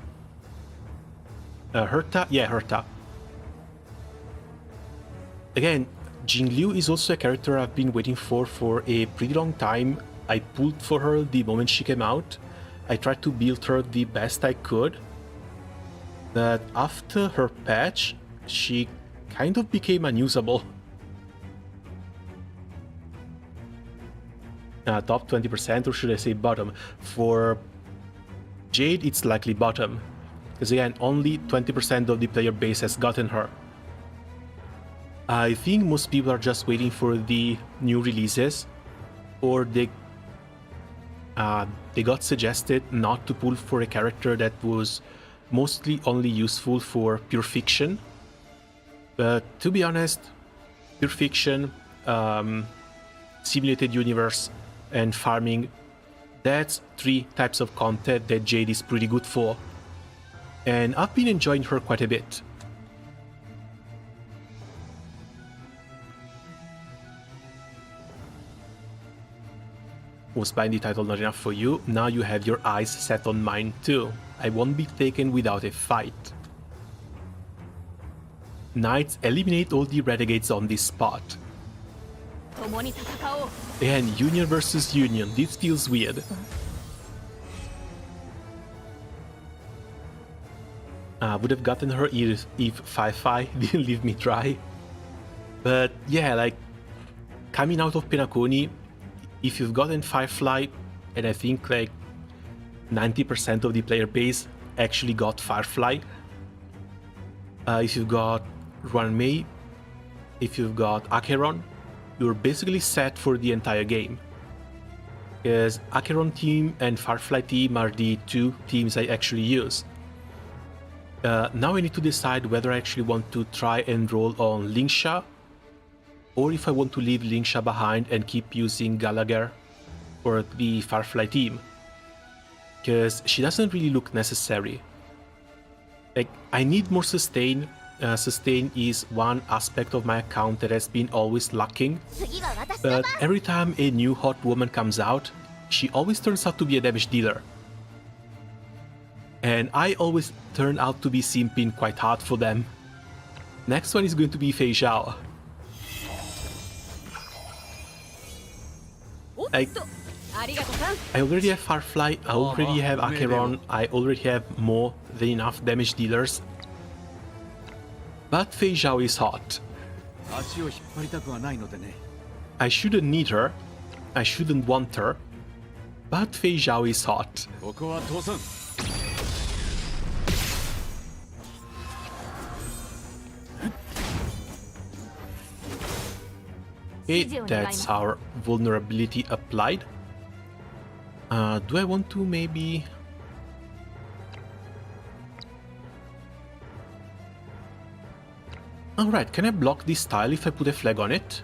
Herta? Yeah, Herta. Again, Jingliu is also a character I've been waiting for a pretty long time. I pulled for her the moment she came out. I tried to build her the best I could. But after her patch, she kind of became unusable. Top 20%, or should I say bottom? For Jade, it's likely bottom. Because again, only 20% of the player base has gotten her. I think most people are just waiting for the new releases, or they got suggested not to pull for a character that was mostly only useful for pure fiction. But to be honest, pure fiction, simulated universe, and farming, that's 3 types of content that Jade is pretty good for. And I've been enjoying her quite a bit. Was buying the title not enough for you? Now you have your eyes set on mine too. I won't be taken without a fight. Knights, eliminate all the renegades on this spot. And Union versus Union, this feels weird. Would have gotten her if 5-5 didn't leave me dry. But yeah, like, coming out of Penacony, if you've gotten Firefly, and I think like 90% of the player base actually got Firefly. If you've got Ruanmei, if you've got Acheron, you're basically set for the entire game. Because Acheron team and Firefly team are the 2 teams I actually use. Now I need to decide whether I actually want to try and roll on Lingsha, or if I want to leave Lingsha behind and keep using Gallagher for the Firefly team. Because she doesn't really look necessary. Like, I need more sustain. Sustain is one aspect of my account that has been always lacking. But every time a new hot woman comes out, she always turns out to be a damage dealer. And I always turn out to be simping quite hard for them. Next one is going to be Fei Zhao. Like, I already have Firefly, I already have Acheron, I already have more than enough damage dealers. But Fei Zhao is hot. I shouldn't need her, I shouldn't want her, but Fei Zhao is hot. Okay, that's our vulnerability applied. Do I want to maybe... Alright, can I block this tile if I put a flag on it?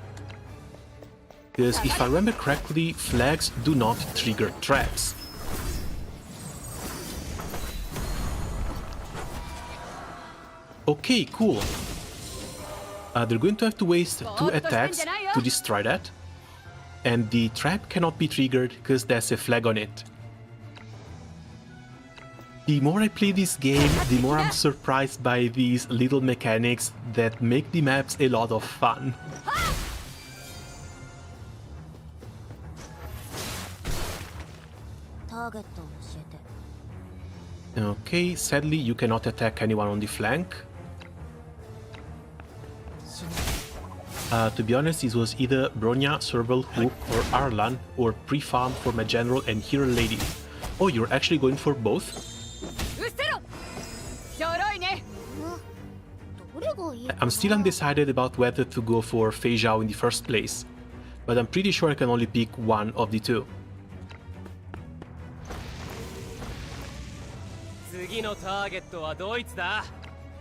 Because if I remember correctly, flags do not trigger traps. Okay, cool. They're going to have to waste 2 attacks to destroy that. And the trap cannot be triggered because there's a flag on it. The more I play this game, the more I'm surprised by these little mechanics that make the maps a lot of fun. Okay, sadly you cannot attack anyone on the flank. To be honest, this was either Bronya, Serval, Hook, or Arlan, or pre-farm for my general and hero lady. Oh, you're actually going for both? I'm still undecided about whether to go for Fei Zhao in the first place, but I'm pretty sure I can only pick one of the two.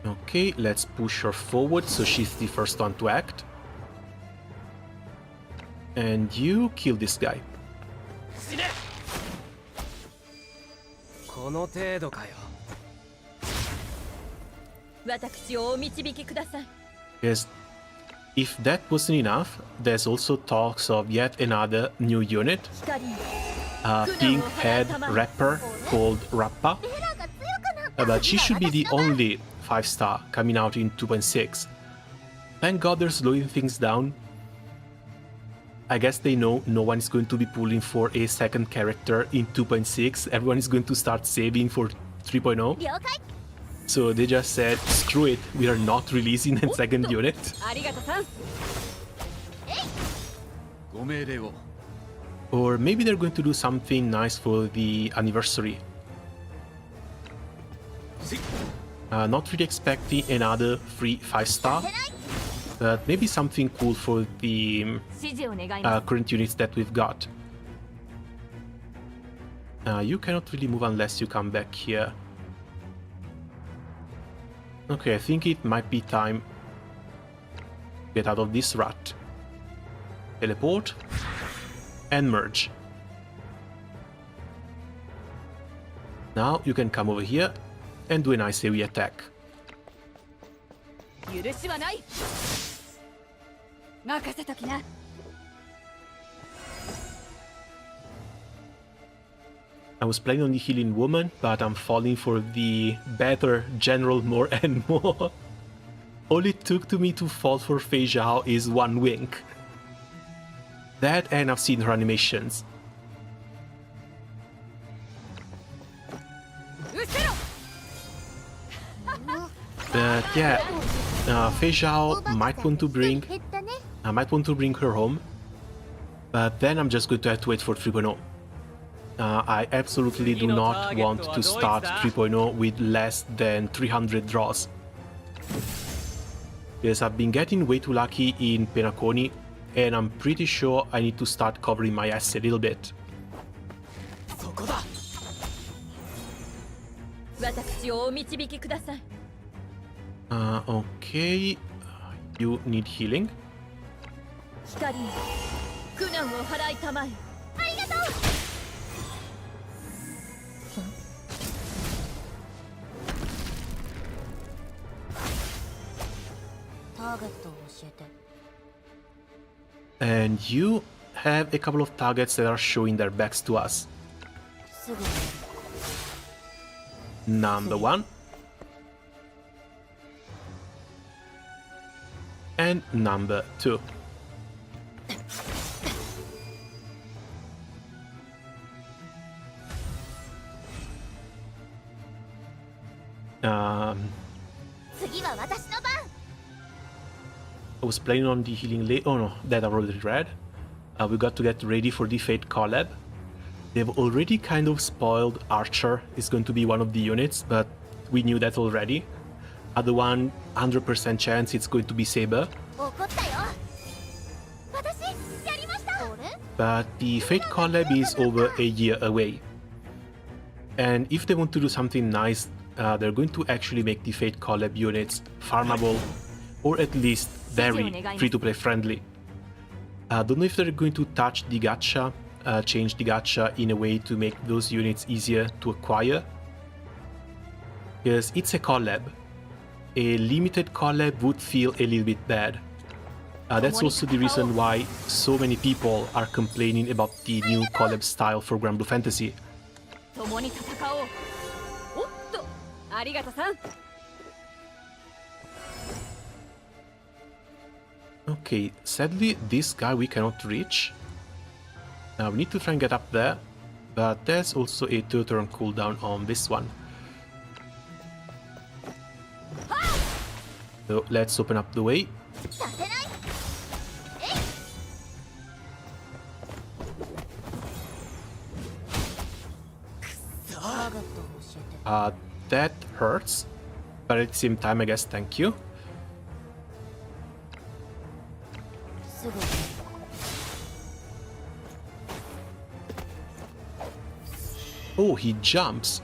Okay, let's push her forward so she's the first one to act. And you kill this guy. Yes, if that wasn't enough, there's also talks of yet another new unit, pink head rapper called Rappa, but she should be the only 5-star coming out in 2.6. Thank God they're slowing things down. I guess they know no one is going to be pulling for a second character in 2.6. Everyone is going to start saving for 3.0. So they just said, screw it, we are not releasing a second unit. Or maybe they're going to do something nice for the anniversary. Not really expecting another free 5-star, but maybe something cool for the current units that we've got. You cannot really move unless you come back here. Okay, I think it might be time to get out of this rut. Teleport and merge. Now you can come over here and do a nice AoE attack. I was playing on the healing woman, but I'm falling for the better general more and more. All it took to me to fall for Fei Zhao is one wink. That, and I've seen her animations. But yeah, Fei Zhao might want to bring her home, but then I'm just going to have to wait for 3.0. I absolutely do not want to start 3.0 with less than 300 draws. Because I've been getting way too lucky in Penacony, and I'm pretty sure I need to start covering my ass a little bit. Okay, you need healing. And you have a couple of targets that are showing their backs to us. Number 1. And number 2. I was playing on the healing lane. Oh no, that I've already read. We got to get ready for the Fate collab. They've already kind of spoiled Archer is going to be one of the units, but we knew that already. Other one, 100% chance it's going to be Saber. But the Fate collab is over a year away. And if they want to do something nice, they're going to actually make the Fate collab units farmable, or at least very free-to-play friendly. Don't know if they're going to touch the gacha, change the gacha in a way to make those units easier to acquire. Because it's a collab. A limited collab would feel a little bit bad. That's also the reason why so many people are complaining about the new collab style for Grand Blue Fantasy. ありがとさん。 Okay, sadly, this guy we cannot reach. Now we need to try and get up there, but there's also a 2-turn cooldown on this one. So let's open up the way. させない。 That hurts, but at the same time, I guess, thank you. Oh, he jumps.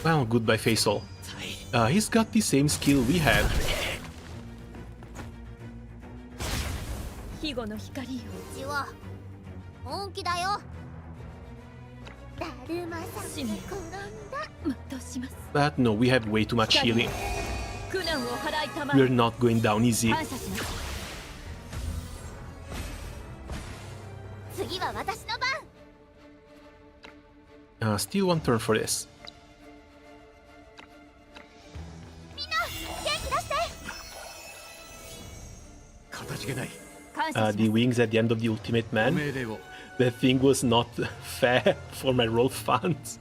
Well, goodbye, Faisal. He's got the same skill we have. 庇護の光よ。うちは本気だよ。だるまさんが転んだ。全うします。 But no, we have way too much healing. 苦難を払いたま We're え。 not going down easy. 感謝します。次は私の番。 Still one turn for this. みんな元気出して。かたじけない。感謝します。 The wings at the end of the ultimate ご man. 命令を。 That thing was not fair for my roll funds.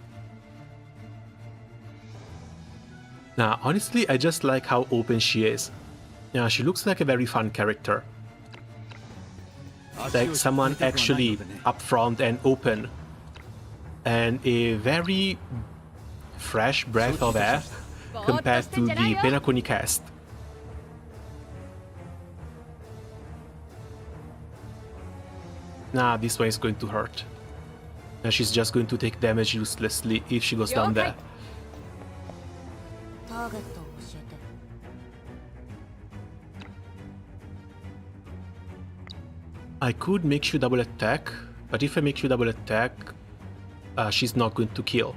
Now, honestly, I just like how open she is. Yeah, she looks like a very fun character. Like someone actually upfront and open. And a very fresh breath of air compared to the Penacony cast. Nah, this one is going to hurt. She's just going to take damage uselessly if she goes down there. ターゲットを教えて。 I could make you double attack, but if I make you double attack, she's not going to kill.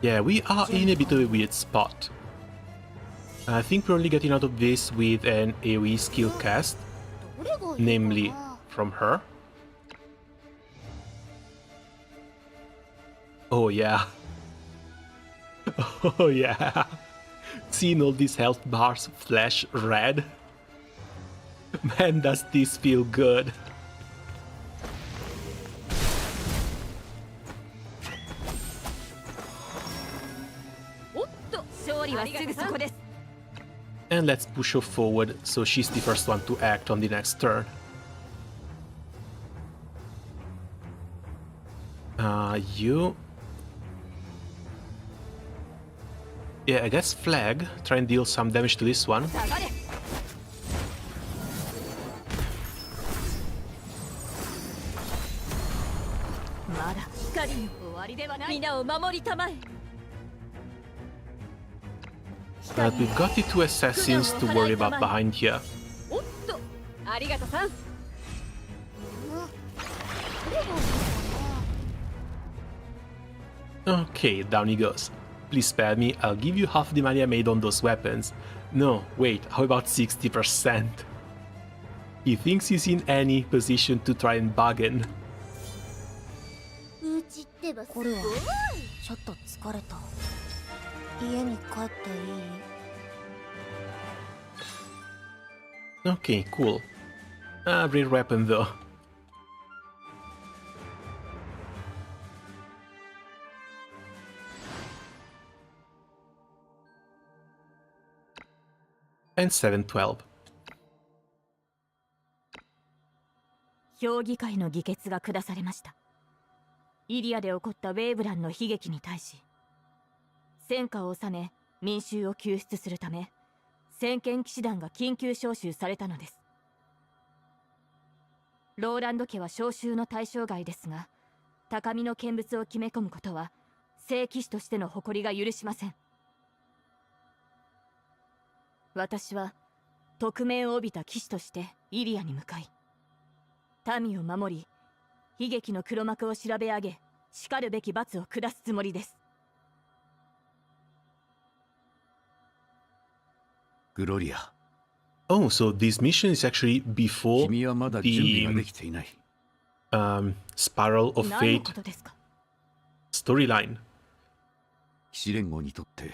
Yeah, we are in a bit of a weird spot. I think we're only getting out of this with an AoE skill cast, どれがいいかな。 namely from her. Oh yeah. Oh yeah. Seeing all these health bars flash red. Man, does this feel good. And let's push her forward so she's the first one to act on the next turn. You... Yeah, I guess flag. Try and deal some damage to this one. まだ光よ、終わりではない。皆を守りたまえ。 But we've got the two assassins to worry about behind here. おっと、ありがとさん。 Okay, down he goes. Please spare me, I'll give you half the money I made on those weapons. No, wait, how about 60%? He thinks he's in any position to try and bargain. うちってばすごい。ちょっと疲れた。家に帰っていい？ Okay, cool. Rare weapon though. And 712. 評議会の議決が下されました。イリアで起こったウェーブランの悲劇に対し、戦火を収め民衆を救出するため、先見騎士団が緊急招集されたのです。ローランド家は招集の対象外ですが、高みの見物を決め込むことは聖騎士としての誇りが許しません。私は匿名を帯びた騎士としてイリアに向かい、民を守り、悲劇の黒幕を調べ上げ、しかるべき罰を下すつもりです。グロリア、Oh, so this mission is actually before 君はまだ準備が the できていない。 Spiral of 何の Fate ことですか？ storyline. 騎士連合にとって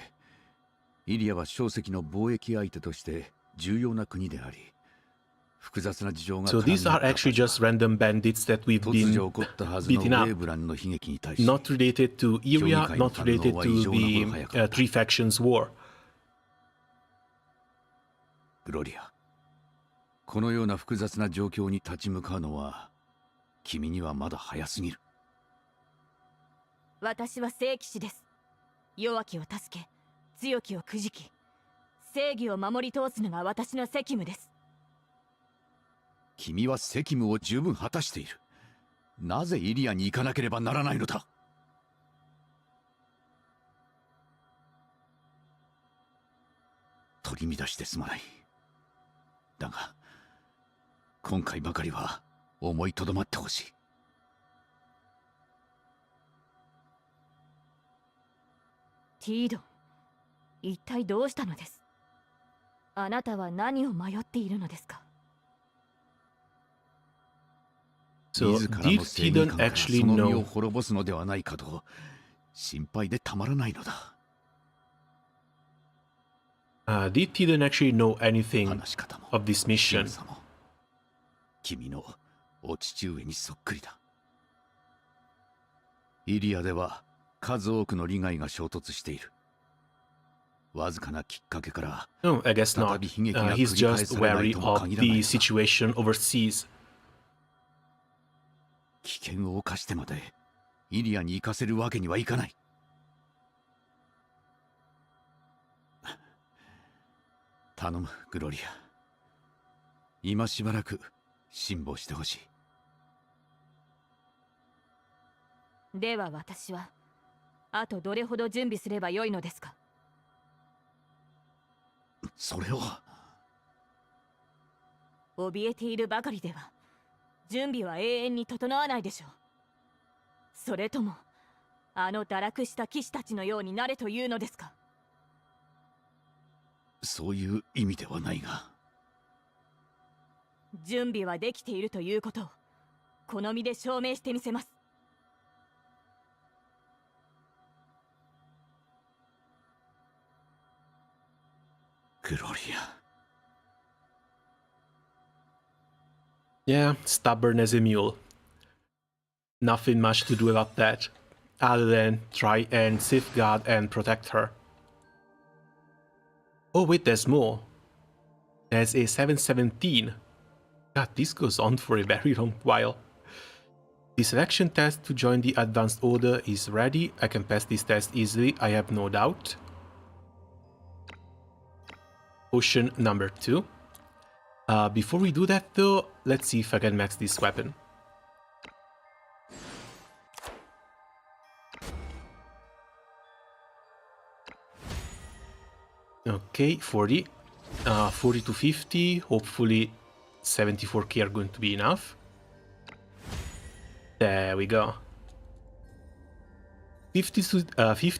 イリアは小石の貿易相手として重要な国であり、複雑な事情が So 絡み these 合っ are た actually 場 just random bandits that we've 突 been 如起こったはずのウ beating ェ up. ーブランの悲劇に対し Not related to Iria, Kyoikai not の related 反応は to 異常なほど the 早かった。 Three Factions War. グロリア、このような複雑な状況に立ち向かうのは君にはまだ早すぎる。私は聖騎士です。弱きを助け、強きをくじき、正義を守り通すのが私の責務です。君は責務を十分果たしている。なぜイリアに行かなければならないのだ。取り乱してすまない。だが今回ばかりは思いとどまってほしい。ティードン、一体どうしたのです？あなたは何を迷っているのですか？ So 自ら did の正義 Tidon 感から actually その身を know? 滅ぼすのではないかと心配でたまらないのだ。 Did Tidon actually know anything 話し方も of this 仕 mission? 草も君のお父上にそっくりだ。イリアでは数多くの利害が衝突している。わずかなきっかけから No, I guess 再 not. び悲劇が He's 繰り返 just されない wary とも of 限らない the な。 situation overseas. 危険を冒してまでイリアに行かせるわけにはいかない。頼むグロリア、今しばらく辛抱してほしい。では私はあとどれほど準備すればよいのですか？それを怯えているばかりでは準備は永遠に整わないでしょう。それともあの堕落した騎士たちのようになれというのですか？そういう意味ではないが、準備はできているということをこの身で証明してみせます。グロリア。 Yeah, stubborn as a mule. Nothing much to do about that, other than try and safeguard and protect her. Oh wait, there's more. There's a 717. God, this goes on for a very long while. The selection test to join the advanced order is ready. I can pass this test easily, I have no doubt. Potion number 2. Before we do that though, let's see if I can max this weapon. Okay, 40. 40 to 50, hopefully 74k are going to be enough. There we go. 50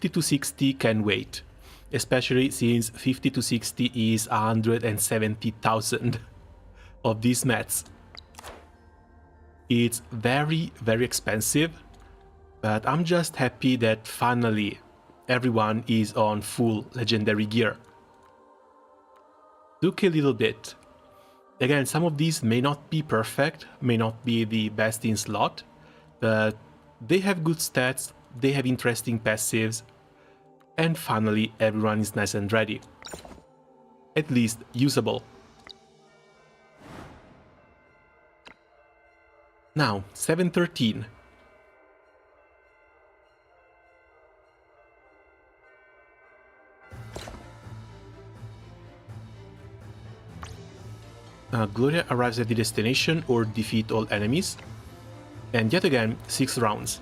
to 60 can wait, especially since 50 to 60 is 170,000 of these mats. It's very, very expensive, but I'm just happy that finally everyone is on full legendary gear. Took a little bit. Again, some of these may not be perfect, may not be the best in slot, but they have good stats, they have interesting passives, and finally everyone is nice and ready. At least usable. Now, 713. Gloria arrives at the destination or defeat all enemies. And yet again, 6 rounds.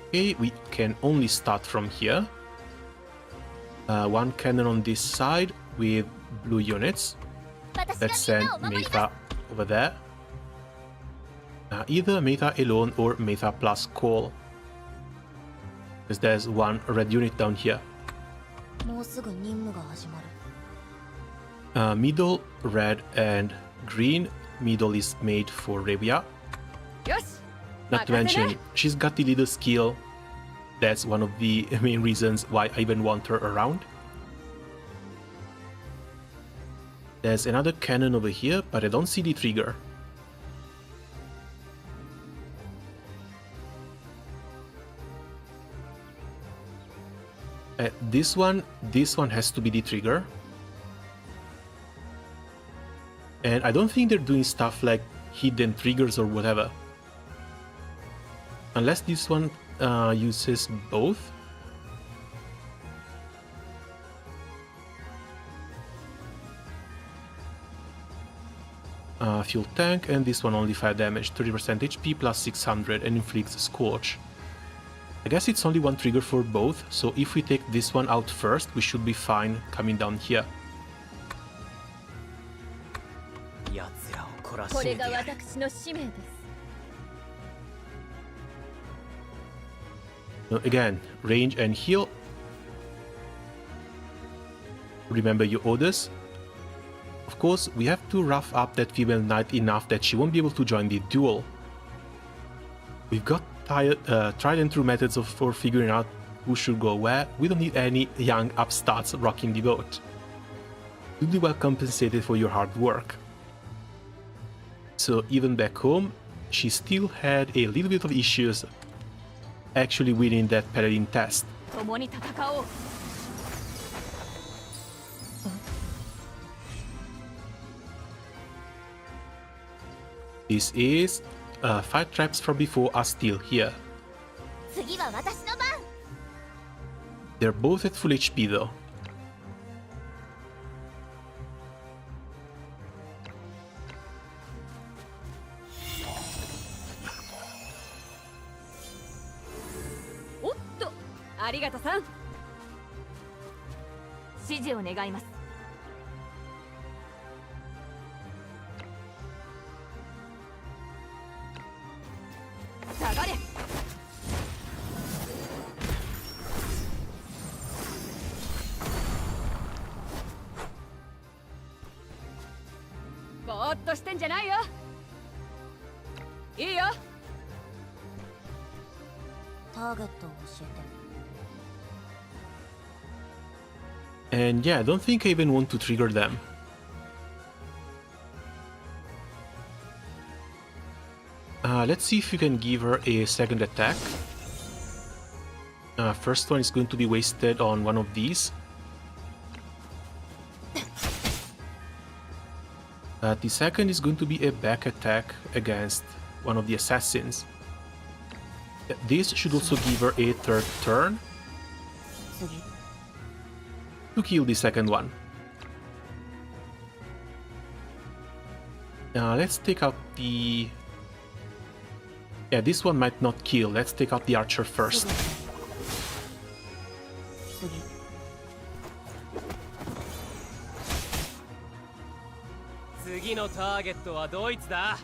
Okay, we can only start from here. One cannon on this side with blue units. Let's send Meitha over there. Either Meitha alone or Meitha plus Cole. Because there's one red unit down here. もうすぐ任務が始まる。Middle, red, and green. Middle is made for Rebia. よし Not to mention, she's got the little skill. That's one of the main reasons why I even want her around. There's another cannon over here, but I don't see the trigger. This one has to be the trigger. And I don't think they're doing stuff like hidden triggers or whatever. Unless this one uses both. Fuel tank, and this one only 5 damage, 30% HP plus 600 and inflicts Scorch. I guess it's only one trigger for both, so if we take this one out first, we should be fine coming down here. 奴らを懲らしこれがめてやる。私の使命です。 Now again, range and heal. Remember your orders. Of course, we have to rough up that female knight enough that she won't be able to join the duel. We've got tried and true methods for figuring out who should go where. We don't need any young upstarts rocking the boat. You'll be well compensated for your hard work. So even back home, she still had a little bit of issues actually winning that paladin test. 共に戦おう。 This is 5 traps from before are still here. 次は私の番。 They're both at full HP though.おっと、ありがとさん。指示を願います。 下がれ。ぼーっとしてんじゃないよ。いいよ。ターゲットを教えて。 And yeah, I don't think I even want to trigger them. Let's see if we can give her a second attack. First one is going to be wasted on one of these. The second is going to be a back attack against one of the assassins. This should also give her a third turn 次。 to kill the second one. Let's take out the... Yeah, this one might not kill. Let's take out the archer first. 次。次のターゲットはドイツだ。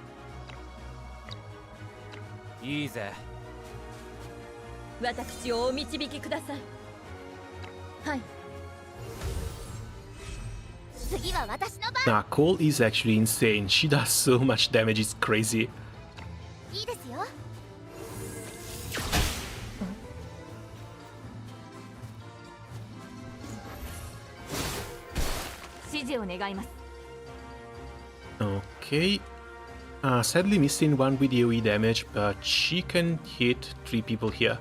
いいぜ。私をお導きください。はい。次は私の番。 Nah, Cole is actually insane. She does so much damage, it's crazy. いいですよ。 指示を願います。 Okay. Sadly missing one with AoE damage, but she can hit 3 people here.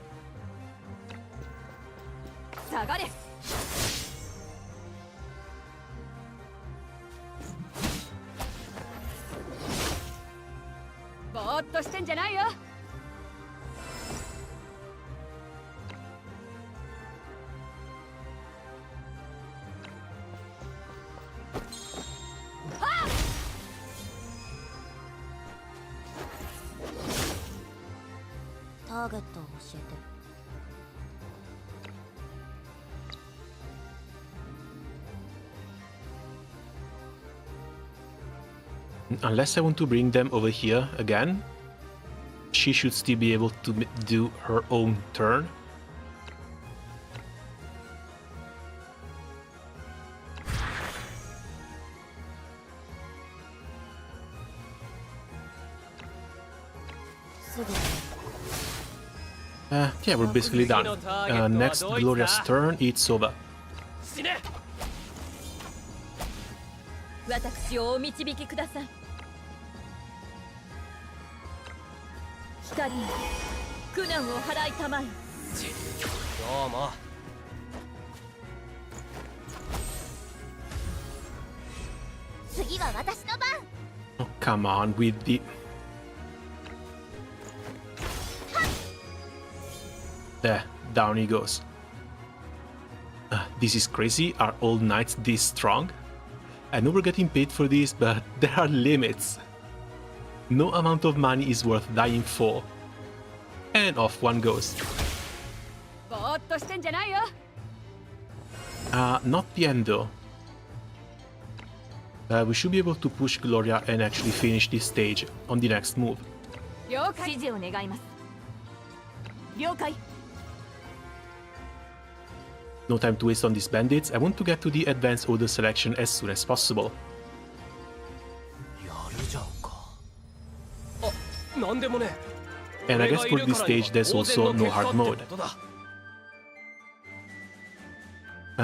下がれ。ぼーっとしてんじゃないよ。ターゲットを教えて。 Unless I want to bring them over here again, she should still be able to do her own turn. Yeah, we're basically done. Next Gloria's turn, it's over. 死ね。私をお導きください。光に苦難を払いたまえ。どうも。次は私の番。 Oh, come on with the... There, down he goes. This is crazy. Are all knights this strong? I know we're getting paid for this, but there are limits. No amount of money is worth dying for. And off one goes. ぼーっとしてんじゃないよ。 Not the end though. We should be able to push Gloria and actually finish this stage on the next move. 了解。指示を願います。了解。 No time to waste on these bandits. I want to get to the advanced order selection as soon as possible. やるじゃんか。あ、なんでもね。 And I guess for this stage there's also no hard mode.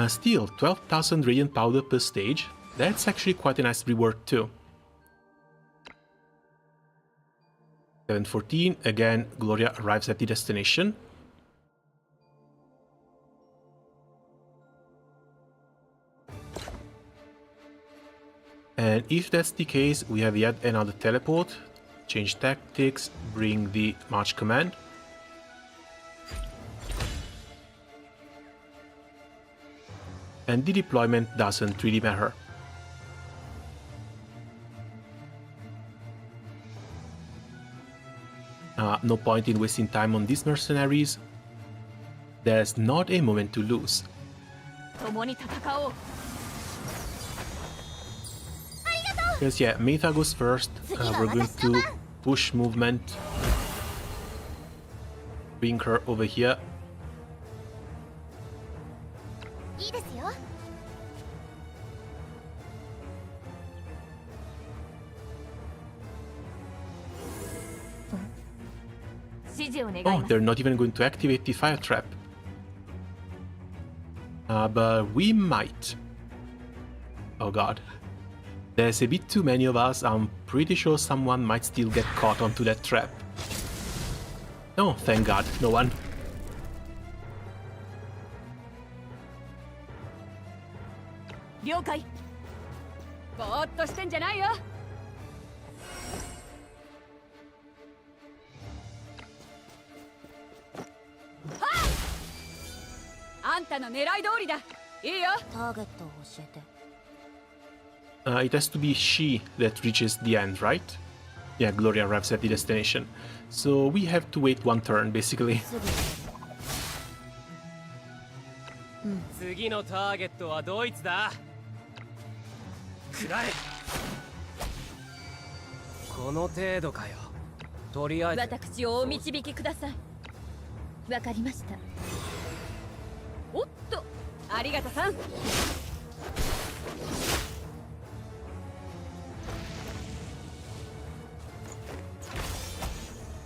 Still, 12,000 radiant powder per stage. That's actually quite a nice reward too. 7:14, again Gloria arrives at the destination. And if that's the case, we have yet another teleport. Change tactics, bring the march command. And the deployment doesn't really matter. No point in wasting time on these mercenaries. There's not a moment to lose. 共に戦おう。 Because yeah, Meta goes first. We're going to push movement. Bring her over here. いいですよ。 指示を願い Oh, ます。 they're not even going to activate the fire trap. But we might. Oh god. There's a bit too many of us. I'm pretty sure someone might still get caught onto that trap. Oh, thank god, no one. 了解。ぼーっとしてんじゃないよ。あんたの狙い通りだ。いいよ。ターゲットを教えて。 It has to be she that reaches the end, right? Yeah, Gloria arrives at the destination. So we have to wait one turn, basically. 次のターゲットはドイツだ。くらえ。この程度かよ。とりあえず。私をお導きください。わかりました。おっと、ありがとさん。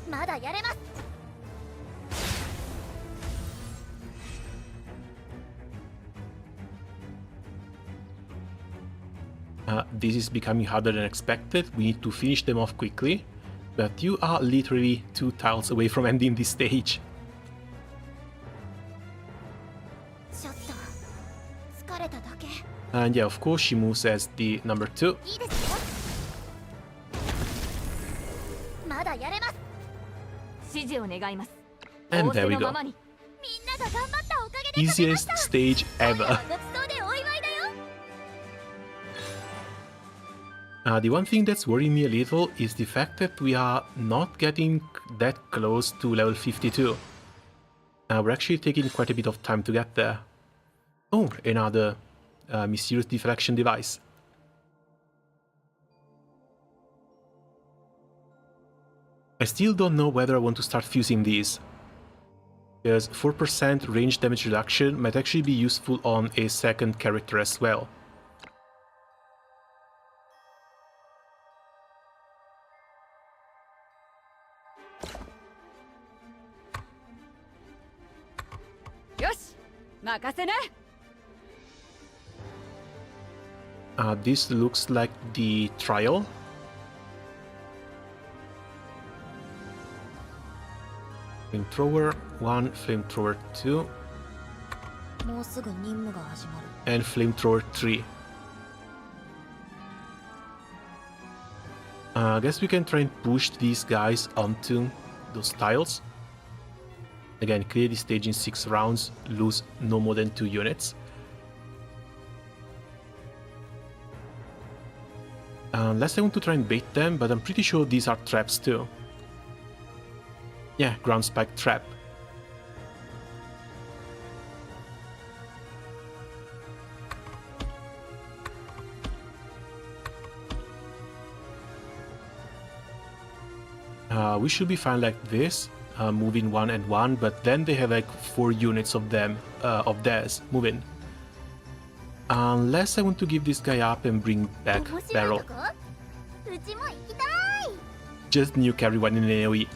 まだやれます。 This is becoming harder than expected. We need to finish them off quickly. But you are literally 2 tiles away from ending this stage. ちょっと疲れただけ。 And yeah, of course, she moves as the number 2. いいですよ。まだやれます。指示を願います。 And 仰せ there we の go. ままに。みんなが頑張ったおかげで勝てまし Easiest た。 stage 今夜 ever. はごちそうでお祝いだよ。 The one thing that's worrying me a little is the fact that we are not getting that close to level 52. We're actually taking quite a bit of time to get there. Oh, another mysterious deflection device. I still don't know whether I want to start fusing these. Because 4% range damage reduction might actually be useful on a second character as well. 任せね。 This looks like the trial. Flamethrower 1, Flamethrower 2, もうすぐ任務が始まる。 and Flamethrower 3. I guess we can try and push these guys onto those tiles. Again, clear the stage in 6 rounds, lose no more than 2 units. Unless I want to try and bait them, but I'm pretty sure these are traps too. Yeah, ground spike trap. We should be fine like this, moving 1 and 1, but then they have like 4 units of them, of theirs, moving. Unless I want to give this guy up and bring back 面白い Barrel. とこうちも行きたい。 Just nuke everyone in AoE.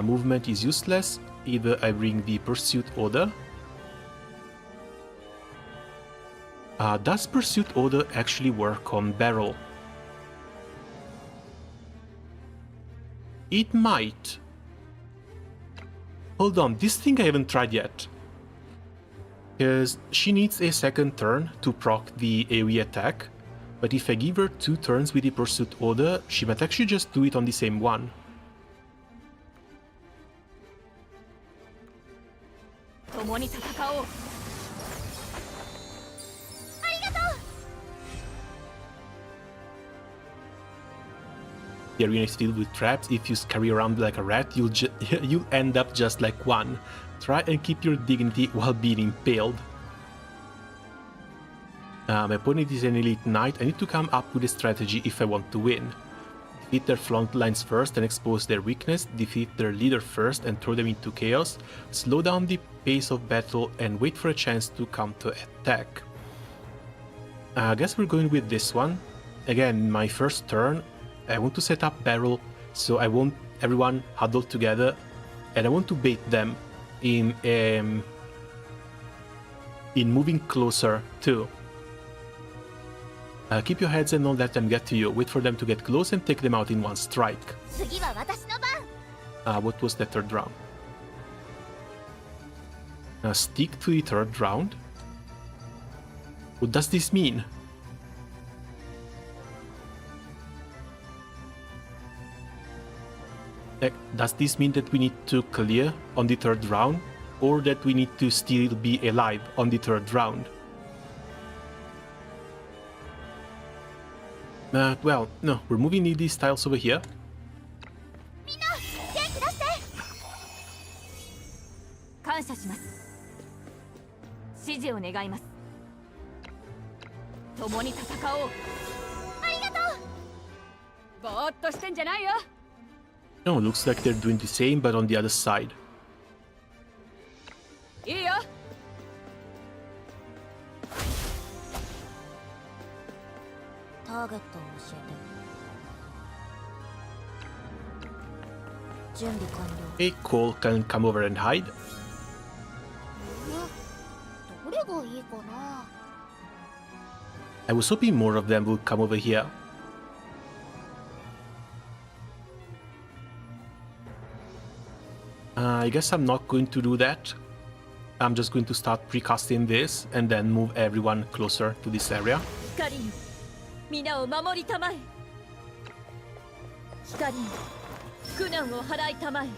Movement is useless. Either I bring the Pursuit Order. Does Pursuit Order actually work on Barrel? It might. Hold on, this thing I haven't tried yet. Because she needs a second turn to proc the AoE attack, but if I give her 2 turns with the Pursuit Order, she might actually just do it on the same one. 共に戦おう。 The arena is filled with traps. If you scurry around like a rat, you'll end up just like one. Try and keep your dignity while being impaled. My opponent is an elite knight. I need to come up with a strategy if I want to win. Defeat their front lines first and expose their weakness. Defeat their leader first and throw them into chaos. Slow down the pace of battle and wait for a chance to counter-attack. I guess we're going with this one. Again, my first turn, I want to set up Barrel, so I want everyone huddled together, and I want to bait them in moving closer too. Keep your heads and don't let them get to you. Wait for them to get close and take them out in one strike. 次は私の番。 What was the third round? Stick to the third round? What does this mean? Does this mean that we need to clear on the third round, or that we need to still be alive on the third round? Well, no, we're moving these tiles over here. みんな元気出して。感謝します。支持を願います。共に戦おう。ありがとう。ぼーっとしてんじゃないよ。 No, looks like they're doing the same, but on the other side. いいよ。ターゲットを教えて。準備完了。 Hey, Cole can come over and hide. どれがいいかな。 I was hoping more of them would come over here. I guess I'm not going to do that. I'm just going to start precasting this and then move everyone closer to this area. 光よ、皆を守りたまえ。光よ、苦難を払いたまえ。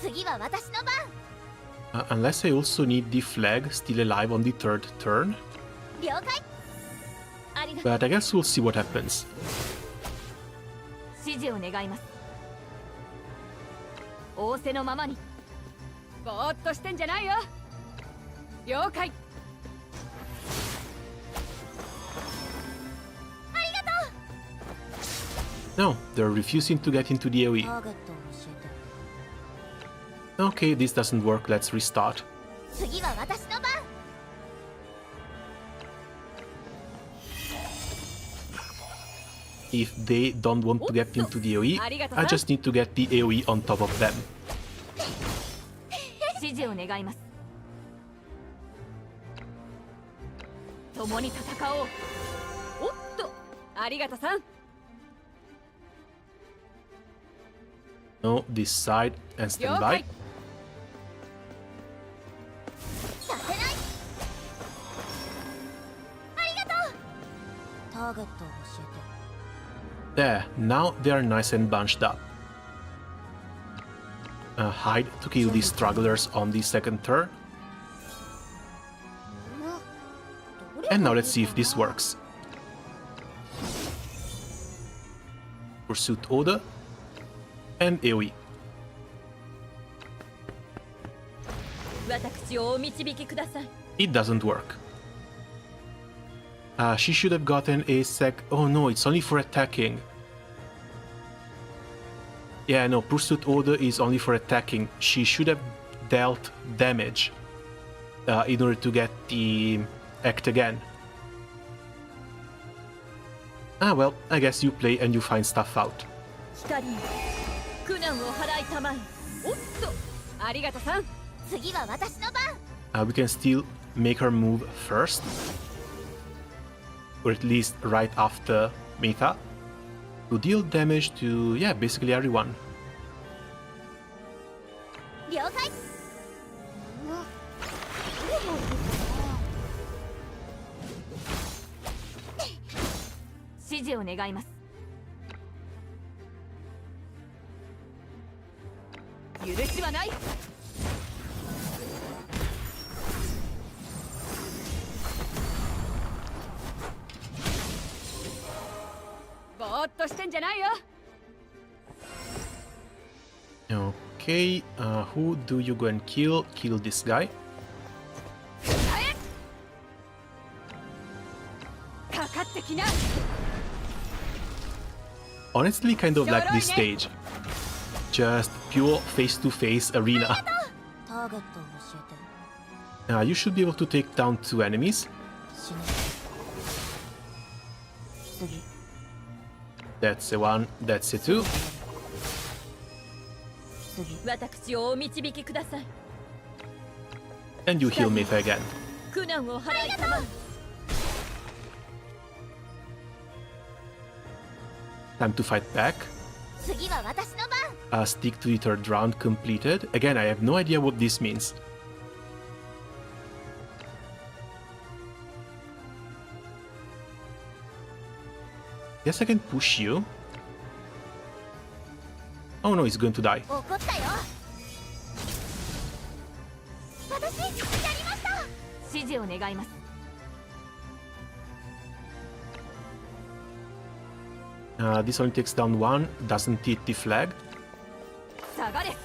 次は私の番。 Unless I also need the flag still alive on the third turn. 了解。ありがとう。 But I guess we'll see what happens. 支持を願います。仰せのままに。ぼーっとしてんじゃないよ。了解。 No, they're refusing to get into the タ AoE. ーゲットを教えて。 Okay, this doesn't work, let's restart. 次は私の番。 If they don't want to get into the AoE, I just need to get the AoE on top of them. 指示を願います。共に戦おう。おっと、ありがとさん。 No, this side and stand by. させない。ありがとう。ターゲットを教えて。 There, now they are nice and bunched up. Hide to kill these stragglers on the second turn. And now let's see if this works. Pursuit Order. And AoE. 私をお導きください。 It doesn't work. She should have gotten a sec... Oh no, it's only for attacking. Yeah, no, Pursuit Order is only for attacking. She should have dealt damage in order to get the act again. Ah, well, I guess you play and you find stuff out. 光よ、苦難を払いたまえ。おっと、ありがとさん。次は私の番。 We can still make her move first. Or at least right after Meta. To deal damage to, yeah, basically everyone. 了解。指示を願います。許しはない。ぼーっとしてんじゃないよ。 Okay, who do you go and kill? Kill this guy. かかってきな。 Honestly, kind of like this stage. Just pure face-to-face arena. ターゲットを教えて。 You should be able to take down 2 enemies. 死ぬ。次。 That's a 1, that's a 2. 次。私をお導きください。 And you heal Meta again. 苦難を払いたまえ。 Time to fight back. 次は私の番。 Stick to the 3rd round completed. Again, I have no idea what this means. Guess I can push you. Oh no, he's going to die. 怒ったよ。私やりました。指示を願います。 This only takes down 1, doesn't hit the flag. 下がれ。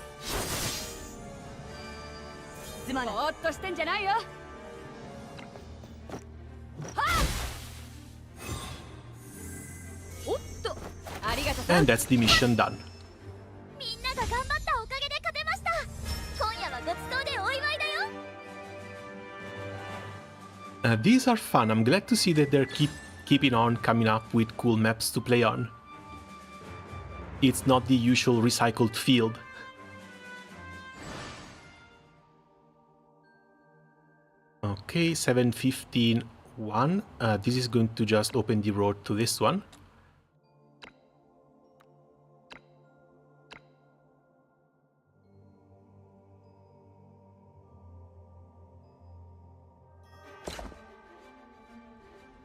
すまない。ぼーっとしてんじゃないよ。はあ。おっと、ありがとうさん。 And that's the mission done. みんなが頑張ったおかげで勝てました。今夜はごちそうでお祝いだよ。 These are fun. I'm glad to see that they're keeping on coming up with cool maps to play on. It's not the usual recycled field. Okay, 7:15:1. This is going to just open the road to this one.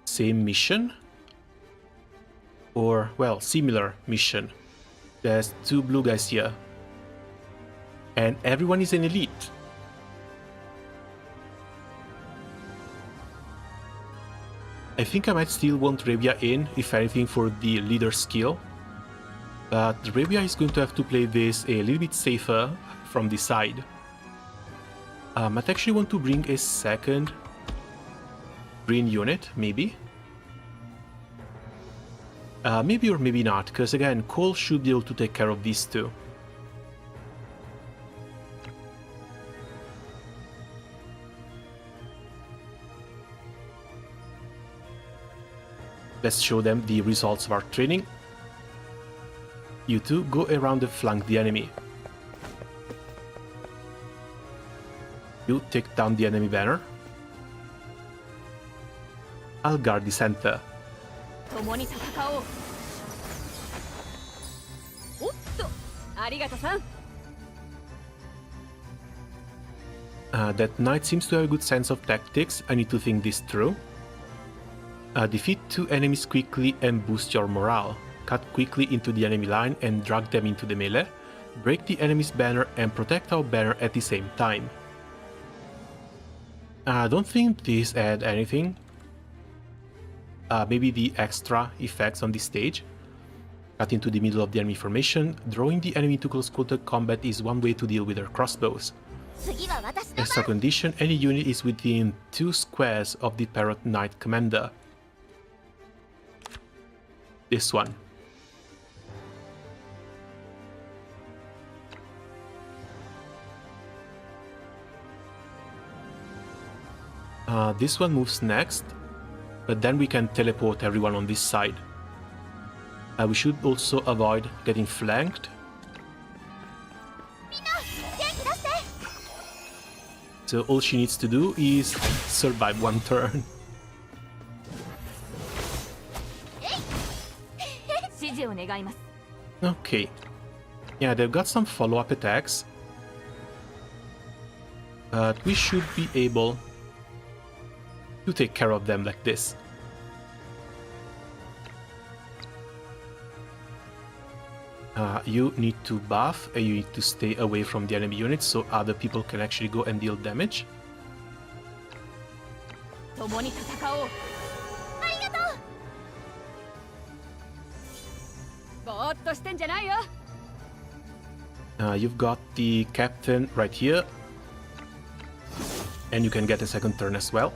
Same mission, or well, similar mission. There's 2 blue guys here, and everyone is an elite. I think I might still want Ravia in, if anything, for the leader skill, but Ravia is going to have to play this a little bit safer from the side. Might actually want to bring a second green unit, maybe. Maybe or maybe not, because again, Cole should be able to take care of these 2. Let's show them the results of our training. You two go around and flank the enemy. You take down the enemy banner. I'll guard the center. 共に戦おう。おっと、ありがとさん。That knight seems to have a good sense of tactics. I need to think this through. Defeat 2 enemies quickly and boost your morale. Cut quickly into the enemy line and drag them into the melee. Break the enemy's banner and protect our banner at the same time. I don't think this add anything. Maybe the extra effects on this stage. Cut into the middle of the enemy formation. Drawing the enemy to close quarter combat is one way to deal with their crossbows. 次は私の Extra condition, any unit is within 2 squares of the Parrot Knight commander. This one. This one moves next, but then we can teleport everyone on this side. We should also avoid getting flanked. みんな元気出して So all she needs to do is survive one turn. 指示を願います。 Okay. Yeah, they've got some follow-up attacks. But we should be able to take care of them like this. You need to buff and you need to stay away from the enemy units so other people can actually go and deal damage. 共に戦おう。ありがとうぼーっとしてんじゃないよ。You've got the captain right here. And you can get a second turn as well.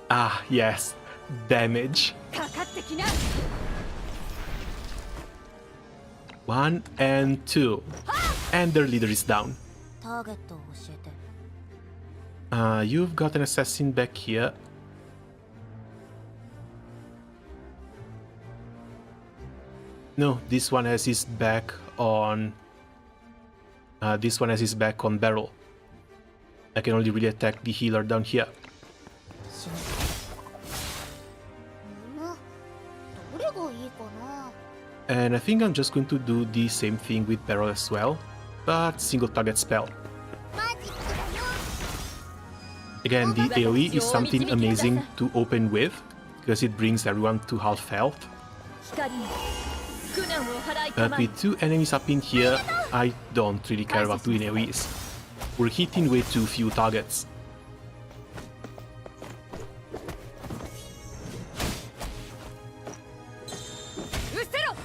Ah, yes. Damage. かかってきな。 1 and 2. And their leader is down. ターゲットを教えて You've got an assassin back here. No, this one has his back on... this one has his back on barrel. I can only really attack the healer down here. 死ぬどれがいいかな And I think I'm just going to do the same thing with barrel as well, but single target spell. マジックだよ Again, the AoE is something amazing to open with, because it brings everyone to half health. 光に苦難を払いた But まえ。 with 2 enemies up in here, I don't really care about doing AoEs. We're hitting way too few targets. うっせろ。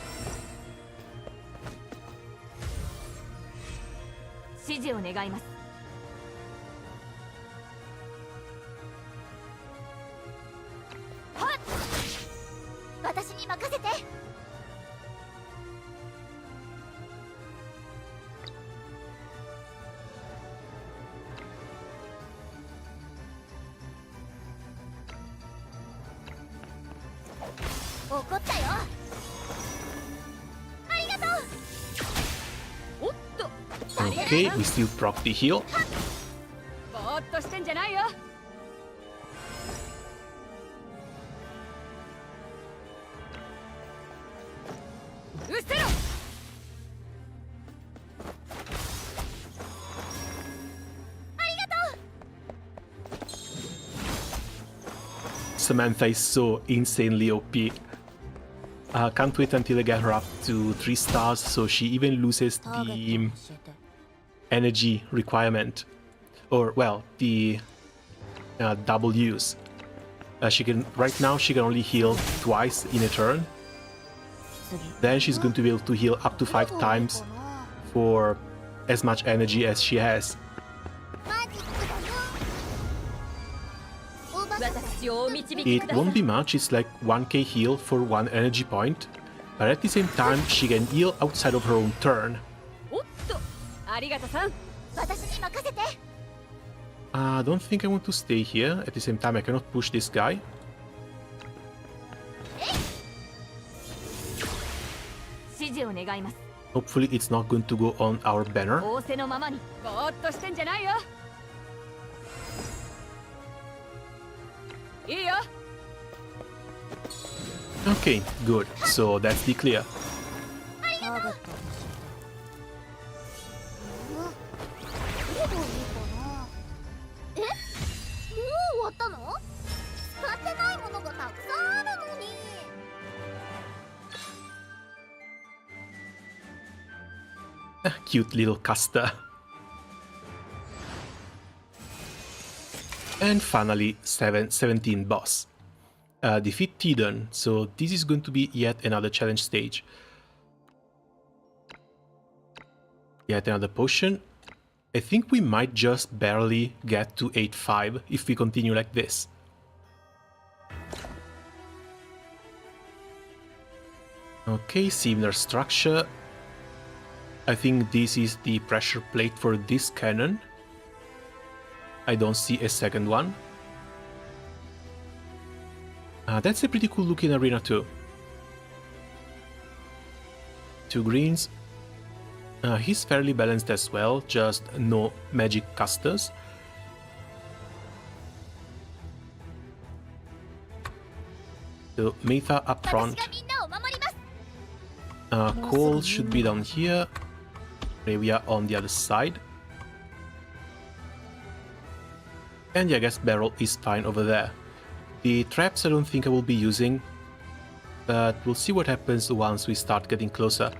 指示を願います。はっ私に任せて怒ったよありがとうおっと。 Okay, we still proc the heal. ぼーっとしてんじゃないよ。うっせろ。 Samantha is so insanely OP. Can't wait until I get her up to 3 stars so she even loses ターゲットを the 教えて energy requirement. Or, well, the double use. Right now she can only heal twice in a turn. 次 Then she's going to be able to heal up to 5 times どれがいいかな for as much energy as she has. マジックだよおばさん私をお導き It くださ won't い。 be much, it's like 1k heal for 1 energy point. But at the same time, she can heal outside of her own turn. おっと。ありがとさん。私に任せて I don't think I want to stay here. At the same time, I cannot push this guy. 指示を願います。Hopefully it's not going to go on our banner. 仰せのままにぼーっとしてんじゃないよ。いいよ。 Okay, good. So that's the clear. ターゲットどれがいいかな。え、もう終わったの？使ってないものがたくさんあるのに。Cute little caster. And finally, 17 boss. Defeat Tidon, so this is going to be yet another challenge stage. Yet another potion. I think we might just barely get to 8-5 if we continue like this. Okay, similar structure. I think this is the pressure plate for this cannon. I don't see a second one. That's a pretty cool looking arena too. 2 greens. He's fairly balanced as well, just no magic casters. So Metha up front. Cole should be down here. Revia on the other side. And yeah, I guess Barrel is fine over there. The traps I don't think I will be using, but we'll see what happens once we start getting closer.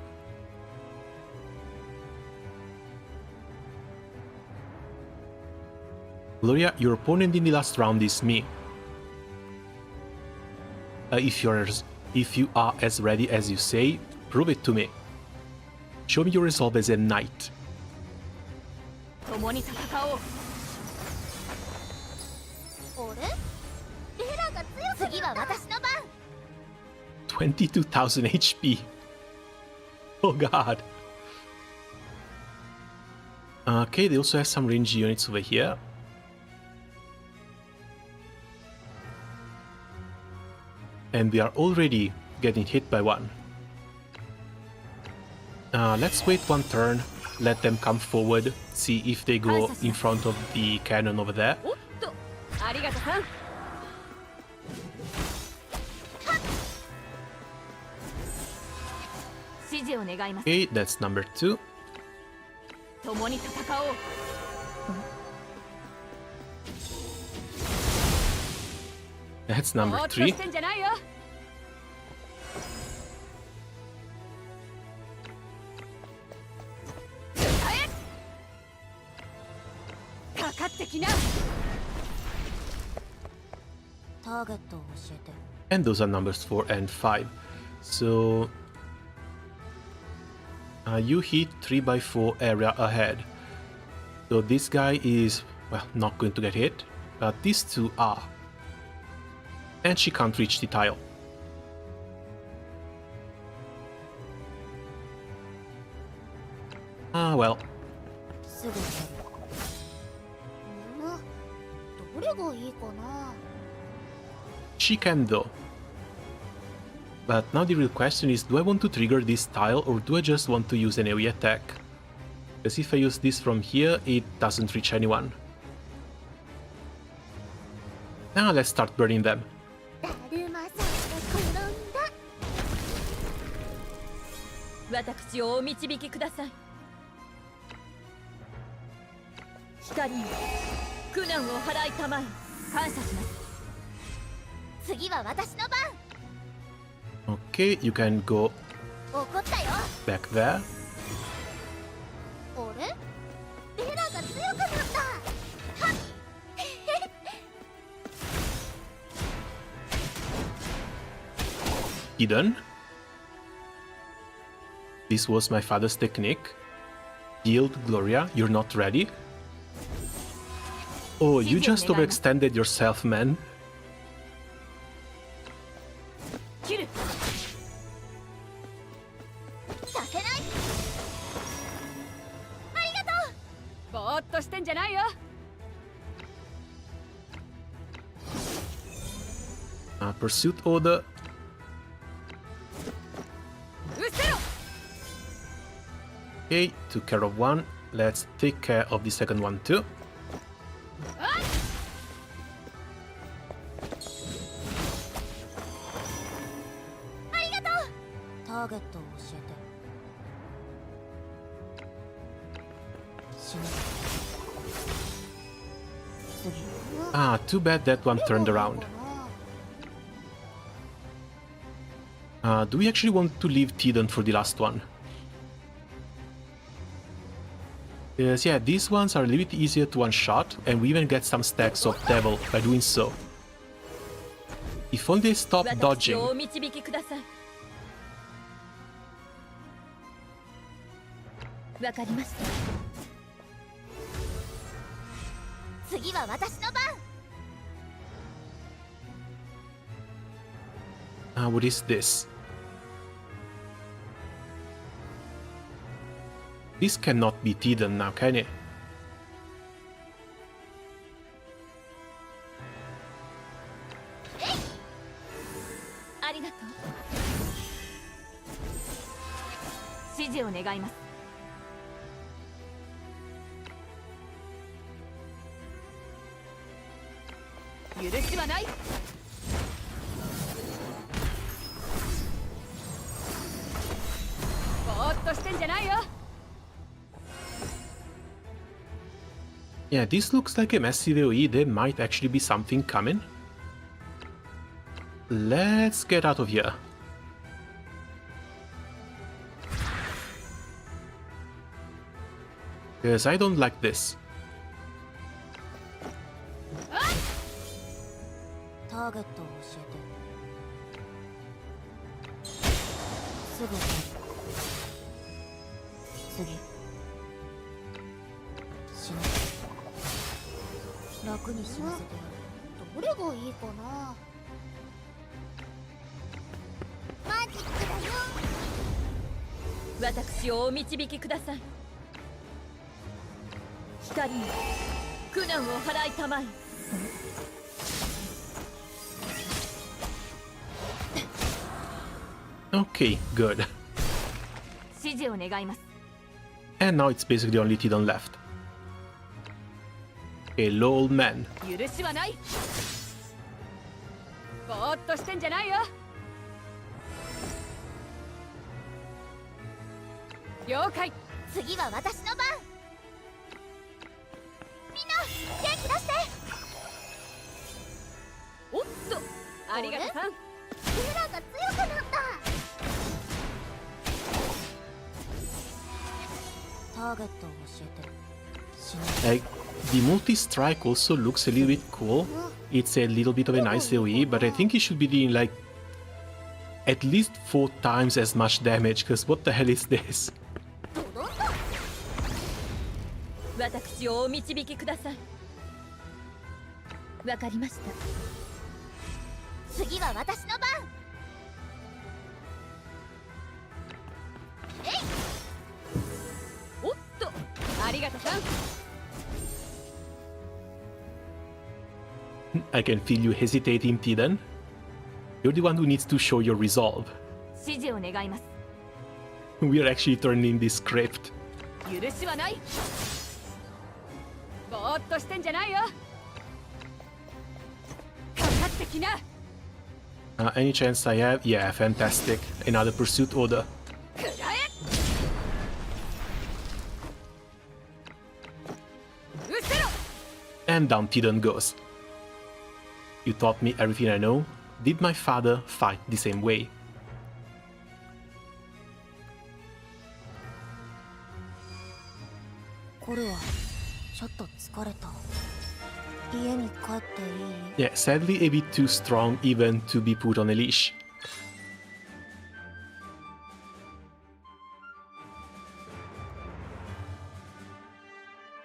Gloria, your opponent in the last round is me. If you are as ready as you say, prove it to me. Show me your resolve as a knight. 共に戦おう。あれ？ベラが強くなった。次は私の番。22,000 HP. Oh god. Okay, they also have some range units over here. And we are already getting hit by one. Let's wait one turn, let them come forward, see if they go in front of the cannon over there. おっと、ありがとさん。指示を願います。 Okay, that's number 2. 共に戦おう。That's number ぼーっと 3. してんじゃないよ。かかってきな。ターゲットを教えて。 And those are numbers 4 and 5. So you hit 3x4 area ahead. So this guy is, well, not going to get hit, but these two are. And she can't reach the tile. Well. すぐ出る。どれがいいかな。 She can though. But now the real question is, do I want to trigger this tile or do I just want to use an AoE attack? Because if I use this from here, it doesn't reach anyone. Now let's start burning them. だるまさんが転んだ。私をお導きください。光よ、苦難を払いたまえ。感謝します。次は私の番。 Okay, you can go 怒ったよ。 back there. あれ？ベラが強くなった。はっ。 Hidden. This was my father's technique. Yield, Gloria, you're not ready. Oh, you just overextended yourself, man. 切る。させない。ありがとう。ぼーっとしてんじゃないよ。Pursuit order. うせろ。Okay, took care of one. Let's take care of the second one too. ターゲットを教えて。死ぬ。次。 Ah, too bad that one turned around. Do we actually want to leave Tidon for the last one? Yes, yeah, these ones are a little bit easier to one-shot, and we even get some stacks of Devil by doing so. If only they stop 私 dodging. をお導きください。わかりました。次は私の番。 What is this? This cannot be Tidon now, can it? ありがとう。指示を願います。許しはない。ぼーっとしてんじゃないよ。 Yeah, this looks like a massive AoE. There might actually be something coming. Let's get out of here. Because I don't like this. ターゲットを教えて。すぐ。次。死ぬ。楽に死なせてやる。どれがいいかな。マジックだよ。私をお導きください。光に苦難を払いたまえ。Okay, good. 指示を願います。 And now it's basically only Tidon left. Hello, old man. 許しはない。ぼーっとしてんじゃないよ。了解。次は私の番。みんな元気出して。おっと、ありがとさん。クーラーが強くなった。ターゲットを教えて。死ぬ。 Like, the multi-strike also looks a little bit cool. It's a little bit of a nice AoE, but I think it should be doing like at least 4 times as much damage, because what the hell is this? 私をお導きください。わかりました。次は私の番。えい。おっと、ありがとさん。 I can feel you hesitating, Tidon. You're the one who needs to show your resolve. 指示を願います。 We are actually turning this script. 許しはない。ぼーっとしてんじゃないよ。かかってきな。Any chance I have? Yeah, fantastic. Another pursuit order. くらえ。うせろ。 And down Tidon goes. You taught me everything I know. Did my father fight the same way? これはちょっと疲れた。家に帰っていい？ Yeah, sadly a bit too strong even to be put on a leash.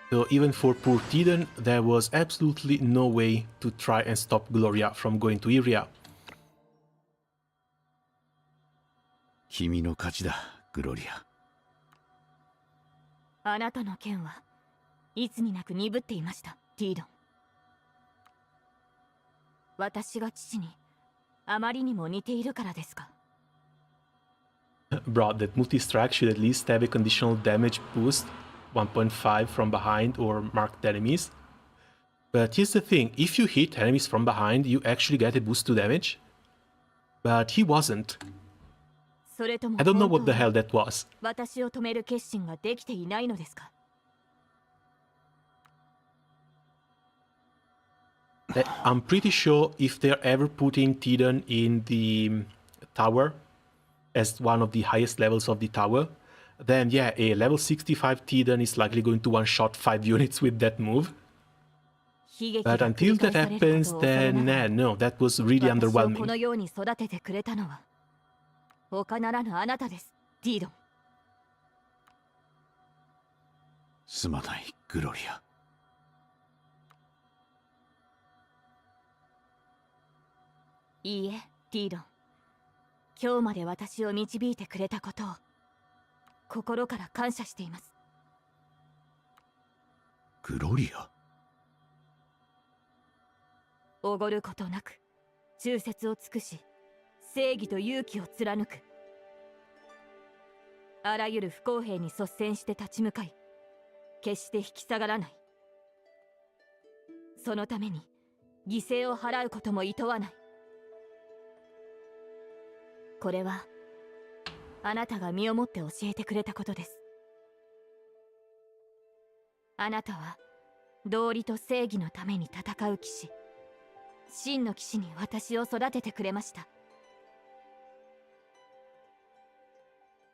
So even for poor Tidon, there was absolutely no way to try and stop Gloria from going to Iria. 君の勝ちだ、グロリア。あなたの剣はいつになく鈍っていました、ティードン。私が父にあまりにも似ているからですか。Bro, that multi-strike should at least have a conditional damage boost, 1.5 from behind or marked enemies. But here's the thing, if you hit enemies from behind, you actually get a boost to damage. But he wasn't. それとも I don't know 本 what 当 the に hell that was. 私を止める決心ができていないのですか？ I'm pretty sure if they're ever putting Tidon in the tower, as one of the highest levels of the tower, then yeah, a level 65 Tidon is likely going to one-shot 5 units with that move. 悲劇 But が繰り until 返 that されること happens, を恐れ then ながら no, that was really 私をこ underwhelming. のように育ててくれたのは他ならぬあなたです、ティードン。すまない、グロリア。いいえ、ティードン。今日まで私を導いてくれたことを心から感謝しています。グロリア？おごることなく忠節を尽くし、正義と勇気を貫く。あらゆる不公平に率先して立ち向かい、決して引き下がらない。そのために犠牲を払うことも厭わない。これはあなたが身をもって教えてくれたことです。あなたは道理と正義のために戦う騎士、真の騎士に私を育ててくれました。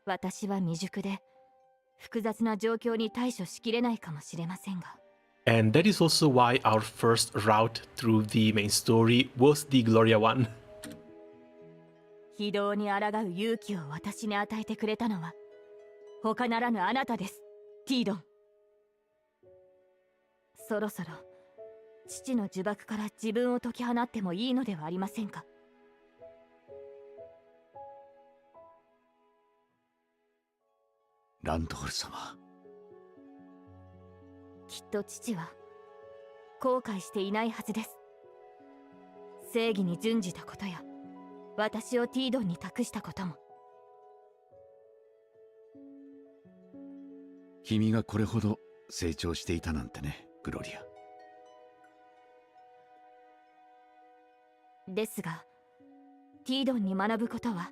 私は未熟で複雑な状況に対処しきれないかもしれませんが、 And that is also why our first route through the main story was the Gloria one. 非道に抗う勇気を私に与えてくれたのは他ならぬあなたです、ティードン。そろそろ父の呪縛から自分を解き放ってもいいのではありませんか。ランドール様。きっと父は後悔していないはずです。正義に準じたことや私をティードンに託したことも。君がこれほど成長していたなんてね、グロリア。ですがティードンに学ぶことは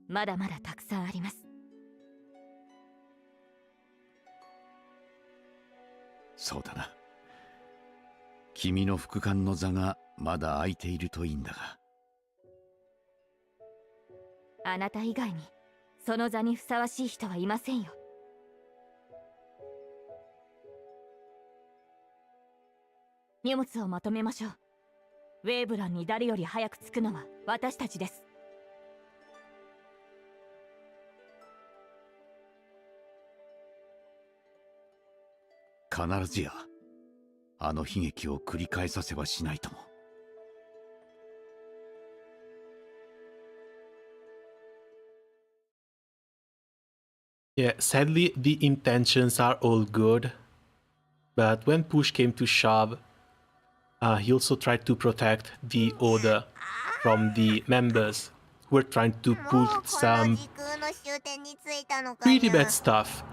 まだまだたくさんあります。そうだな。君の副官の座がまだ空いているといいんだが。あなた以外にその座にふさわしい人はいませんよ。荷物をまとめましょう。ウェーブランに誰より早く着くのは私たちです。必ずやあの悲劇を繰り返させはしないとも。Yeah, sadly, the intentions are all good. But when push came to shove, he also tried to protect the order from the members who were trying to もう pull この some 時空の終点に着いたのか pretty な。 bad stuff.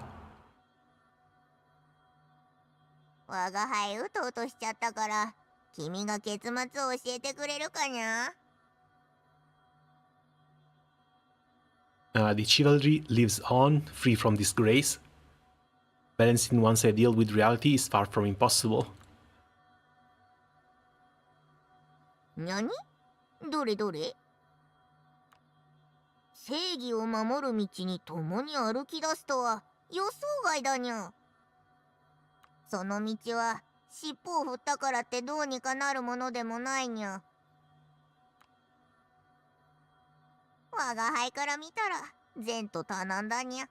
我が輩うとうとしちゃったから君が結末を教えてくれるかにゃ。 The chivalry lives on, free from disgrace. Balancing one's ideal with reality is far from impossible. 何？どれどれ？正義を守る道に共に歩き出すとは予想外だにゃ。その道は尻尾を振ったからってどうにかなるものでもないにゃ。我が輩から見たら善と多難だにゃ。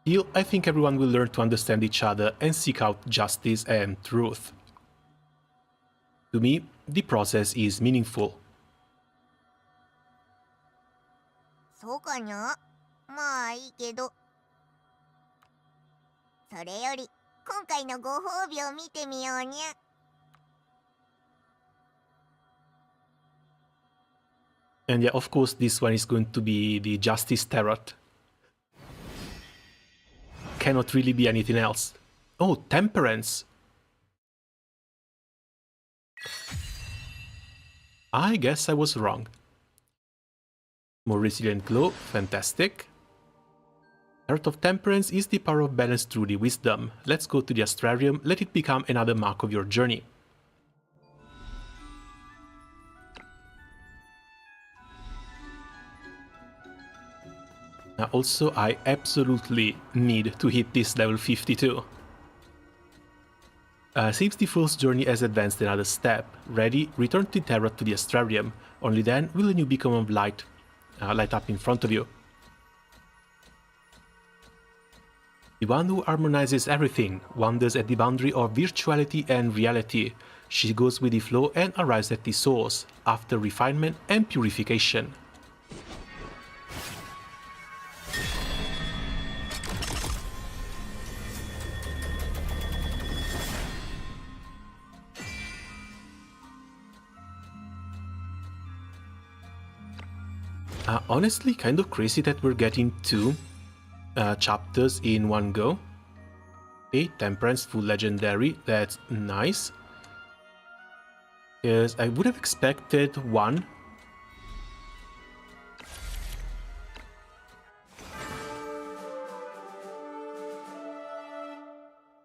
Still, I think everyone will learn to understand each other and seek out justice and truth. To me, the process is meaningful. そうかにゃ。まあいいけど。それより今回のご褒美を見てみようにゃ。And yeah, of course, this one is going to be the Justice Tarot. Cannot really be anything else. Oh, Temperance. I guess I was wrong. More Resilient Glow, fantastic. Heart of Temperance is the power of balance through the wisdom. Let's go to the Astrarium, let it become another mark of your journey. Also, I absolutely need to hit this level 52. Seems the fool's journey has advanced another step. Ready? Return to the Tarot to the Astrarium. Only then will a new beacon of light light up in front of you. The one who harmonizes everything wanders at the boundary of virtuality and reality. She goes with the flow and arrives at the source, after refinement and purification. Honestly, kind of crazy that we're getting two chapters in one go. Okay, Temperance, full legendary, that's nice. Yes, I would have expected one.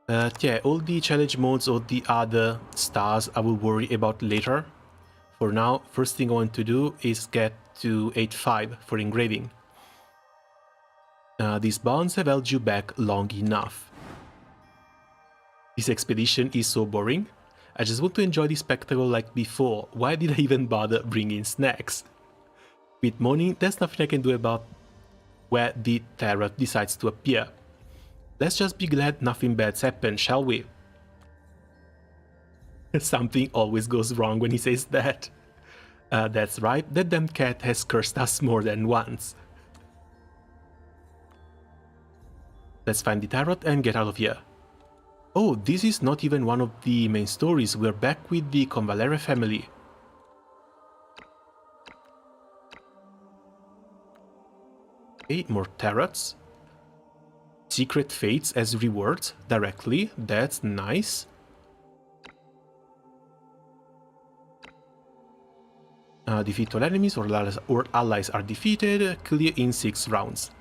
But yeah, all the challenge modes or the other stars I will worry about later. For now, first thing I want to do is get to 8.5 for engraving. These bonds have held you back long enough. This expedition is so boring. I just want to enjoy the spectacle like before. Why did I even bother bringing snacks? With morning, there's nothing I can do about where the tarot decides to appear. Let's just be glad nothing bad's happened, shall we? Something always goes wrong when he says that. That's right, that damn cat has cursed us more than once. Let's find the tarot and get out of here. Oh, this is not even one of the main stories. We're back with the Convallaria family. Okay, more tarots. Secret fates as rewards directly. That's nice. Defeat all enemies or allies are defeated. Clear in 6 rounds.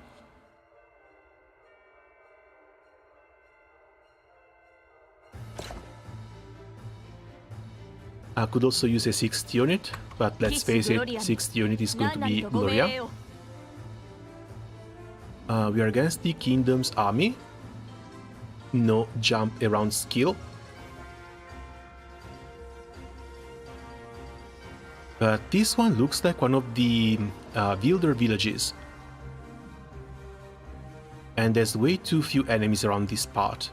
I could also use a 6th unit, but let's face it, 6th unit is going to be Gloria. We are against the Kingdom's army. No jump around skill. But this one looks like one of the Wilder villages. And there's way too few enemies around this part.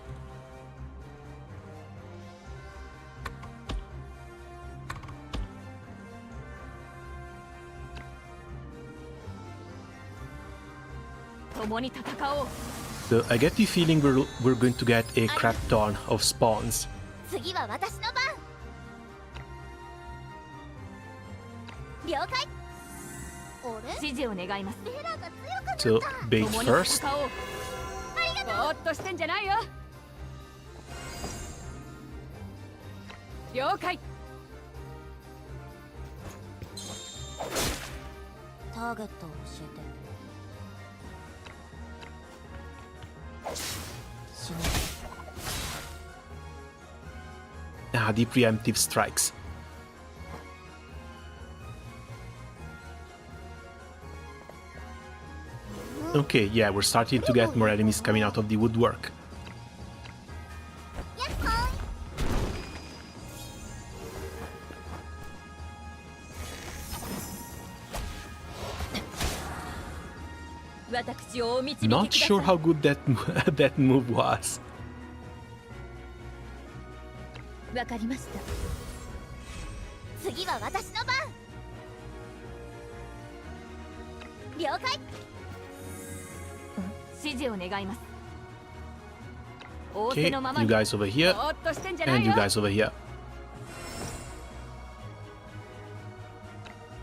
So I get the feeling we're going to get a crap ton of spawns. So bait first. The preemptive strikes. Okay, yeah, we're starting to get more enemies coming out of the woodwork. Not sure how good that move was. Okay, you guys over here, and you guys over here.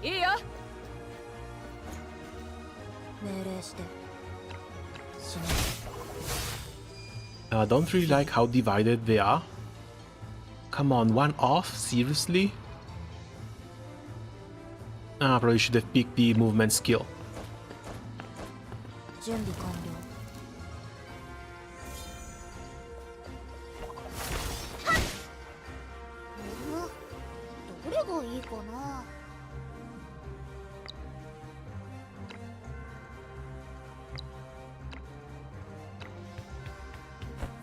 いいよ Don't really like how divided they are. Come on, one off? Seriously? Probably should have picked the movement skill. 準備完了。どれがいいかな。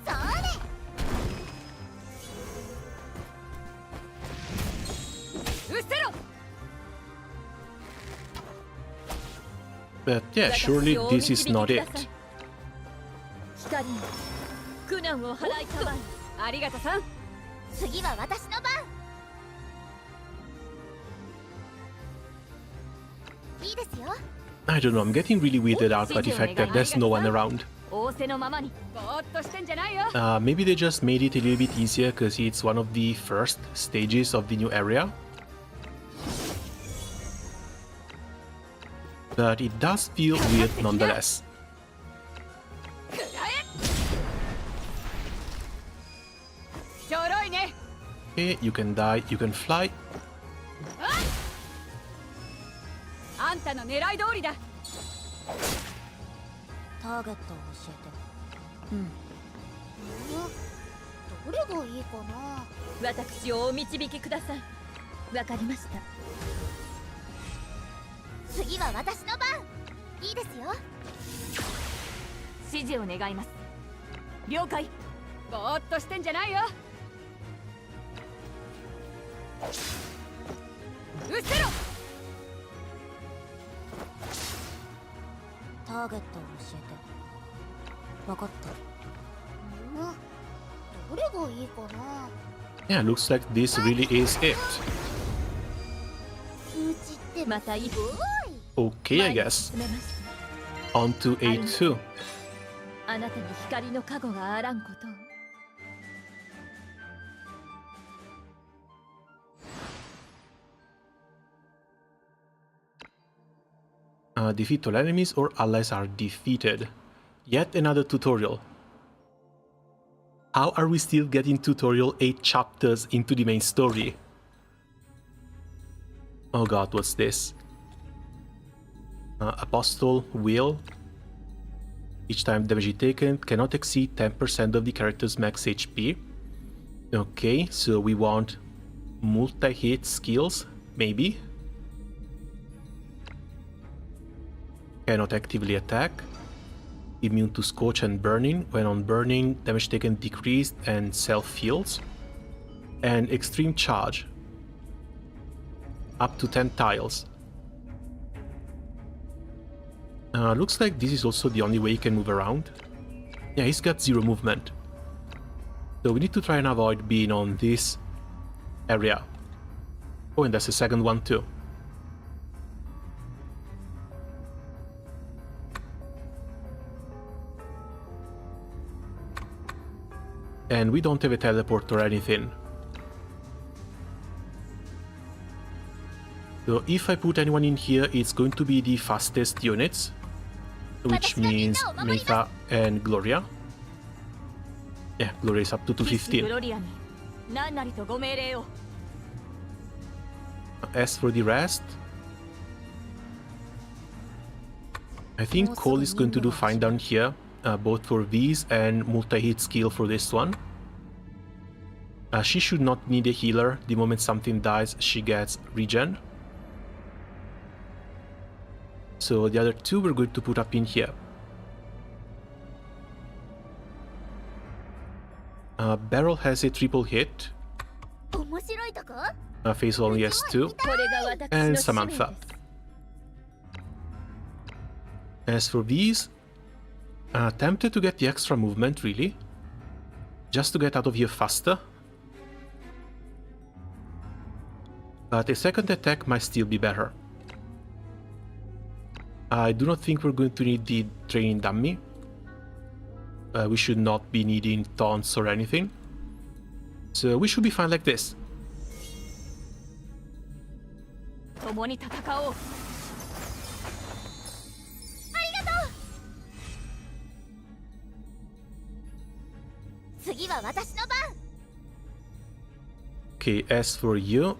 それ。うっせろ。 But yeah, surely this is not it. 光に苦難を払いたまえ。ありがとさん。次は私の番。いいですよ。I don't know, I'm getting really weirded out by the fact that there's no one around. 仰せのままにぼーっとしてんじゃないよ。 Maybe they just made it a little bit easier because it's one of the first stages of the new area. But it does feel weird nonetheless. くらえ。ちょろいね。 Okay, you can die, you can fly. あんたの狙い通りだ。ターゲットを教えて。どれがいいかな。私をお導きください。わかりました。次は私の番。いいですよ。指示を願います。了解。ぼーっとしてんじゃないよ。うっせろ。ターゲットを教えて。わかった。どれがいいかな。 Yeah, looks like this really is it. 通知ってまた一歩 Okay, I guess. 進めました。 On to A2. あなたに光の加護があらんことを。Defeat all enemies or allies are defeated. Yet another tutorial. How are we still getting tutorial 8 chapters into the main story? Oh god, what's this? Apostle Will. Each time damage taken cannot exceed 10% of the character's max HP. Okay, so we want multi-hit skills, maybe? Cannot actively attack. Immune to Scorch and Burning. When on Burning, damage taken decreased and self-heals. And Extreme Charge. Up to 10 tiles. Looks like this is also the only way he can move around. Yeah, he's got 0 movement. So we need to try and avoid being on this area. Oh, and there's a second one too. And we don't have a teleport or anything. So if I put anyone in here, it's going to be the fastest units, which means Meitha and Gloria. Yeah, Gloria is up to 215. グロリアに何なりとご命令を。 As for the rest, I think Cole is going to do fine down here, both for these and multi-hit skill for this one. She should not need a healer. The moment something dies, she gets regen. So the other two we're going to put up in here. Beryl has a triple hit. 面白いとこ。Face only has 2. これが私 And の使命 Samantha. です。 As for these, tempted to get the extra movement, really. Just to get out of here faster. But a second attack might still be better. I do not think we're going to need the training dummy. We should not be needing taunts or anything. So we should be fine like this. 共に戦おう。次は私の番。 Okay, as for you,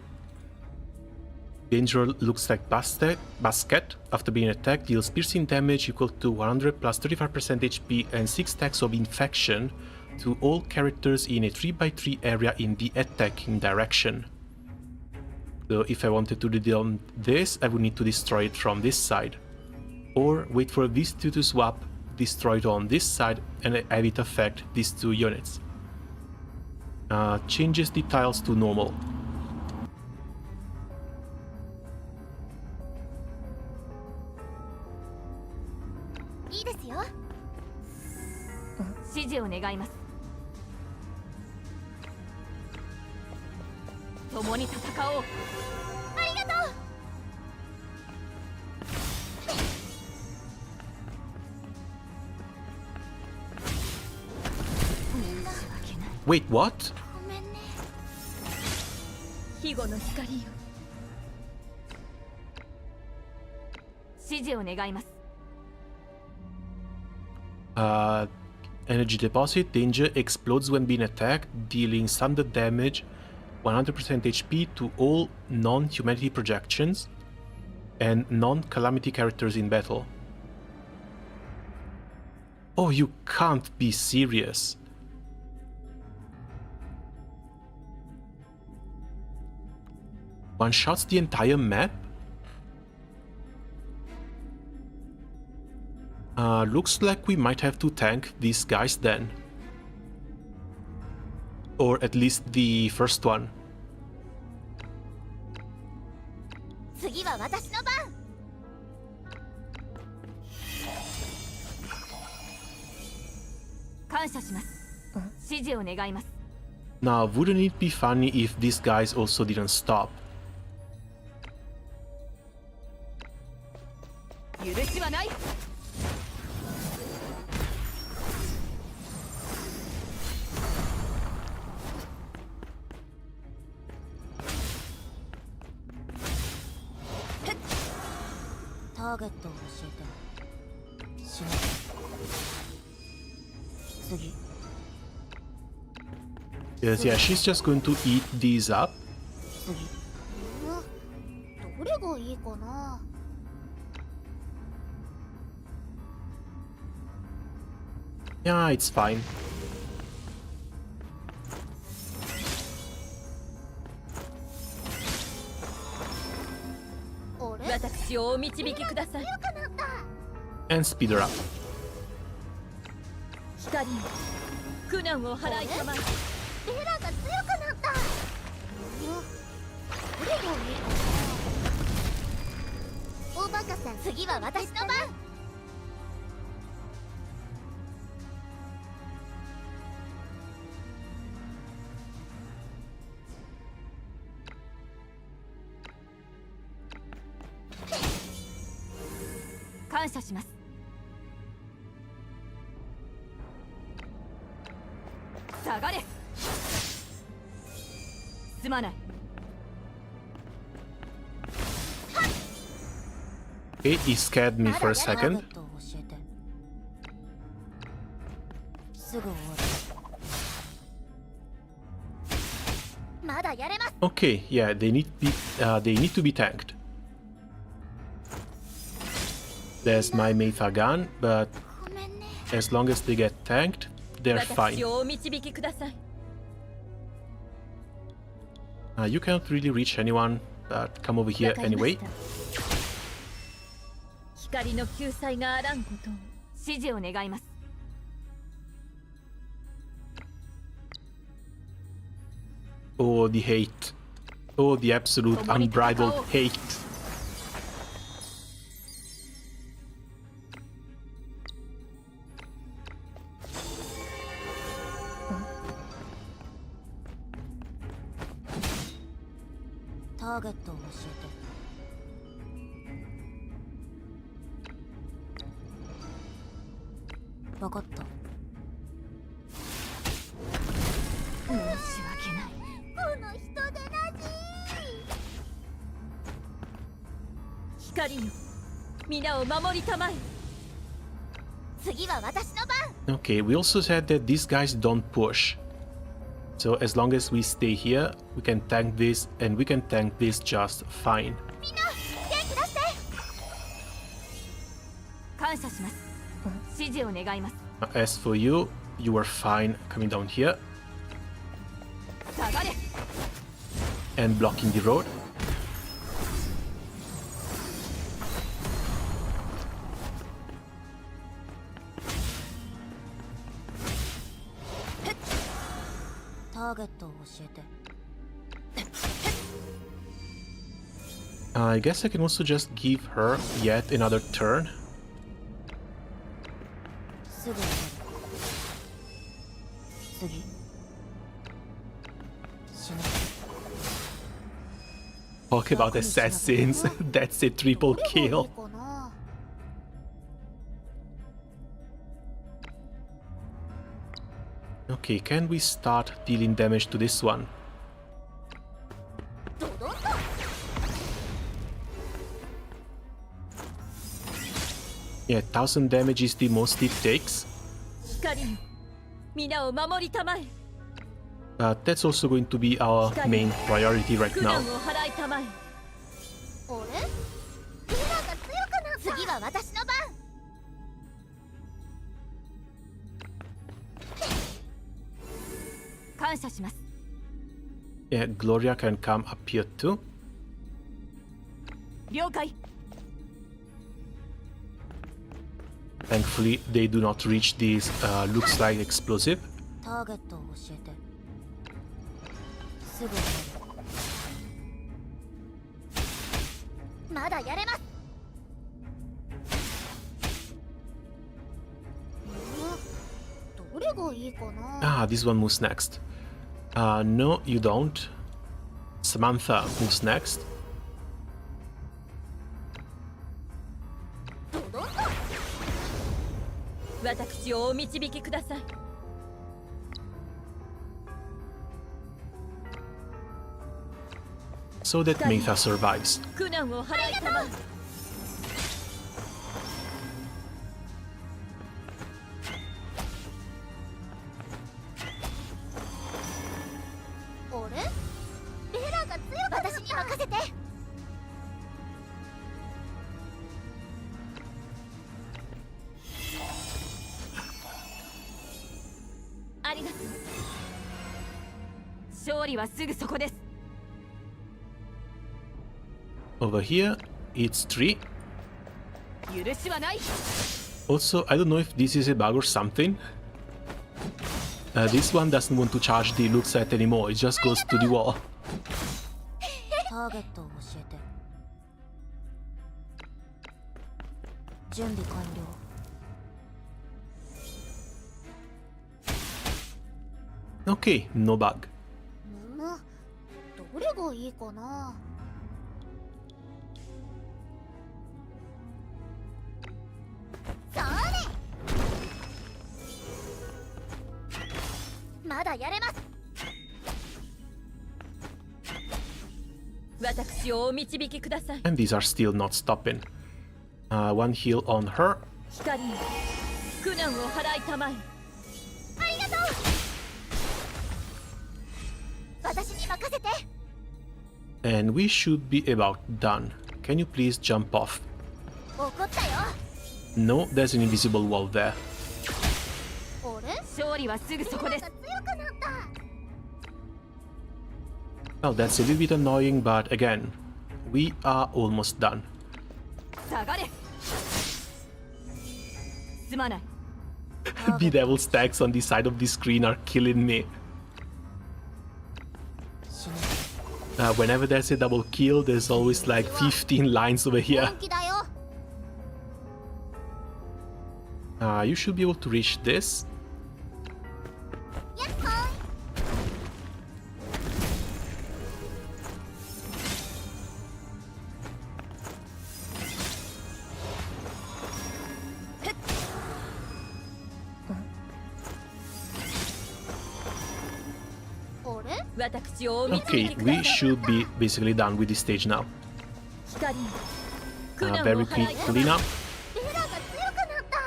Danger looks like basket. After being attacked, deals piercing damage equal to 100 plus 35% HP and 6 stacks of infection to all characters in a 3x3 area in the attacking direction. So if I wanted to deal this, I would need to destroy it from this side. Or wait for these two to swap, destroy it on this side, and have it affect these two units. Changes the tiles to normal. Yes. 指示を願います。共に戦おう。ありがとう。Wait, what? ごめんね。庇護の光よ。指示を願います。Energy deposit. Danger explodes when being attacked, dealing standard damage, 100% HP to all non-humanity projections and non-calamity characters in battle. Oh, you can't be serious. One-shots the entire map? Looks like we might have to tank these guys then. Or at least the first one. 次は私の番。感謝します。指示を願います。 Now, wouldn't it be funny if these guys also didn't stop? 許しはない。ターゲットを教えて。死ぬ。次。 Yes, yeah, she's just going to eat these up. 次。どれがいいかな。 Yeah, it's fine. 私をお導きください。 And speed her up. 光よ、苦難を払いたまえ。ベラが強くなった。どれがいいかな。おバカさん、次は私の番。 感謝します。下がれ。すまない。 Okay, he scared me for a ターゲ second. ットを教えて。すぐ終わる。まだやれます。 Okay, yeah, they need to be tanked. There's my Meitha gun, but ごめんね。 as long as they get tanked, they're 私 fine. をお導きください。 You cannot really reach anyone, but come over here わかりま anyway. した。光の救済があらんことを。指示を願います。 Oh, the hate. Oh, the absolute unbridled hate.「ターゲットを教えて。わかった。申し訳ない。この人でなし。光よ、皆を守りたまえ。次は私の番。 Okay, we also said that these guys don't push. So as long as we stay here, we can tank this, and we can tank this just fine. みんな元気出して。感謝します。指示を願います。 As for you, you were fine coming down here 下がれ。 and blocking the road. I guess I can also just give her yet another turn. Talk about assassins. That's a triple kill. Okay, can we start dealing damage to this one? Yeah, 1000 damage is the most it takes. 光よ皆を守りたまえ But that's also going to be our main priority right 苦 now. 難を払いたまえあれ？ベラが強くなった。次は私の番。感謝します。 Yeah, Gloria can come up here too. 了解。 Thankfully, they do not reach this looks like explosive. ターゲットを教えて。すぐまだやれます。どれがいいかな。 Ah, this one moves next. No, you don't. Samantha moves next. 私をお導きください So that Metha survives. 苦難を払いたまえあれ？ベラが強くなった。私に任せて。ありがとう。勝利はすぐそこです。 Over here, it's 3. 許しはない。 Also, I don't know if this is a bug or something. This one doesn't want to charge the loot set anymore, it just goes to the wall. ターゲットを教えて。準備完了。 Okay, no bug. どれがいいかな。それ。まだやれます。私をお導きください And these are still not stopping. One heal on her. 光よ苦難を払いたまえありがとう。私に任せて。 And we should be about done. Can you please jump off? 怒ったよ。 No, there's an invisible wall there. あれ？勝利はすぐそこです。強くなった。 Well, that's a little bit annoying, but again, we are almost done. 下がれ。すまない。 The devil stacks on the side of the screen are killing me. Whenever there's a double kill, there's always like 15 lines over here. 本気だよ。 You should be able to reach this. やっほーい。 あれ？私をお導 Okay, きく we ださい should be basically done with this stage now. 光よ苦難を Very 払い quick たまえ cleanup. ベラが強くなった。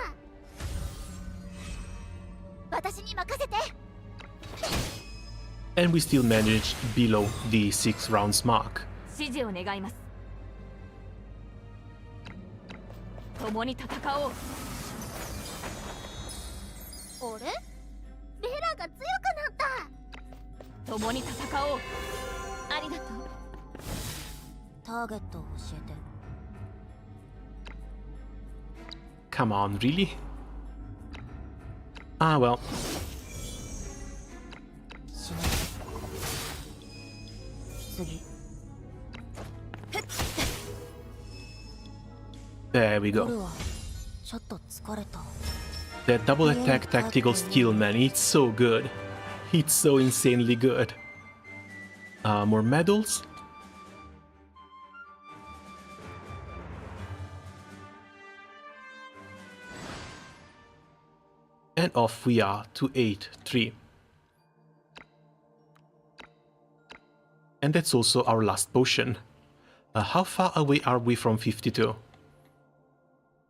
And we still managed below the 6 rounds mark. 指示を願います。共に戦おう。あれベラが強くなった共に戦おう。ありがとう。ターゲットを教えて Come on, really? Ah, well. しない次 There we 夜 go. はちょっと疲れた That double attack tactical skill, man, it's so good. It's so insanely good. More medals. And off we are to 8-3. And that's also our last potion. How far away are we from 52?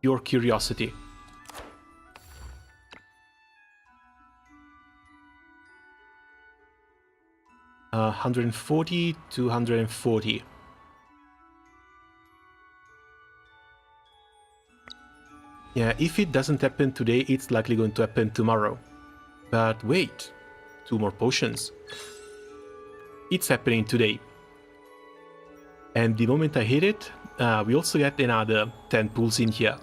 Your curiosity. Uh, 140 to 140. Yeah, if it doesn't happen today, it's likely going to happen tomorrow. But wait, 2 more potions. It's happening today. And the moment I hit it, we also get another 10 pulls in here.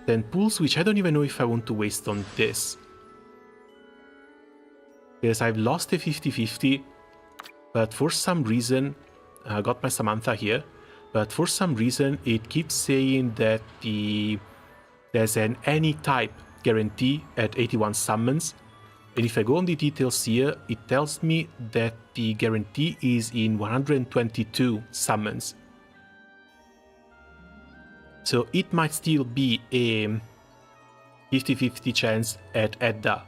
10 pulls, which I don't even know if I want to waste on this. Because I've lost a 50-50, but for some reason, I got my Samantha here, but for some reason it keeps saying that there's an any type guarantee at 81 summons, and if I go on the details here, it tells me that the guarantee is in 122 summons. So it might still be a 50-50 chance at Edda,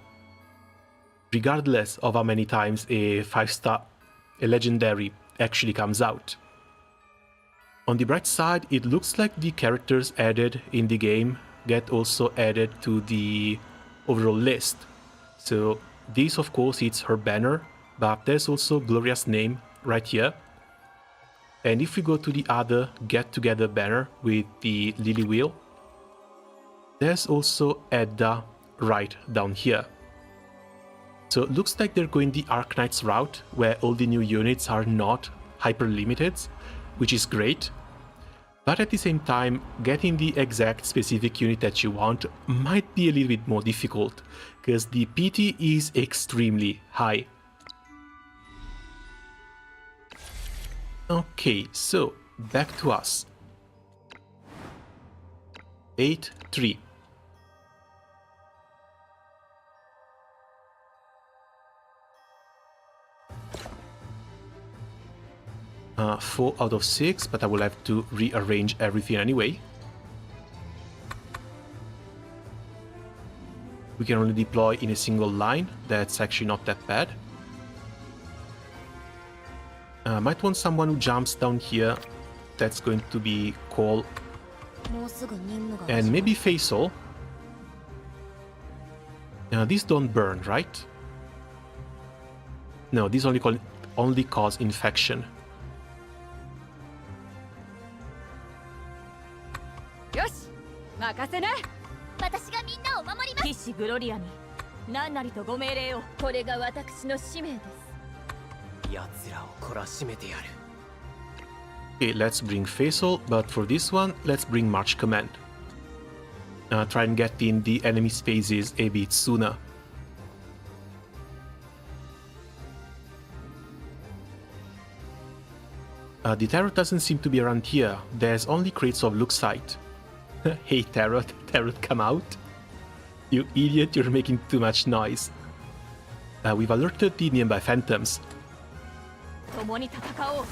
regardless of how many times a 5-star, a legendary, actually comes out. On the bright side, it looks like the characters added in the game get also added to the overall list. So this, of course, it's her banner, but there's also Gloria's name right here. And if we go to the other Get Together banner with the Lily Wheel, there's also Edda right down here. So it looks like they're going the Arknights route, where all the new units are not hyper-limited, which is great. But at the same time, getting the exact specific unit that you want might be a little bit more difficult, because the PT is extremely high. Okay, so back to us. 8-3. Uh, 4 out of 6, but I will have to rearrange everything anyway. We can only deploy in a single line. That's actually not that bad. Might want someone who jumps down here. That's going to be Cole. And maybe Faisal. These don't burn, right? No, these only cause infection. よし、任せな。私がみんなを守ります騎士グロリアに何なりとご命令を。これが私の使命です。奴らを懲らしめてやる。 Okay, let's bring Faisal, but for this one, let's bring March Command. Try and get in the enemy's phases a bit sooner. The Tarot doesn't seem to be around here. There's only crates of Luxite. Hey Tarot, Tarot, come out. You idiot, you're making too much noise. We've alerted the nearby phantoms. 共に戦おう。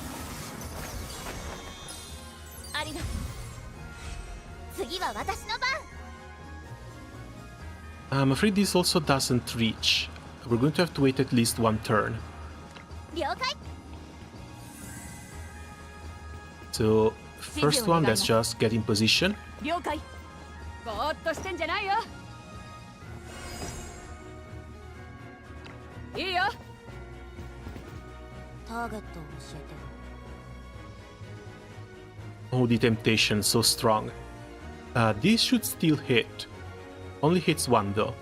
ありがとう。次は私の番 I'm afraid this also doesn't reach. We're going to have to wait at least one turn. 了解 So, first one, let's just get in position. 了解。ぼーっとしてんじゃないよ。いいよ。Oh, the temptation, so strong. This should still hit. Only hits one though.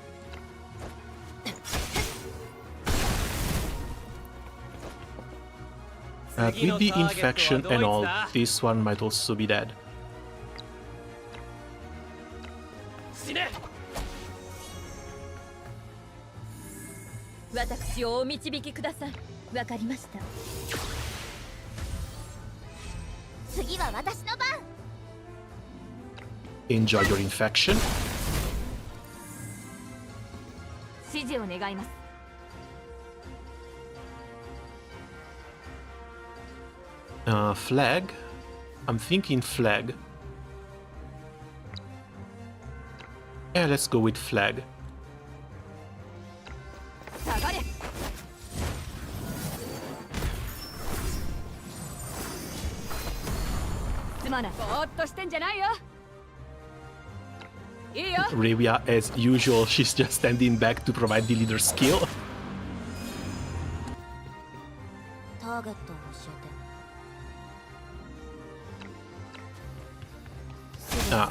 With the infection and all, this one might also be dead. 私をお導きください。わかりました。次は私の番。 Enjoy your infection. 指示を願います。Flag? I'm thinking flag. Yeah, let's go with flag. 下がれ。すまない。ぼーっとしてんじゃないよ。いいよ。 Ravia, as usual, she's just standing back to provide the leader skill.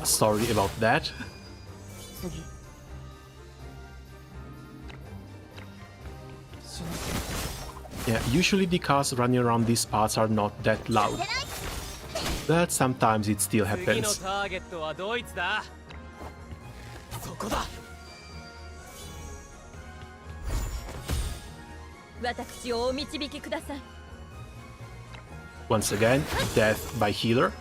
Sorry about that. Yeah, usually the cars running around these parts are not that loud. But sometimes it still 次の happens. ターゲットはドイツだ。そこだ。私をお導きください。 Once again, death by healer.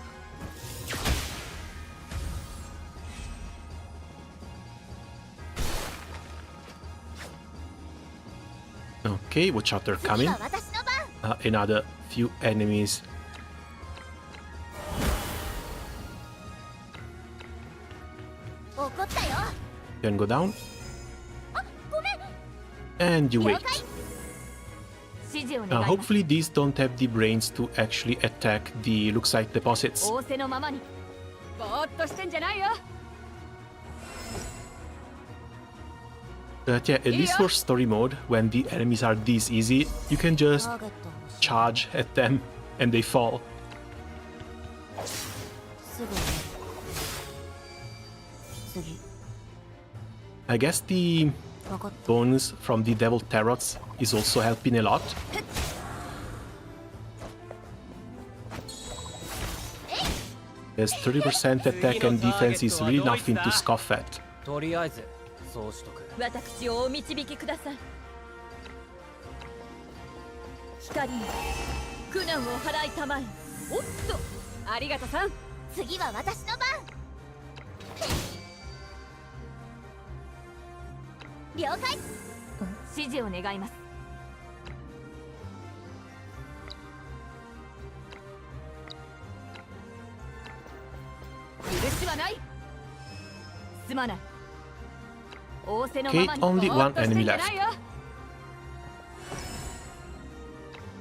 Okay, watch out, they're 次 coming. は私の番。 Another few enemies. 怒ったよ。 Can go down. ごめん。 And you 了 wait. 解。指示を願います。 Hopefully these don't have the brains to actually attack the Luxite deposits. 仰せのままに。ぼーっとしてんじゃないよ。 But yeah, at least for story mode, when the enemies are this easy, you can just ターゲットを教え charge at them and they fall. すぐに。次。 I guess the 分かった。 bones from the Devil Tarots is also helping a lot. There's 30% attack and defense is really nothing to scoff at. とりあえずそうしとく。私をお導きください。光に苦難を払いたまえ。おっと、ありがとさん。次は私の番。了解。指示を願います。許しはない。すまない。仰せのま Okay, まに。 only ぼー one っとしてん enemy じゃ left. ないよ。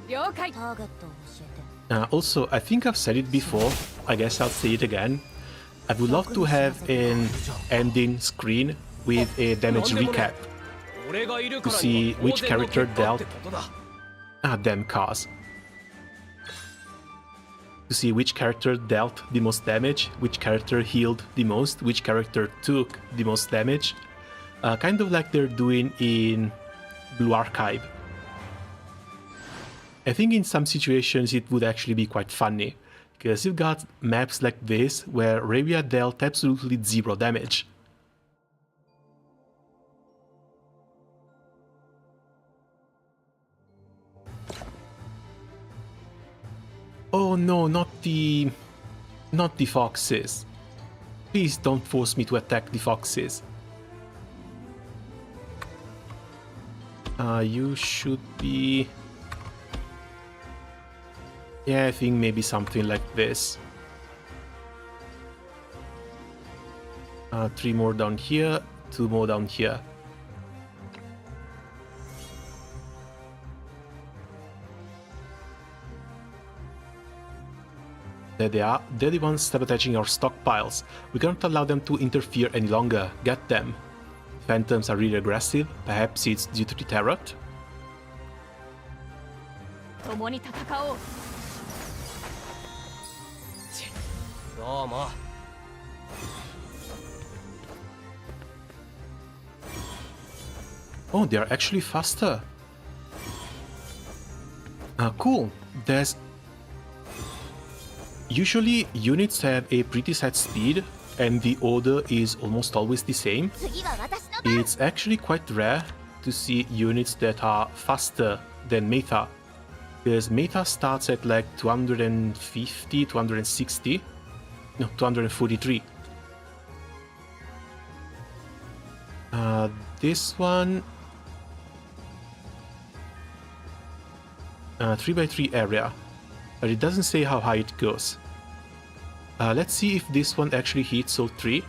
了解。ターゲットを教えて。 Also, I think I've said it before, I guess I'll say it again. I would love to have an ending screen with a damage recap 俺がいる to から see 当 which 然の character 結果っ dealt てことだ。 damn cars. To see which character dealt the most damage, which character healed the most, which character took the most damage. Kind of like they're doing in Blue Archive. I think in some situations it would actually be quite funny, because you've got maps like this where Ravia dealt absolutely zero damage. Oh no, not the foxes. Please don't force me to attack the foxes. You should be... Yeah, I think maybe something like this. 3 more down here, 2 more down here. There they are. They're the ones sabotaging our stockpiles. We cannot allow them to interfere any longer. Get them. Phantoms are really aggressive. Perhaps it's due to the tarot. 共に戦おう。どうも。 Oh, they are actually faster. Cool. There's... Usually units have a pretty set speed, and the order is almost always the same. 次は私の番。 It's actually quite rare to see units that are faster than Meta, because Meta starts at like 250, 260, no, 243. This one... 3x3 area, but it doesn't say how high it goes. Let's see if this one actually hits all 3.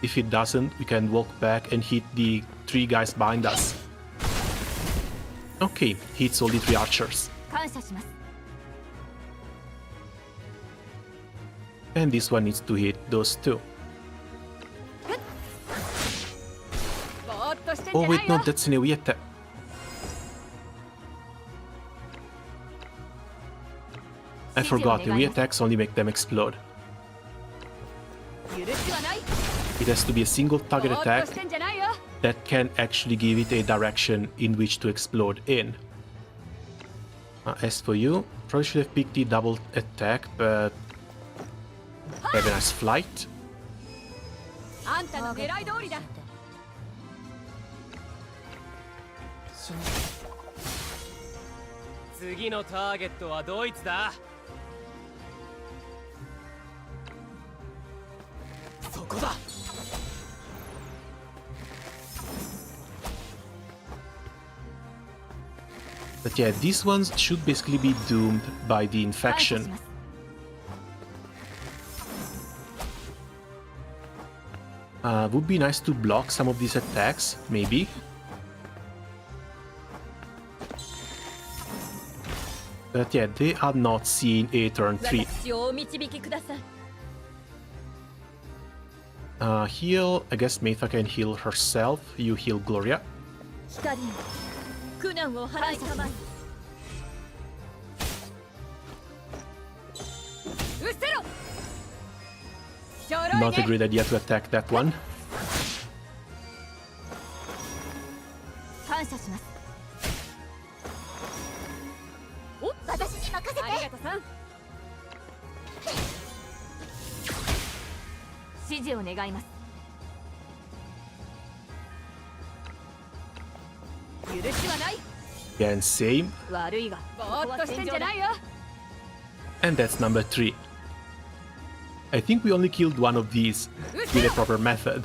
If it doesn't, we can walk back and hit the 3 guys behind us. Okay, hits all the 3 archers. 感謝します。 And this one needs to hit those 2. ぼーっとしてんじ Oh ゃない wait, よ。 no, that's an AoE attack. I forgot, AoE attacks only make them explode. 許しはない。 It has to be a single ぼ target ーっと attack してんじゃないよ。 that can actually give it a direction in which to explode in. As for you, probably should have picked the double attack, but have a nice flight. あんたの狙い通りだ。次のターゲットはドイツだ。そこだ。 But yeah, these ones should basically be doomed by the 感謝し infection. ます。 Would be nice to block some of these attacks, maybe. But yeah, they are not seeing a turn 3. 私をお導きください。 Heal, I guess Metha can heal herself. You heal Gloria. 光よ、苦難を払いたまえ。うっせろ。ちょろい Not a ね。 great idea to attack that one. 感謝します。お、私に任せて。ありがとさん。指示を願います。許しはない。 Again, same. 悪いが。ぼーっとしてんじゃないよ。 And that's number 3. I think we only killed one of these with a proper method.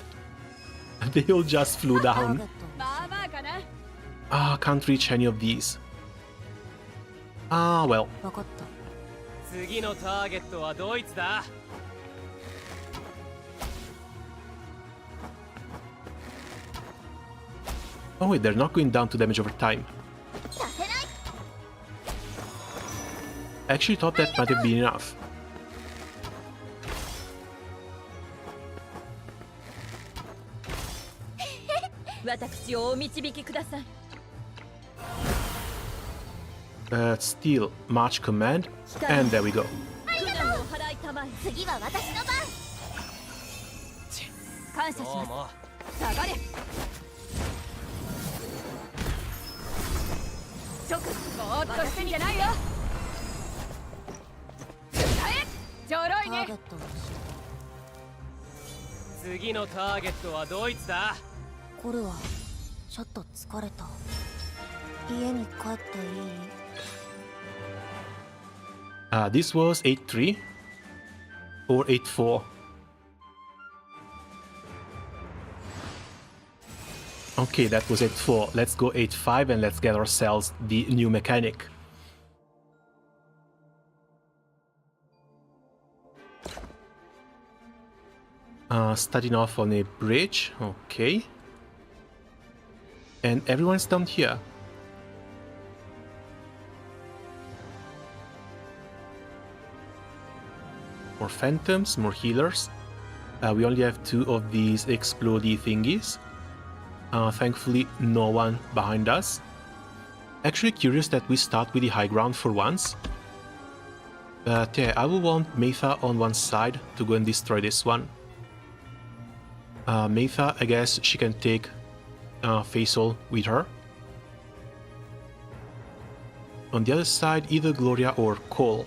They all just flew down. まあまあかな。 Can't reach any of these. Well. 分かった。次のターゲットはドイツだ。 Oh wait, they're not going down to damage over time. させない。 I actually thought that might have been enough. 私をお導きください。 But still, March command, and there we go. 苦難を払いたまえ。次は私の番。感謝します。どうも。下がれ。直ぼーっとしてんじゃないよ。ちょろいね。次のターゲットはドイツだ。コルはちょっと疲れた。家に帰っていい？ This was 8-3 or 8-4. Okay, that was 8-4. Let's go 8-5 and let's get ourselves the new mechanic. Starting off on a bridge, okay. And everyone's down here. More phantoms, more healers. We only have 2 of these explodey thingies. Thankfully, no one behind us. Actually curious that we start with the high ground for once. But yeah, I will want Metha on one side to go and destroy this one. Metha, I guess she can take Faisal with her. On the other side, either Gloria or Cole.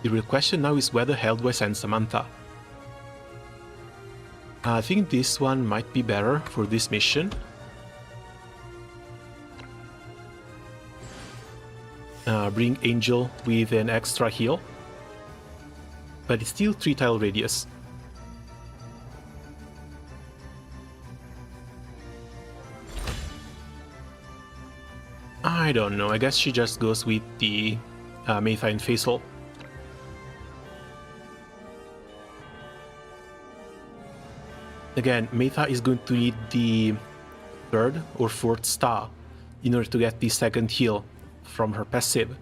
The real question now is where the hell do I send Samantha? I think this one might be better for this mission. Bring Angel with an extra heal. But it's still 3 tile radius. I don't know, I guess she just goes with the Metha and Faisal. Again, Metha is going to need the 3rd or 4th star in order to get the 2nd heal from her passive.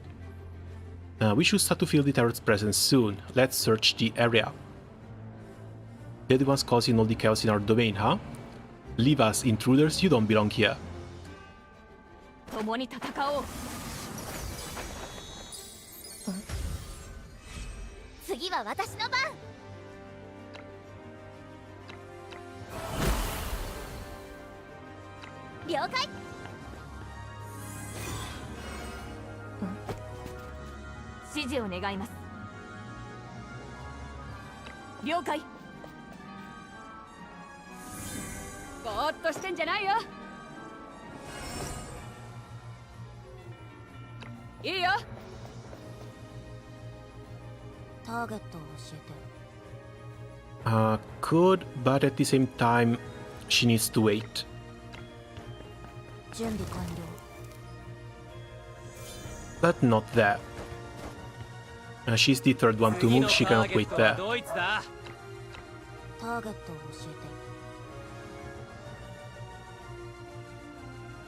We should start to feel the turret's presence soon. Let's search the area. They're the ones causing all the chaos in our domain, huh? Leave us, intruders, you don't belong here. 共に戦おう。次は私の番。了解。指示を願います。了解。ぼーっとしてんじゃないよ。いいよ。ターゲットを教えて。Could, but at the same time, she needs to wait. 準備完了。 But not there. She's the 3rd one to move, she cannot wait there. ドイツだ。ターゲットを教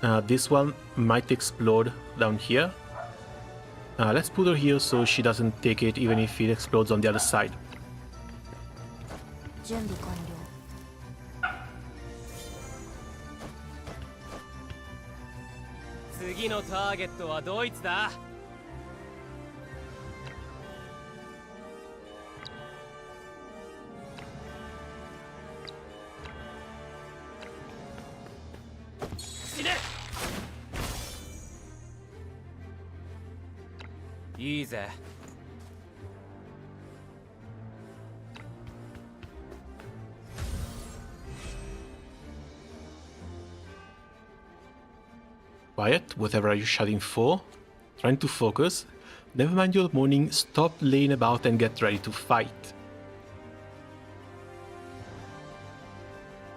えて。 This one might explode down here. Let's put her here so she doesn't take it even if it explodes on the other side. 準備完了。次のターゲットはドイツだ。死ね。いいぜ。Quiet, whatever are you shouting for? Trying to focus? Never mind your moaning, stop laying about and get ready to fight.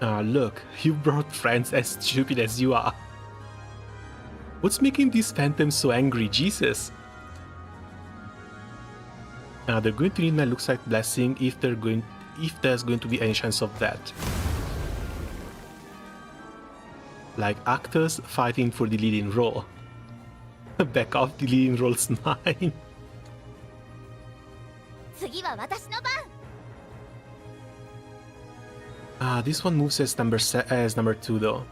Look, you brought friends as stupid as you are. What's making these phantoms so angry, Jesus? They're going to need my looks like blessing if there's going to be any chance of that. Like actors fighting for the leading role. Back off, the leading role's mine. 次は私の番。 This one moves as number 2 though.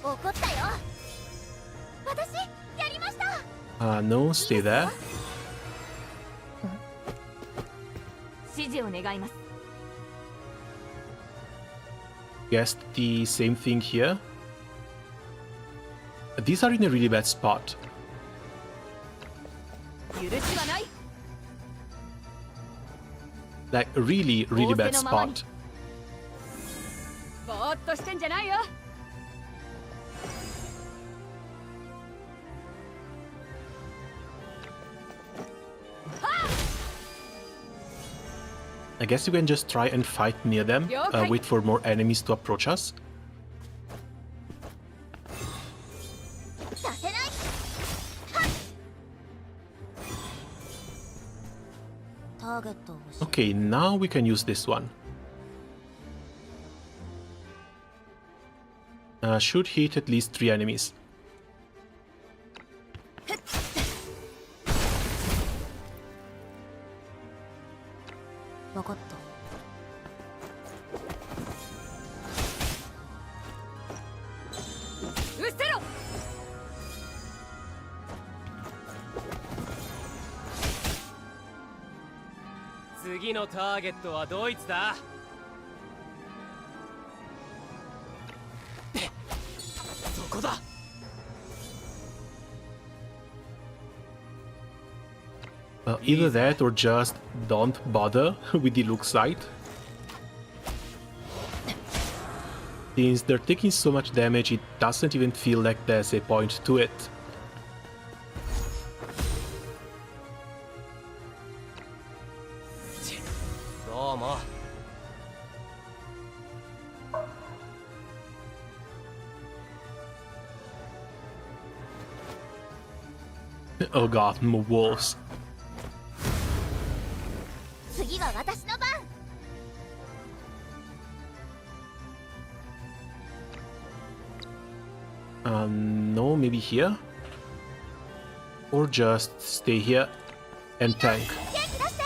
怒ったよ。私やりました。 No, stay there. 指示を願います。 Guess the same thing here. These are in a really bad spot. 許しはない。 Like really bad spot. ぼーっとしてんじゃないよ。 I guess you can just try and fight near them, wait for more enemies to approach us. させない。ターゲットを教えて。 Okay, now we can use this one. Should hit at least 3 enemies. 分かっ次のターゲットはドイツだ。そこだ。Either that or just don't bother with the look sight. Since they're taking so much damage, it doesn't even feel like there's a point to it. Oh god, more wolves. 次は私の番。No, maybe here? Or just stay here and tank. 元気出し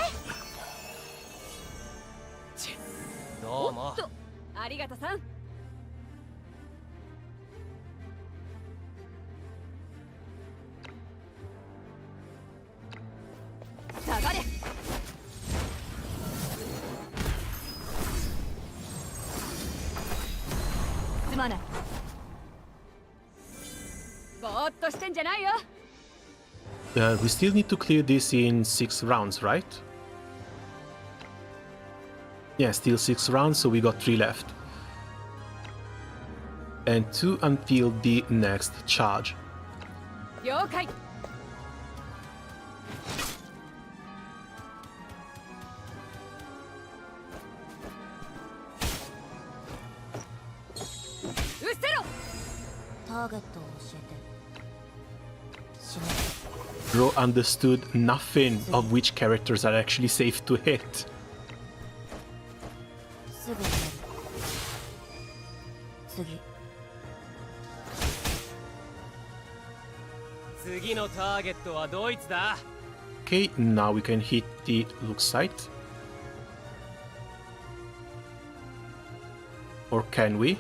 て。どうも。ありがとさん。下がれ。すまない。ぼーっとしてんじゃないよ。We still need to clear this in 6 rounds, right? Yeah, still 6 rounds, so we got 3 left. And 2 until the next charge. 了解。うっせろ。ターゲットを教えて。死ね。Bro understood nothing of which characters are actually safe to hit. すぐやる。次。次のターゲットはドイツだ。Okay, now we can hit the look sight. Or can we?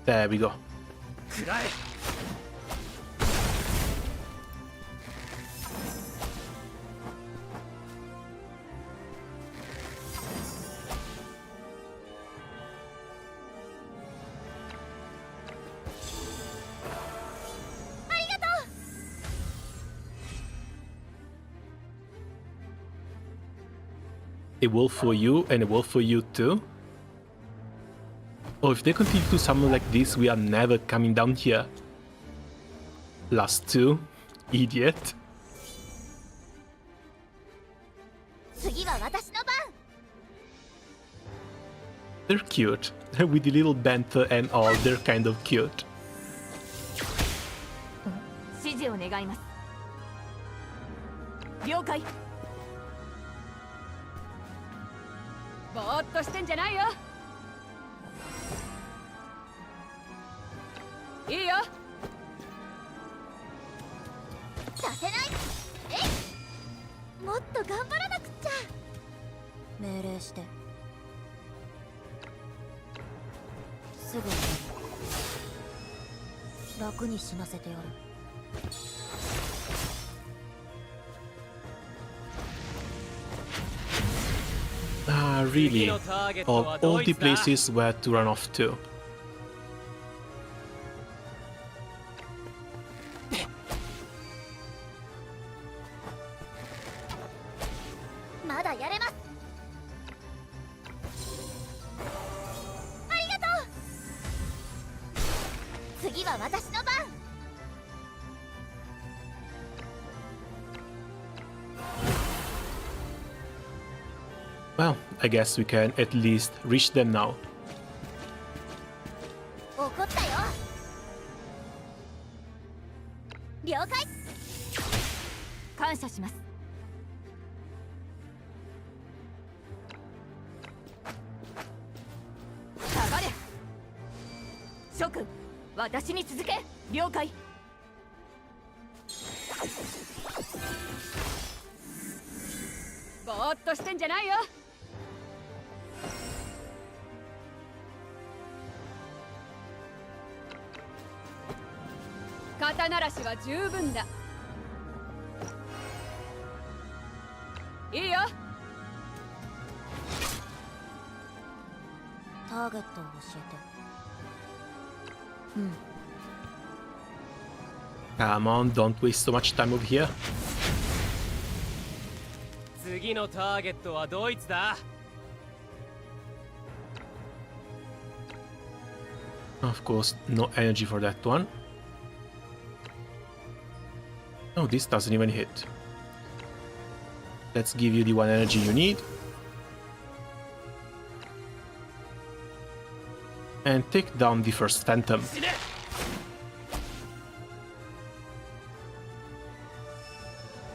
There we go. くらえ。A wolf for you and a wolf for you too? Oh, if they continue to summon like this, we are never coming down here. Last 2. Idiot. 次は私の番。 They're cute. With the little banter and all, they're kind of cute. 指示を願います。了解。ぼーっとしてんじゃないよ。いいよ。させない。えい。もっと頑張らなくっちゃ。命令して。すぐやる。楽に死なせてやる。Ah, really? Of all the places where to run off to. まだやれます。ありがとう。次は私の番。 Well, I guess we can at least reach them now. 怒ったよ。了解。感謝します。下がれ。諸君、私に続け。了解。ぼーっとしてんじゃないよ。肩慣らしは十分だ。いいよ。ターゲットを教えて。うん。 Come on, don't waste so much time over here. 次のターゲットはドイツだ。 Of course, no energy for that one. Oh, this doesn't even hit. Let's give you the one energy you need. And take down the first Phantom. 死ね。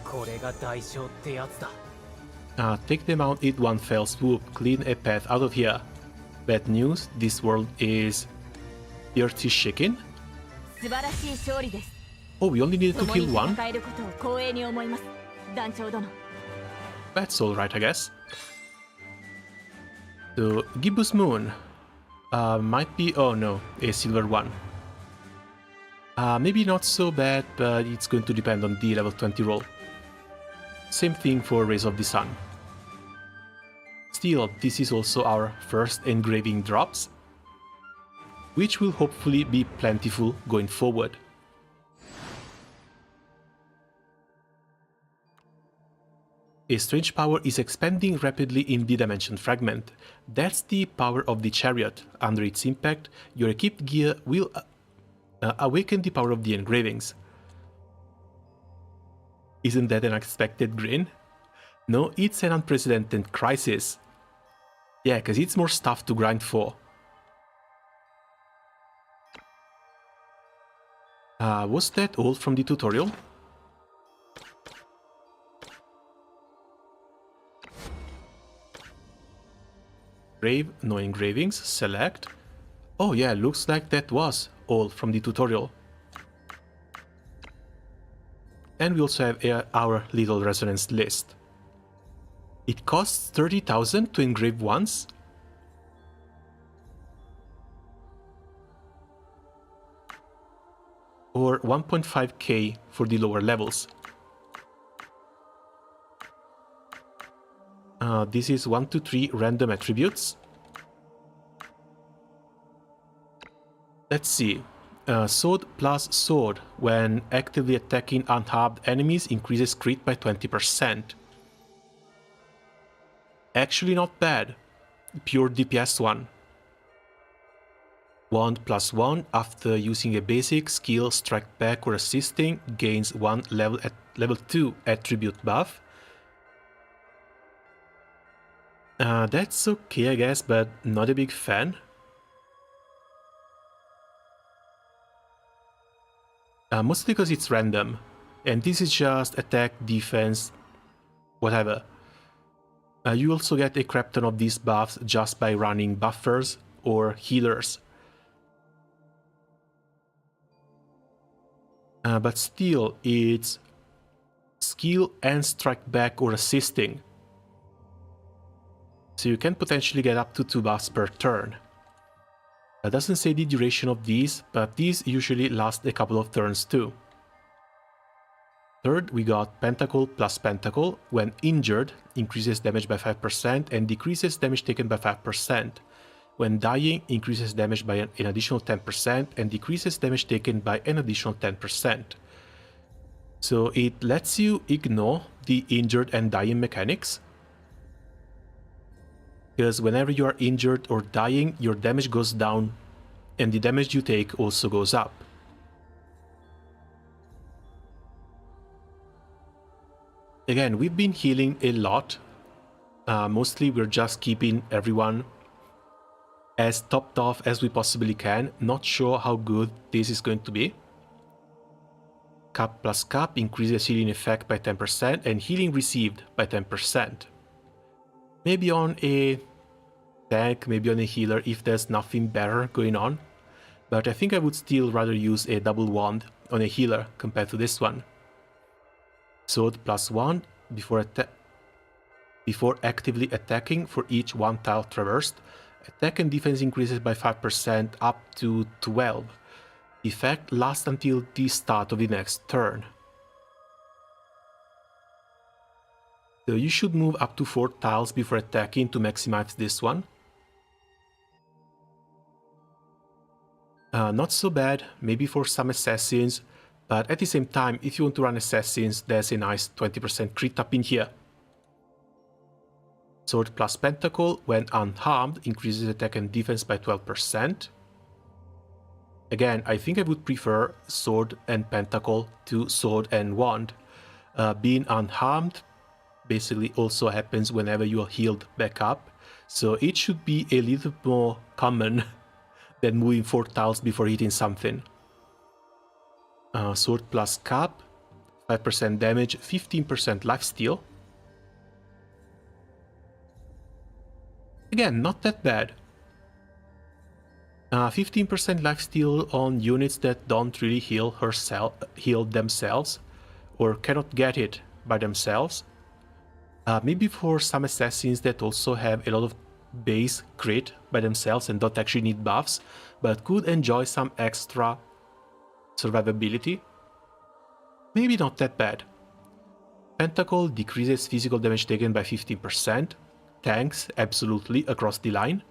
これが代償ってやつだ。 Take them out in one fell swoop. Clean a path out of here. Bad news, this world is dirty shaking. 素晴らしい勝利です。 Oh, we only needed to 共に kill one? 戦えることを光栄に思います。団長殿。 That's alright, I guess. So, Gibbous Moon might be, oh no, a silver one. Maybe not so bad, but it's going to depend on the level 20 roll. Same thing for Rays of the Sun. Still, this is also our first engraving drops, which will hopefully be plentiful going forward. A strange power is expanding rapidly in the Dimension Fragment. That's the power of the chariot. Under its impact, your equipped gear will awaken the power of the engravings. Isn't that an unexpected grin? No, it's an unprecedented crisis. Yeah, because it's more stuff to grind for. Was that all from the tutorial? Grave, no engravings, select. Oh yeah, looks like that was all from the tutorial. And we also have our little resonance list. It costs 30,000 to engrave once. Or 1.5k for the lower levels. This is 1 to 3 random attributes. Let's see. Sword plus sword. When actively attacking unharmed enemies, increases crit by 20%. Actually not bad. Pure DPS one. Wand plus 1 after using a basic skill, strike back or assisting, gains 1 level 2 attribute buff. That's okay, I guess, but not a big fan. Mostly because it's random, and this is just attack, defense, whatever. You also get a crap ton of these buffs just by running buffers or healers. But still, it's skill and strike back or assisting. So you can potentially get up to 2 buffs per turn. That doesn't say the duration of these, but these usually last a couple of turns too. Third, we got Pentacle plus Pentacle. When injured, increases damage by 5% and decreases damage taken by 5%. When dying, increases damage by an additional 10% and decreases damage taken by an additional 10%. So it lets you ignore the injured and dying mechanics. Because whenever you are injured or dying, your damage goes down and the damage you take also goes up. Again, we've been healing a lot. Mostly we're just keeping everyone as topped off as we possibly can. Not sure how good this is going to be. Cup plus cup increases healing effect by 10% and healing received by 10%. Maybe on a tank, maybe on a healer if there's nothing better going on. But I think I would still rather use a double wand on a healer compared to this one. Sword plus 1 before actively attacking for each 1 tile traversed. Attack and defense increases by 5% up to 12. The effect lasts until the start of the next turn. So you should move up to 4 tiles before attacking to maximize this one. Not so bad, maybe for some assassins, but at the same time, if you want to run assassins, there's a nice 20% crit up in here. Sword plus Pentacle, when unharmed, increases attack and defense by 12%. Again, I think I would prefer Sword and Pentacle to Sword and Wand. Being unharmed basically also happens whenever you are healed back up, so it should be a little more common than moving 4 tiles before hitting something. Sword plus Cap, 5% damage, 15% lifesteal. Again, not that bad. 15% lifesteal on units that don't really heal themselves or cannot get it by themselves. Maybe for some assassins that also have a lot of base crit by themselves and don't actually need buffs, but could enjoy some extra survivability. Maybe not that bad. Pentacle decreases physical damage taken by 15%. Tanks, absolutely, across the line.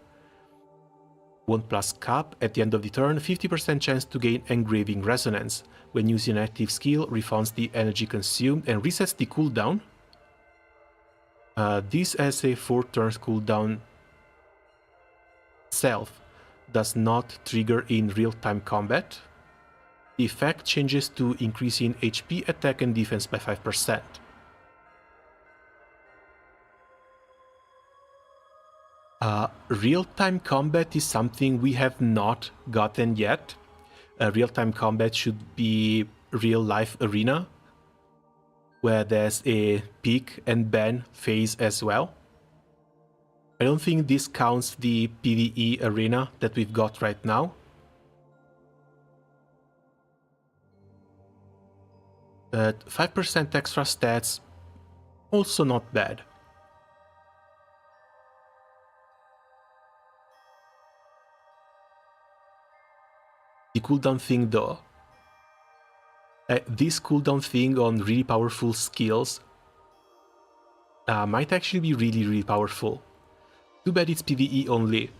1 plus Cap, at the end of the turn, 50% chance to gain Engraving Resonance. When using an active skill, refunds the energy consumed and resets the cooldown. This has a 4 turns cooldown itself, does not trigger in real-time combat. The effect changes to increasing HP, attack and defense by 5%. Real-time combat is something we have not gotten yet. Real-time combat should be real-life arena, where there's a pick and ban phase as well. I don't think this counts the PvE arena that we've got right now. But 5% extra stats, also not bad. The cooldown thing though. This cooldown thing on really powerful skills might actually be really powerful. Too bad it's PvE only,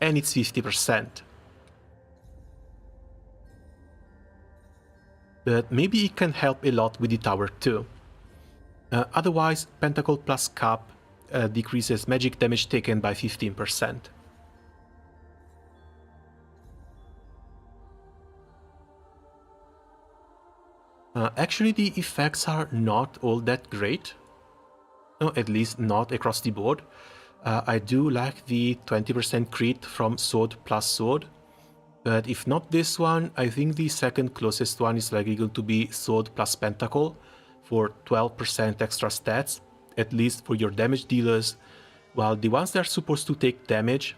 and it's 50%. But maybe it can help a lot with the tower too. Otherwise, Pentacle plus Cap decreases magic damage taken by 15%. Actually, the effects are not all that great. No, at least not across the board. I do like the 20% crit from Sword plus Sword. But if not this one, I think the second closest one is likely going to be Sword plus Pentacle for 12% extra stats, at least for your damage dealers, while the ones that are supposed to take damage,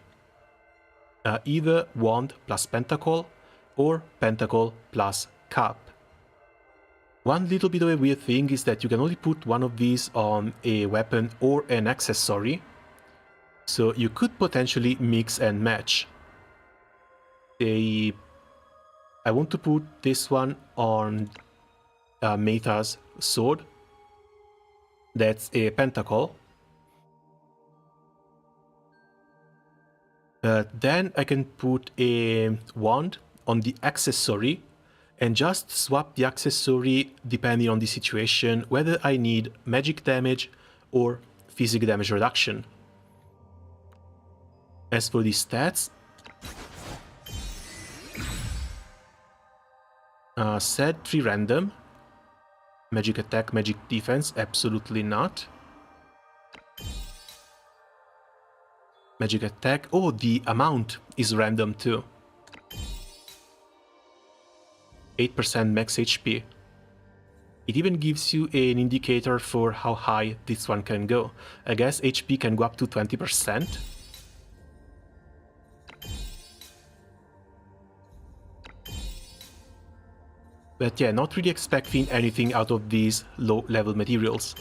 either Wand plus Pentacle or Pentacle plus Cap. One little bit of a weird thing is that you can only put one of these on a weapon or an accessory, so you could potentially mix and match. I want to put this one on Meta's sword. That's a Pentacle. Then I can put a wand on the accessory and just swap the accessory depending on the situation, whether I need magic damage or physical damage reduction. As for the stats, set 3 random. Magic attack, magic defense, absolutely not. Magic attack, oh, the amount is random too. 8% max HP. It even gives you an indicator for how high this one can go. I guess HP can go up to 20%. But yeah, not really expecting anything out of these low-level materials.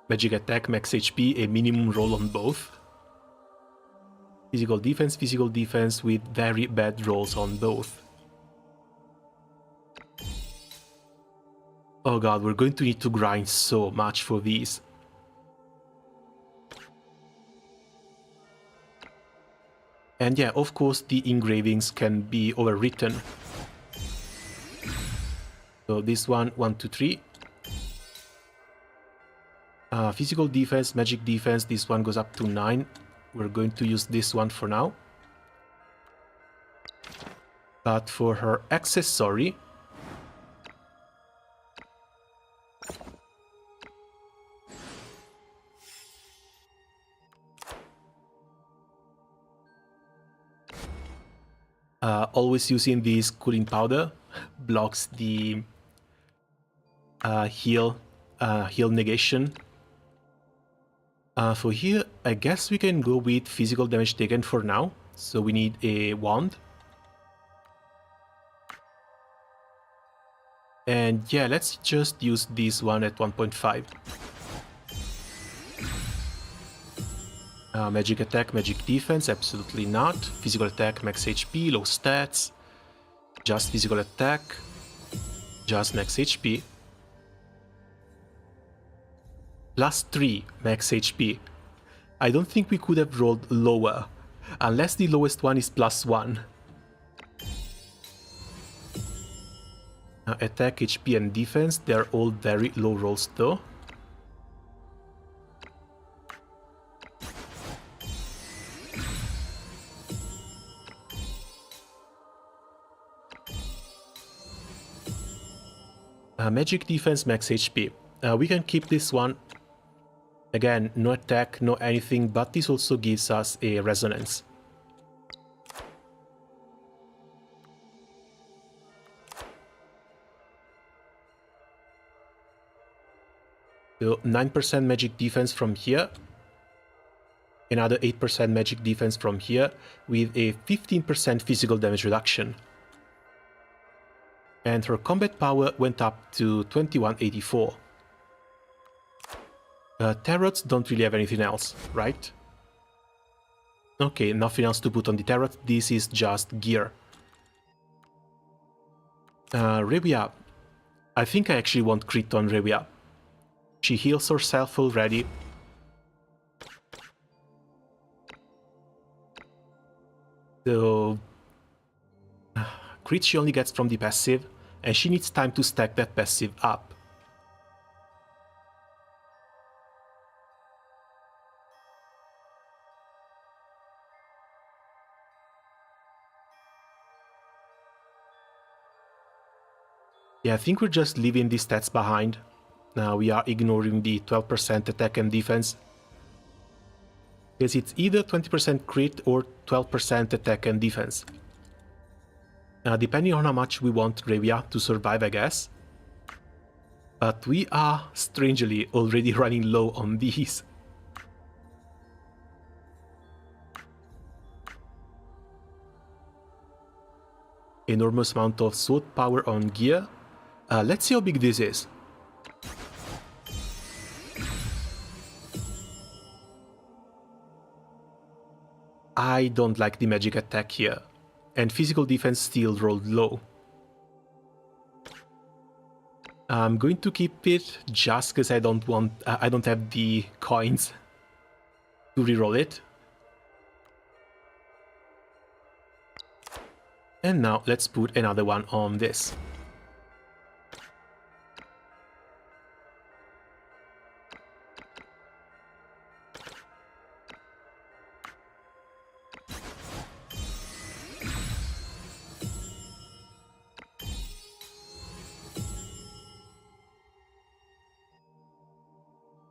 Magic attack, max HP, a minimum roll on both. physical defense with very bad rolls on both. Oh god, we're going to need to grind so much for these. And yeah, of course, the engravings can be overwritten. So this one, 1, 2, 3. Physical defense, magic defense, this one goes up to 9. We're going to use this one for now. But for her accessory, always using this cooling powder blocks the heal negation. For here, I guess we can go with physical damage taken for now. So we need a wand. And yeah, let's just use this one at 1.5. Magic attack, magic defense, absolutely not. Physical attack, max HP, low stats. Just physical attack, just max HP. Plus 3 max HP. I don't think we could have rolled lower, unless the lowest one is plus 1. Attack, HP and defense, they're all very low rolls though. Magic defense, max HP. We can keep this one. Again, no attack, no anything, but this also gives us a resonance. So 9% magic defense from here. Another 8% magic defense from here with a 15% physical damage reduction. And her combat power went up to 2184. Tarots don't really have anything else, right? Okay, nothing else to put on the tarot. This is just gear. Revia. I think I actually want crit on Revia. She heals herself already. So crit she only gets from the passive, and she needs time to stack that passive up. Yeah, I think we're just leaving the stats behind. Now we are ignoring the 12% attack and defense. Because it's either 20% crit or 12% attack and defense. Depending on how much we want Revia to survive, I guess. But we are, strangely, already running low on these. Enormous amount of sword power on gear. Let's see how big this is. I don't like the magic attack here, and physical defense still rolled low. I'm going to keep it just because I don't have the coins to reroll it. And now let's put another one on this.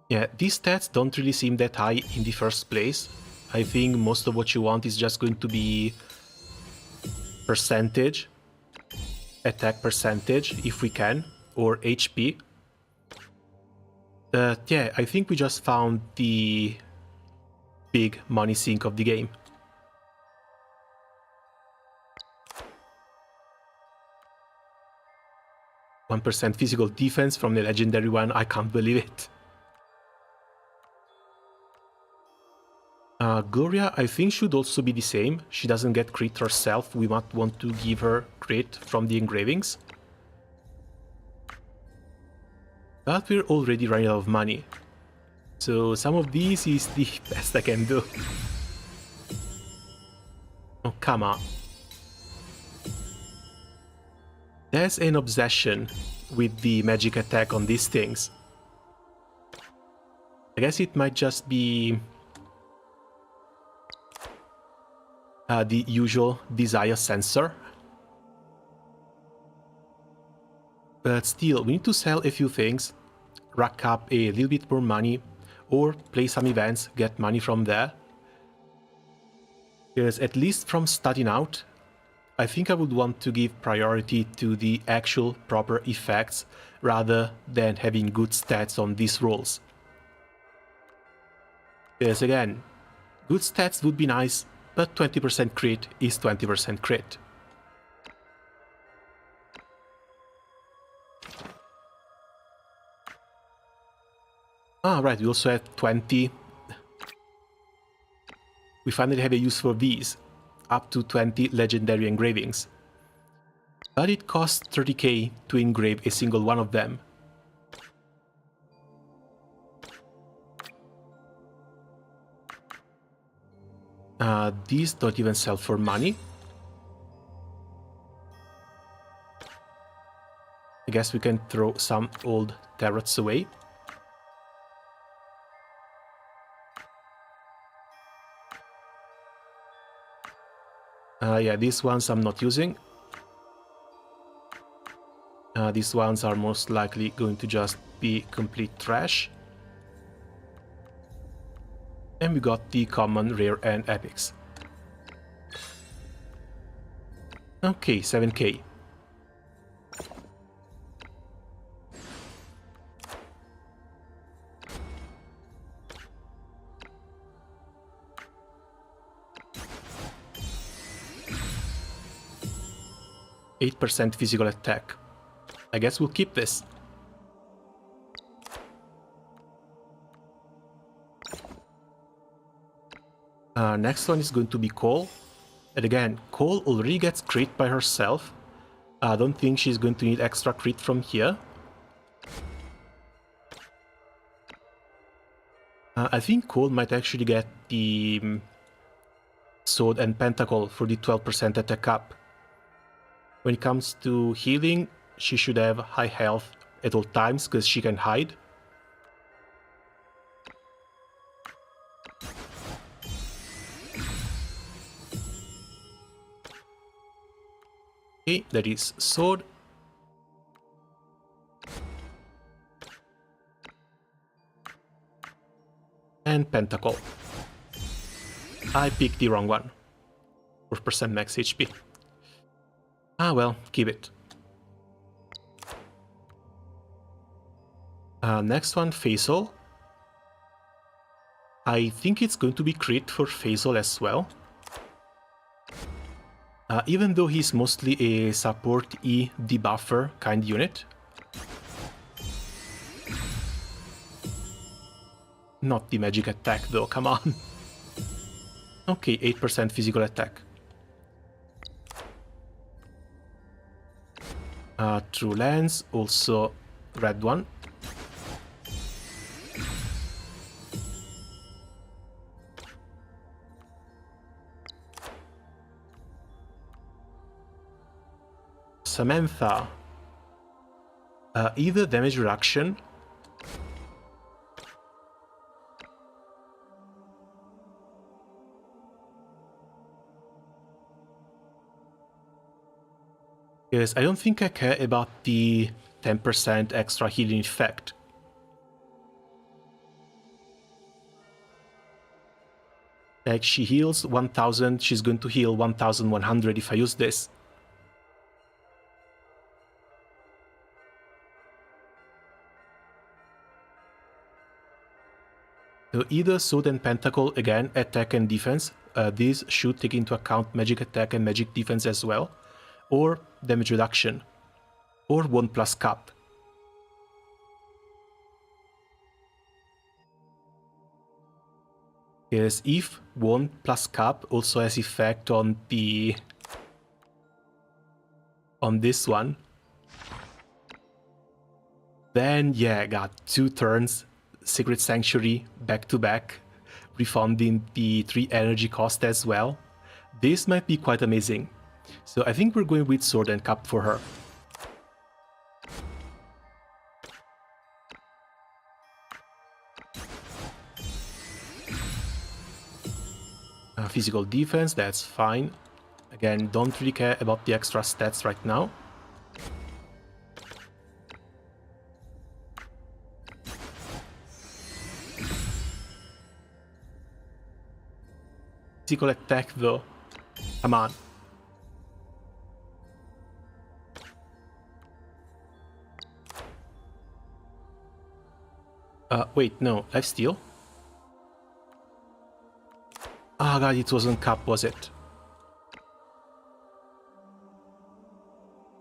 Yeah, these stats don't really seem that high in the first place. I think most of what you want is just going to be percentage, attack percentage, if we can, or HP. Yeah, I think we just found the big money sink of the game. %1 physical defense from the legendary one, I can't believe it. Gloria, I think, should also be the same. She doesn't get crit herself. We might want to give her crit from the engravings. But we're already running out of money. So some of these is the best I can do. Oh, come on. There's an obsession with the magic attack on these things. I guess it might just be the usual desire sensor. But still, we need to sell a few things, rack up a little bit more money, or play some events, get money from there. Because at least from starting out, I think I would want to give priority to the actual proper effects rather than having good stats on these rolls. Because again, good stats would be nice, but 20% crit is 20% crit. Ah, right, we also have 20. We finally have a use for these. Up to 20 legendary engravings. But it costs 30k to engrave a single one of them. These don't even sell for money. I guess we can throw some old tarots away. Yeah, these ones I'm not using. These ones are most likely going to just be complete trash. And we got the common, rare, and epics. Okay, 7k. %8 physical attack. I guess we'll keep this. Next one is going to be Cole. And again, Cole already gets crit by herself. I don't think she's going to need extra crit from here. I think Cole might actually get the Sword and Pentacle for the 12% attack up. When it comes to healing, she should have high health at all times because she can hide. Okay, that is Sword. And Pentacle. I picked the wrong one. 4% max HP. Ah well, keep it. Next one, Faisal. I think it's going to be crit for Faisal as well. Even though he's mostly a support E debuffer kind unit. Not the magic attack though, come on. Okay, 8% physical attack. True Lens, also red one. Samantha. Either damage reduction because I don't think I care about the 10% extra healing effect. Like, she heals 1000, she's going to heal 1100 if I use this. So either Sword and Pentacle, again, attack and defense. These should take into account magic attack and magic defense as well. Or damage reduction. Or 1+ cap. Because if 1 plus cap also has effect on this one, then yeah, I got 2 turns, Secret Sanctuary back to back, refunding the 3 energy cost as well. This might be quite amazing. So I think we're going with Sword and Cup for her. Physical defense, that's fine. Again, don't really care about the extra stats right now. Physical attack though. Come on. Wait, no, lifesteal? Ah, god, it wasn't cap, was it?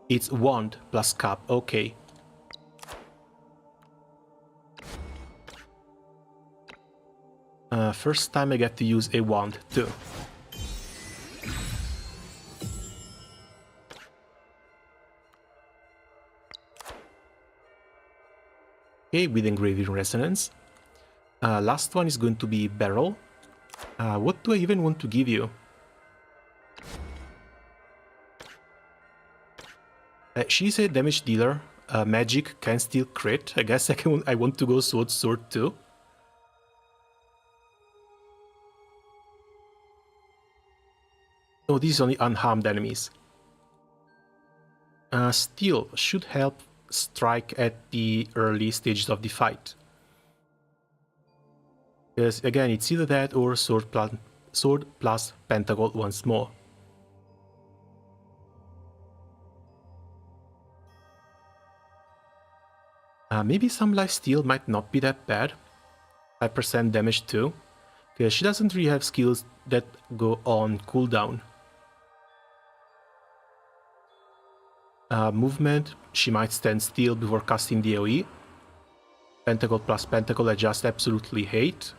It's wand plus cap, okay. First time I get to use a wand too. Okay, with Engraving Resonance. Last one is going to be Barrel. What do I even want to give you? She's a damage dealer. Magic can still crit. I guess I want to go Sword too. Oh, this is only unharmed enemies. Steel should help strike at the early stages of the fight. Because again, it's either that or sword plus pentacle once more. Maybe some lifesteal might not be that bad. 5% damage too. Because she doesn't really have skills that go on cooldown. Movement, she might stand still before casting the AoE. Pentacle plus Pentacle I just absolutely hate.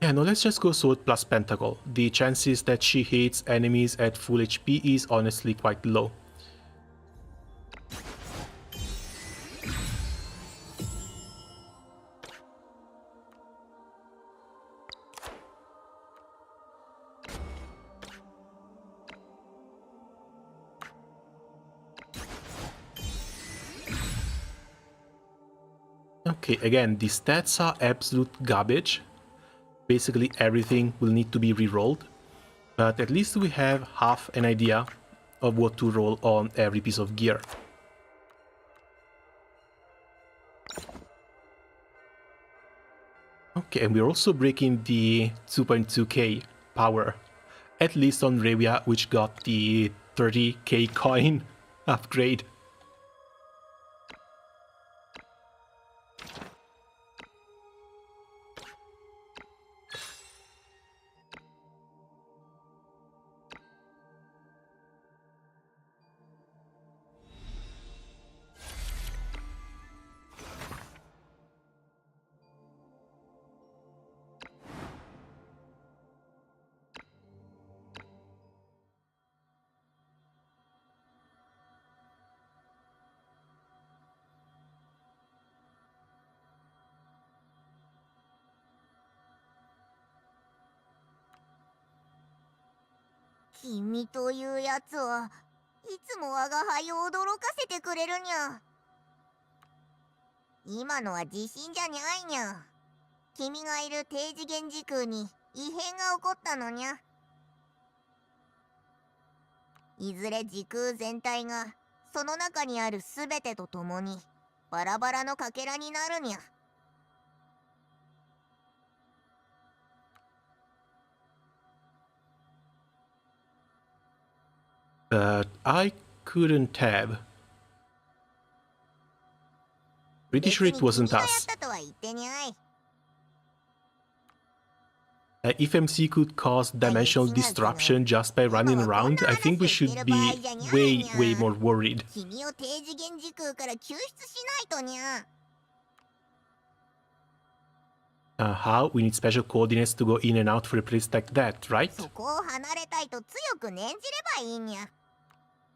Yeah, no, let's just go Sword plus Pentacle. The chances that she hits enemies at full HP is honestly quite low. Okay, again, the stats are absolute garbage. Basically everything will need to be re-rolled, but at least we have half an idea of what to roll on every piece of gear. Okay, and we're also breaking the 2.2k power, at least on Revia, which got the 30k coin upgrade.君というやつはいつも我が輩を驚かせてくれるにゃ。今のは地震じゃにゃいにゃ。君がいる低次元時空に異変が起こったのにゃ。いずれ時空全体がその中にあるすべてとともにバラバラのかけらになるにゃ。But I couldn't have. Pretty sure it wasn't us. If MC could cause dimensional disruption just by running around, I think we should be way more worried. 君を低次元時空から救出しないとにゃ。 How? We need special coordinates to go in and out for a place like that, right? そこを離れたいと強く念じればいいにゃ。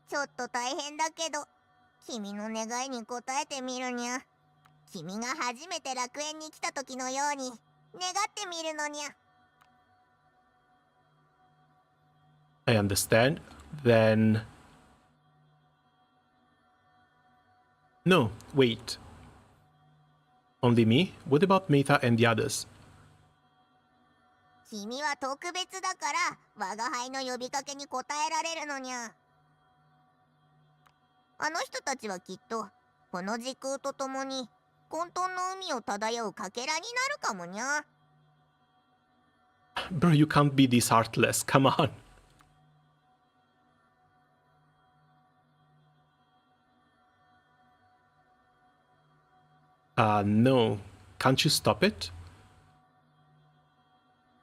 ちょっと大変だけど、君の願いに応えてみるにゃ。君が初めて楽園に来た時のように願ってみるのにゃ。 I understand. Then... No, wait. Only me? What about Meta and the others? 君は特別だから我が輩の呼びかけに応えられるのにゃ。あの人たちはきっとこの時空とともに混沌の海を漂うかけらになるかもにゃ。 Bro, you can't be this heartless, come on. No. Can't you stop it?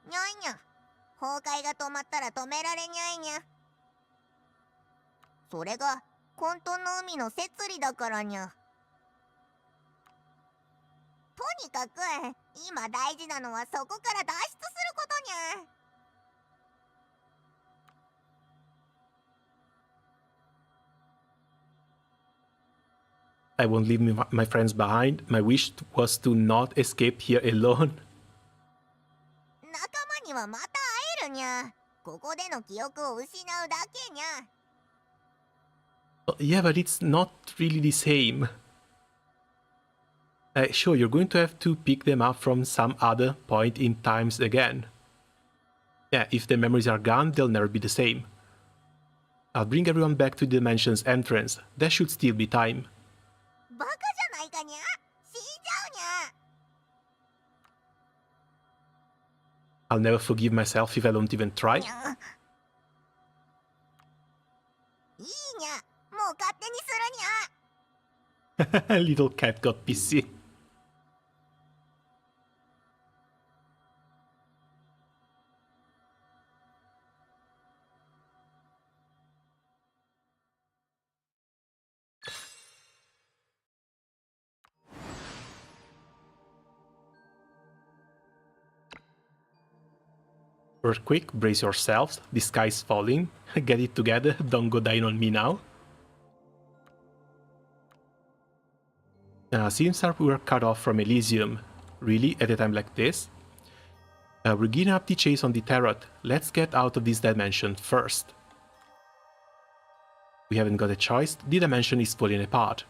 にゃいにゃ。崩壊が止まったら止められにゃいにゃ。それが混沌の海の摂理だからにゃ。とにかく今大事なのはそこから脱出することにゃ。 I won't leave my friends behind. My wish was to not escape here alone. 仲間にはまた会えるにゃ。ここでの記憶を失うだけにゃ。 Yeah, but it's not really the same. Sure, you're going to have to pick them up from some other point in times again. Yeah, if the memories are gone, they'll never be the same. I'll bring everyone back to the dimension's entrance. There should still be time. バカじゃないかにゃ。死んじゃうにゃ。 I'll never forgive myself if I don't even try. にゃ。いいにゃ。もう勝手にするにゃ。 Little cat got pissy. Earthquake, brace yourselves. The sky's falling. Get it together. Don't go dying on me now. Seems like we were cut off from Elysium. Really? At a time like this? We're giving up the chase on the Tarot. Let's get out of this dimension first. We haven't got a choice. The dimension is falling apart.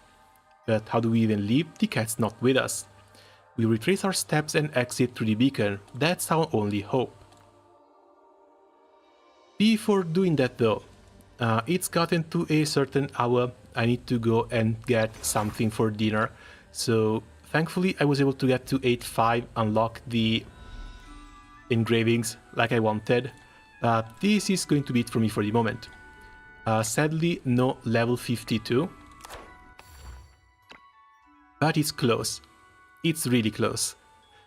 But how do we even leave? The cat's not with us. We retrace our steps and exit through the beacon. That's our only hope. Before doing that though, it's gotten to a certain hour. I need to go and get something for dinner. So thankfully I was able to get to 8.5, unlock the engravings like I wanted. This is going to be it for me for the moment. Sadly, no level 52. But it's close. It's really close.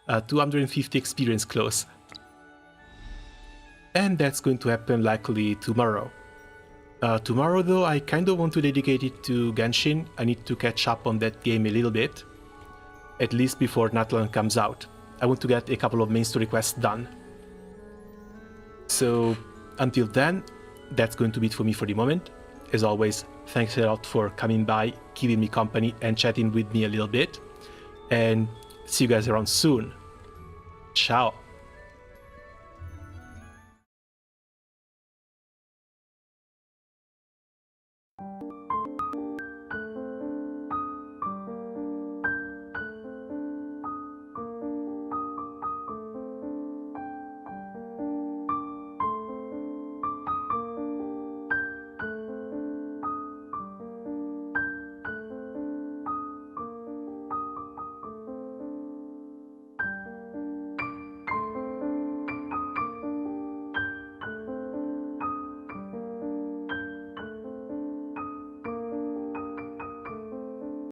250 experience close. And that's going to happen likely tomorrow. Tomorrow though, I kind of want to dedicate it to Genshin. I need to catch up on that game a little bit. At least before Natlan comes out. I want to get a couple of main story quests done. So until then, that's going to be it for me for the moment. As always, thanks a lot for coming by, keeping me company and chatting with me a little bit. And see you guys around soon. Ciao.